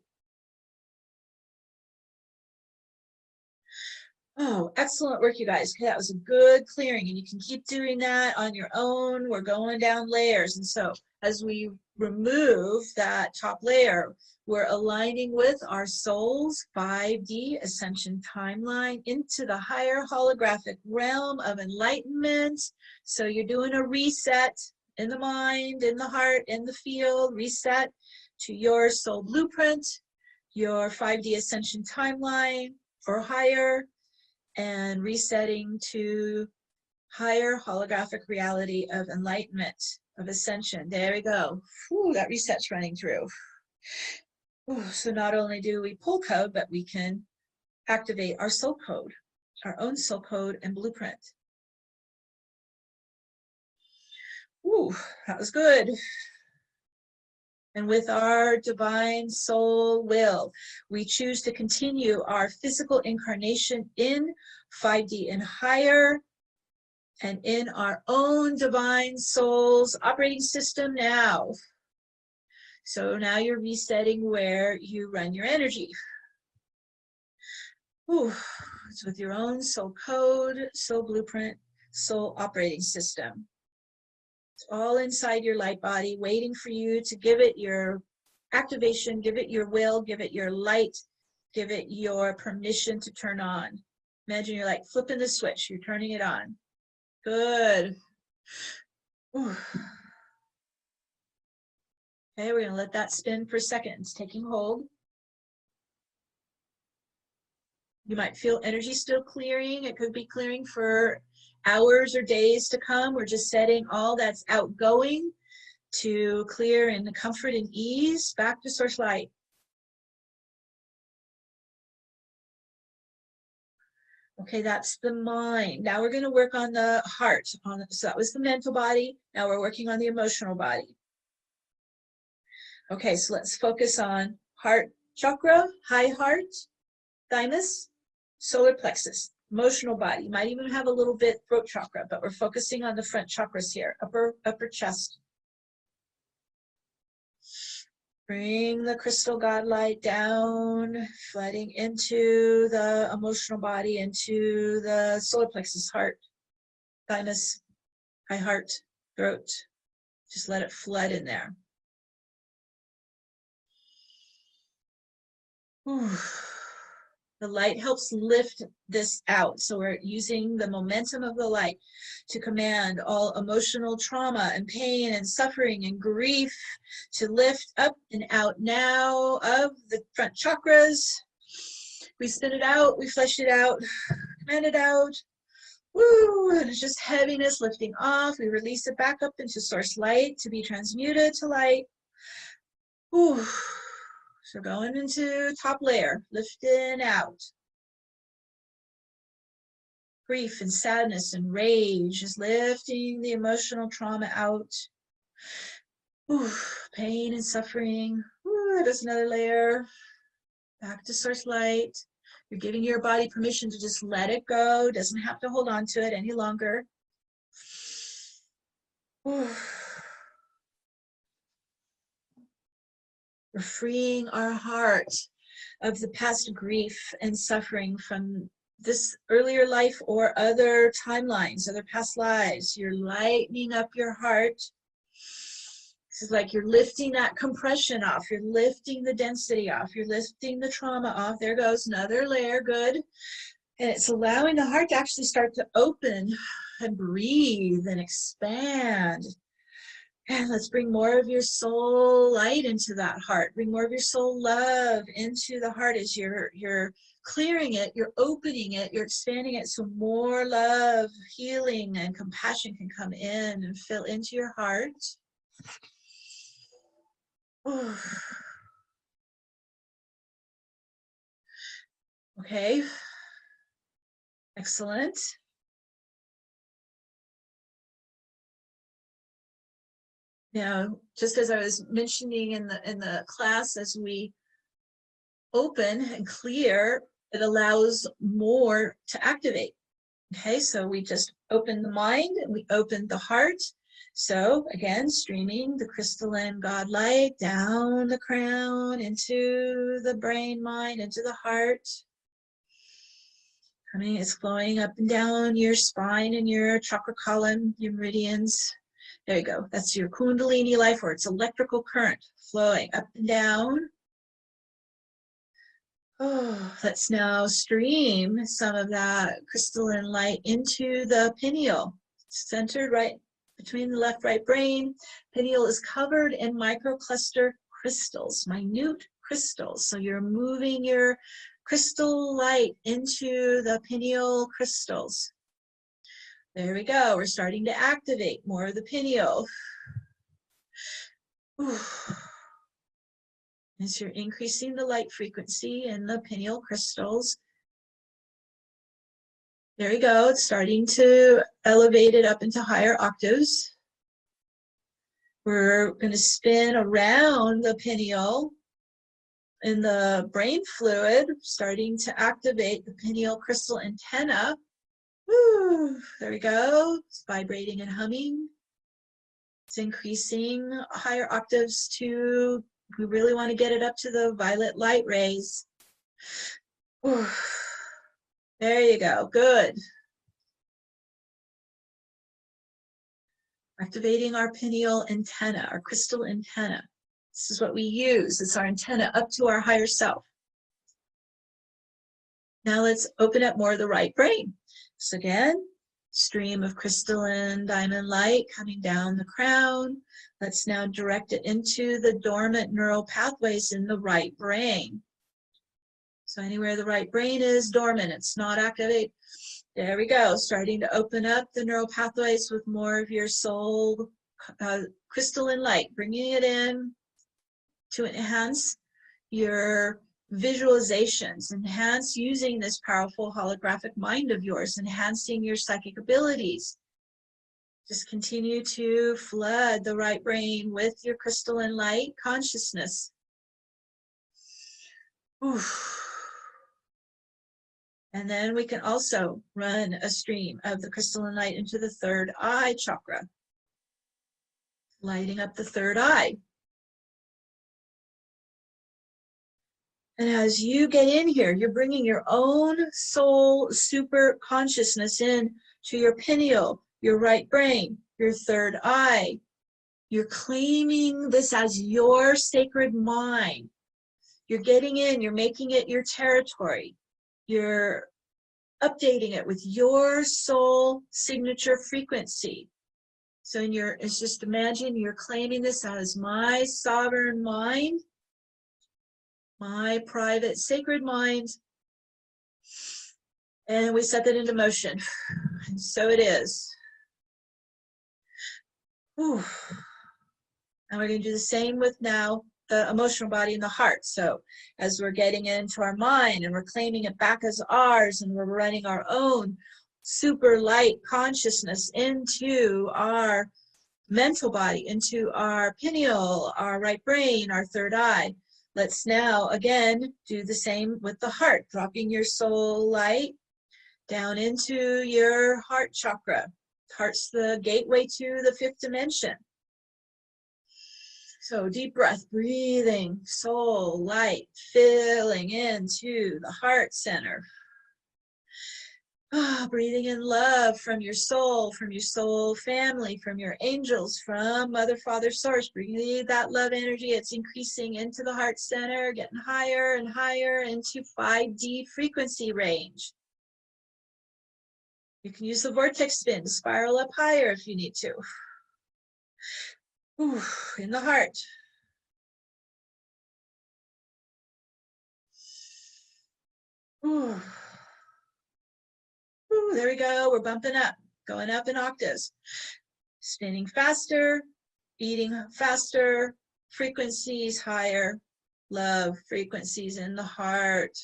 Oh, excellent work, you guys. Okay, that was a good clearing, and you can keep doing that on your own. We're going down layers, and so as we remove that top layer, we're aligning with our soul's 5D ascension timeline into the higher holographic realm of enlightenment. So you're doing a reset in the mind, in the heart, in the field, reset to your soul blueprint, your 5D ascension timeline or higher, and resetting to higher holographic reality of enlightenment, of ascension. There we go. Whew, that reset's running through. Whew, so not only do we pull code, but we can activate our soul code, our own soul code and blueprint. Ooh, that was good. And with our divine soul will, we choose to continue our physical incarnation in 5D and higher, and in our own divine soul's operating system now. So now you're resetting where you run your energy. Ooh, it's with your own soul code, soul blueprint, soul operating system. It's all inside your light body, waiting for you to give it your activation, give it your will, give it your light, give it your permission to turn on. Imagine you're like flipping the switch, you're turning it on. Good. Ooh. Okay, we're going to let that spin for seconds, taking hold. You might feel energy still clearing. It could be clearing for hours or days to come. We're just setting all that's outgoing to clear in the comfort and ease back to source light. Okay, that's the mind. Now we're going to work on the heart. So that was the mental body. Now we're working on the emotional body. Okay, so let's focus on heart chakra, high heart, thymus, solar plexus, emotional body. You might even have a little bit throat chakra, but we're focusing on the front chakras here, upper chest. Bring the crystal God light down, flooding into the emotional body, into the solar plexus, heart, thymus, high heart, throat. Just let it flood in there. Whew. The light helps lift this out. So we're using the momentum of the light to command all emotional trauma and pain and suffering and grief to lift up and out now of the front chakras. We spin it out, we flesh it out, command it out. Woo! And it's just heaviness lifting off. We release it back up into source light to be transmuted to light. Whew. So going into top layer, lifting out. grief and sadness and rage, just lifting the emotional trauma out. Ooh, pain and suffering. Ooh, there's another layer. Back to source light. You're giving your body permission to just let it go. Doesn't have to hold on to it any longer. Ooh. We're freeing our heart of the past grief and suffering from this earlier life or other timelines, other past lives. You're lightening up your heart. This is like you're lifting that compression off. You're lifting the density off. You're lifting the trauma off. There goes another layer. Good. And it's allowing the heart to actually start to open and breathe and expand. And let's bring more of your soul light into that heart. Bring more of your soul love into the heart as you're clearing it, you're opening it, you're expanding it so more love, healing, and compassion can come in and fill into your heart. Ooh. Okay. Excellent. Now, just as I was mentioning in the class, as we open and clear, it allows more to activate. Okay, so we just opened the mind and we opened the heart. So again, streaming the crystalline God light down the crown into the brain, mind, into the heart. It's flowing up and down your spine and your chakra column, your meridians. There you go. That's your Kundalini life force. It's electrical current flowing up and down. Oh, let's now stream some of that crystalline light into the pineal. Centered right between the left, right brain. Pineal is covered in microcluster crystals, minute crystals. So you're moving your crystal light into the pineal crystals. There we go. We're starting to activate more of the pineal. Ooh. As you're increasing the light frequency in the pineal crystals. There you go. It's starting to elevate it up into higher octaves. We're going to spin around the pineal in the brain fluid, starting to activate the pineal crystal antenna. Woo, there we go. It's vibrating and humming. It's increasing higher octaves to, we really want to get it up to the violet light rays. Woo. There you go. Good. Activating our pineal antenna, our crystal antenna. This is what we use. It's our antenna up to our higher self. Now let's open up more of the right brain. So again, stream of crystalline diamond light coming down the crown. Let's now direct it into the dormant neural pathways in the right brain. So anywhere the right brain is dormant, it's not activated. There we go, starting to open up the neural pathways with more of your soul crystalline light, bringing it in to enhance your visualizations, enhance using this powerful holographic mind of yours, enhancing your psychic abilities. Just continue to flood the right brain with your crystalline light consciousness. Oof. And then we can also run a stream of the crystalline light into the third eye chakra, lighting up the third eye. And as you get in here, you're bringing your own soul super consciousness in to your pineal, your right brain, your third eye. You're claiming this as your sacred mind. You're getting in, you're making it your territory. You're updating it with your soul signature frequency. So it's just imagine you're claiming this as my sovereign mind, my private sacred mind, and we set that into motion. And so it is. Whew. And we're going to do the same with now the emotional body and the heart. So as we're getting into our mind and we're claiming it back as ours and we're running our own, super light consciousness into our mental body, into our pineal, our right brain, our third eye. Let's now again do the same with the heart, dropping your soul light down into your heart chakra. Heart's the gateway to the fifth dimension. So deep breath, breathing, soul light, filling into the heart center. Breathing in love from your soul family, from your angels, from Mother, Father, Source. Breathe that love energy. It's increasing into the heart center, getting higher and higher into 5D frequency range. You can use the vortex spin to spiral up higher if you need to. In the heart. There we go. We're bumping up, going up in octaves. Spinning faster, beating faster, frequencies higher, love frequencies in the heart.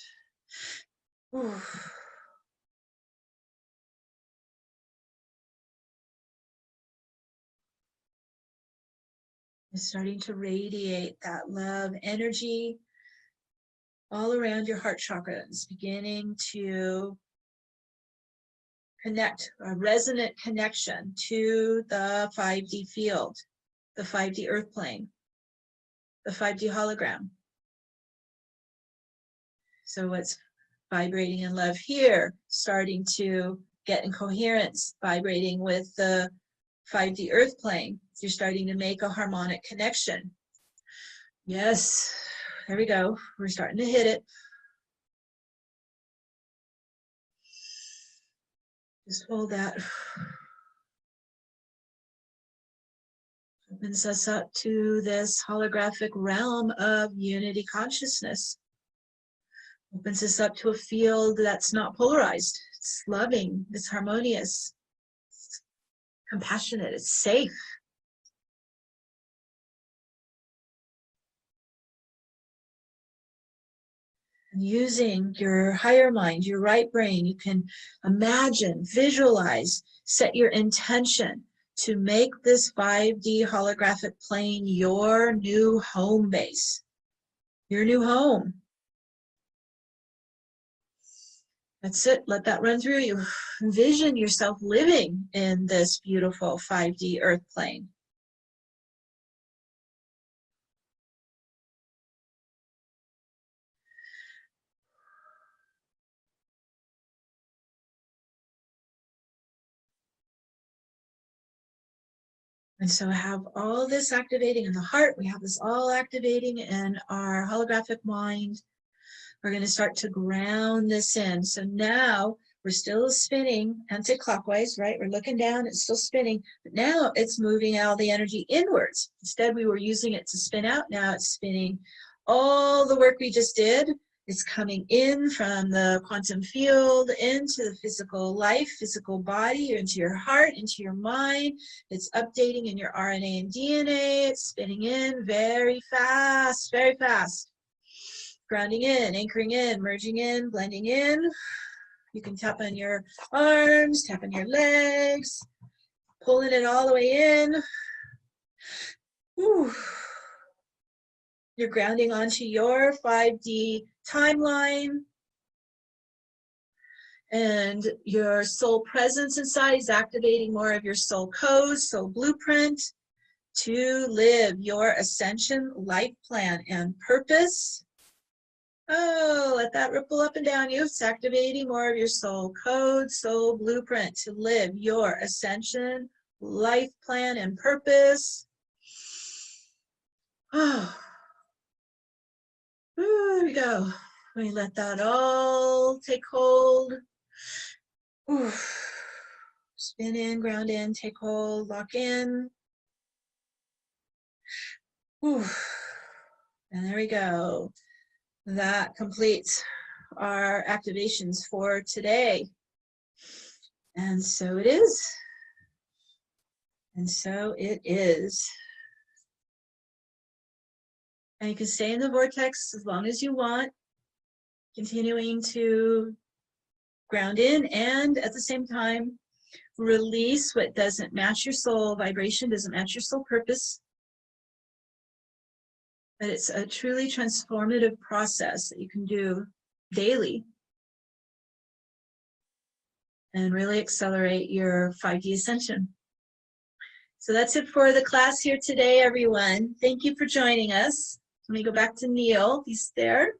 It's starting to radiate that love energy all around your heart chakra. It's beginning to connect, a resonant connection to the 5D field, the 5D earth plane, the 5D hologram. So what's vibrating in love here, starting to get in coherence, vibrating with the 5D earth plane. You're starting to make a harmonic connection. Yes, there we go. We're starting to hit it. Just hold that. Opens us up to this holographic realm of unity consciousness. Opens us up to a field that's not polarized. It's loving, it's harmonious, it's compassionate, it's safe. And using your higher mind, your right brain, you can imagine, visualize, set your intention to make this 5D holographic plane your new home base, your new home. That's it. Let that run through you. Envision yourself living in this beautiful 5D earth plane. And so I have all this activating in the heart. We have this all activating in our holographic mind. We're going to start to ground this in. So now we're still spinning anti-clockwise, right? We're looking down, it's still spinning, but now it's moving all the energy inwards. Instead, we were using it to spin out. Now it's spinning. All the work we just did is coming in from the quantum field into the physical life, physical body, into your heart, into your mind. It's updating in your RNA and DNA. It's spinning in very fast, very fast. Grounding in, anchoring in, merging in, blending in. You can tap on your arms, tap on your legs, pulling it all the way in. Whew. You're grounding onto your 5D timeline. And your soul presence inside is activating more of your soul code, soul blueprint to live your ascension life plan and purpose. Oh, let that ripple up and down you. It's activating more of your soul code, soul blueprint to live your ascension, life plan, and purpose. Oh, there we go. We let that all take hold. Ooh. Spin in, ground in, take hold, lock in. Ooh. And there we go. That completes our activations for today. And so it is. And so it is. And you can stay in the vortex as long as you want, continuing to ground in, and at the same time, release what doesn't match your soul vibration, doesn't match your soul purpose. But it's a truly transformative process that you can do daily and really accelerate your 5D ascension. So that's it for the class here today, everyone. Thank you for joining us. Let me go back to Neil. He's there.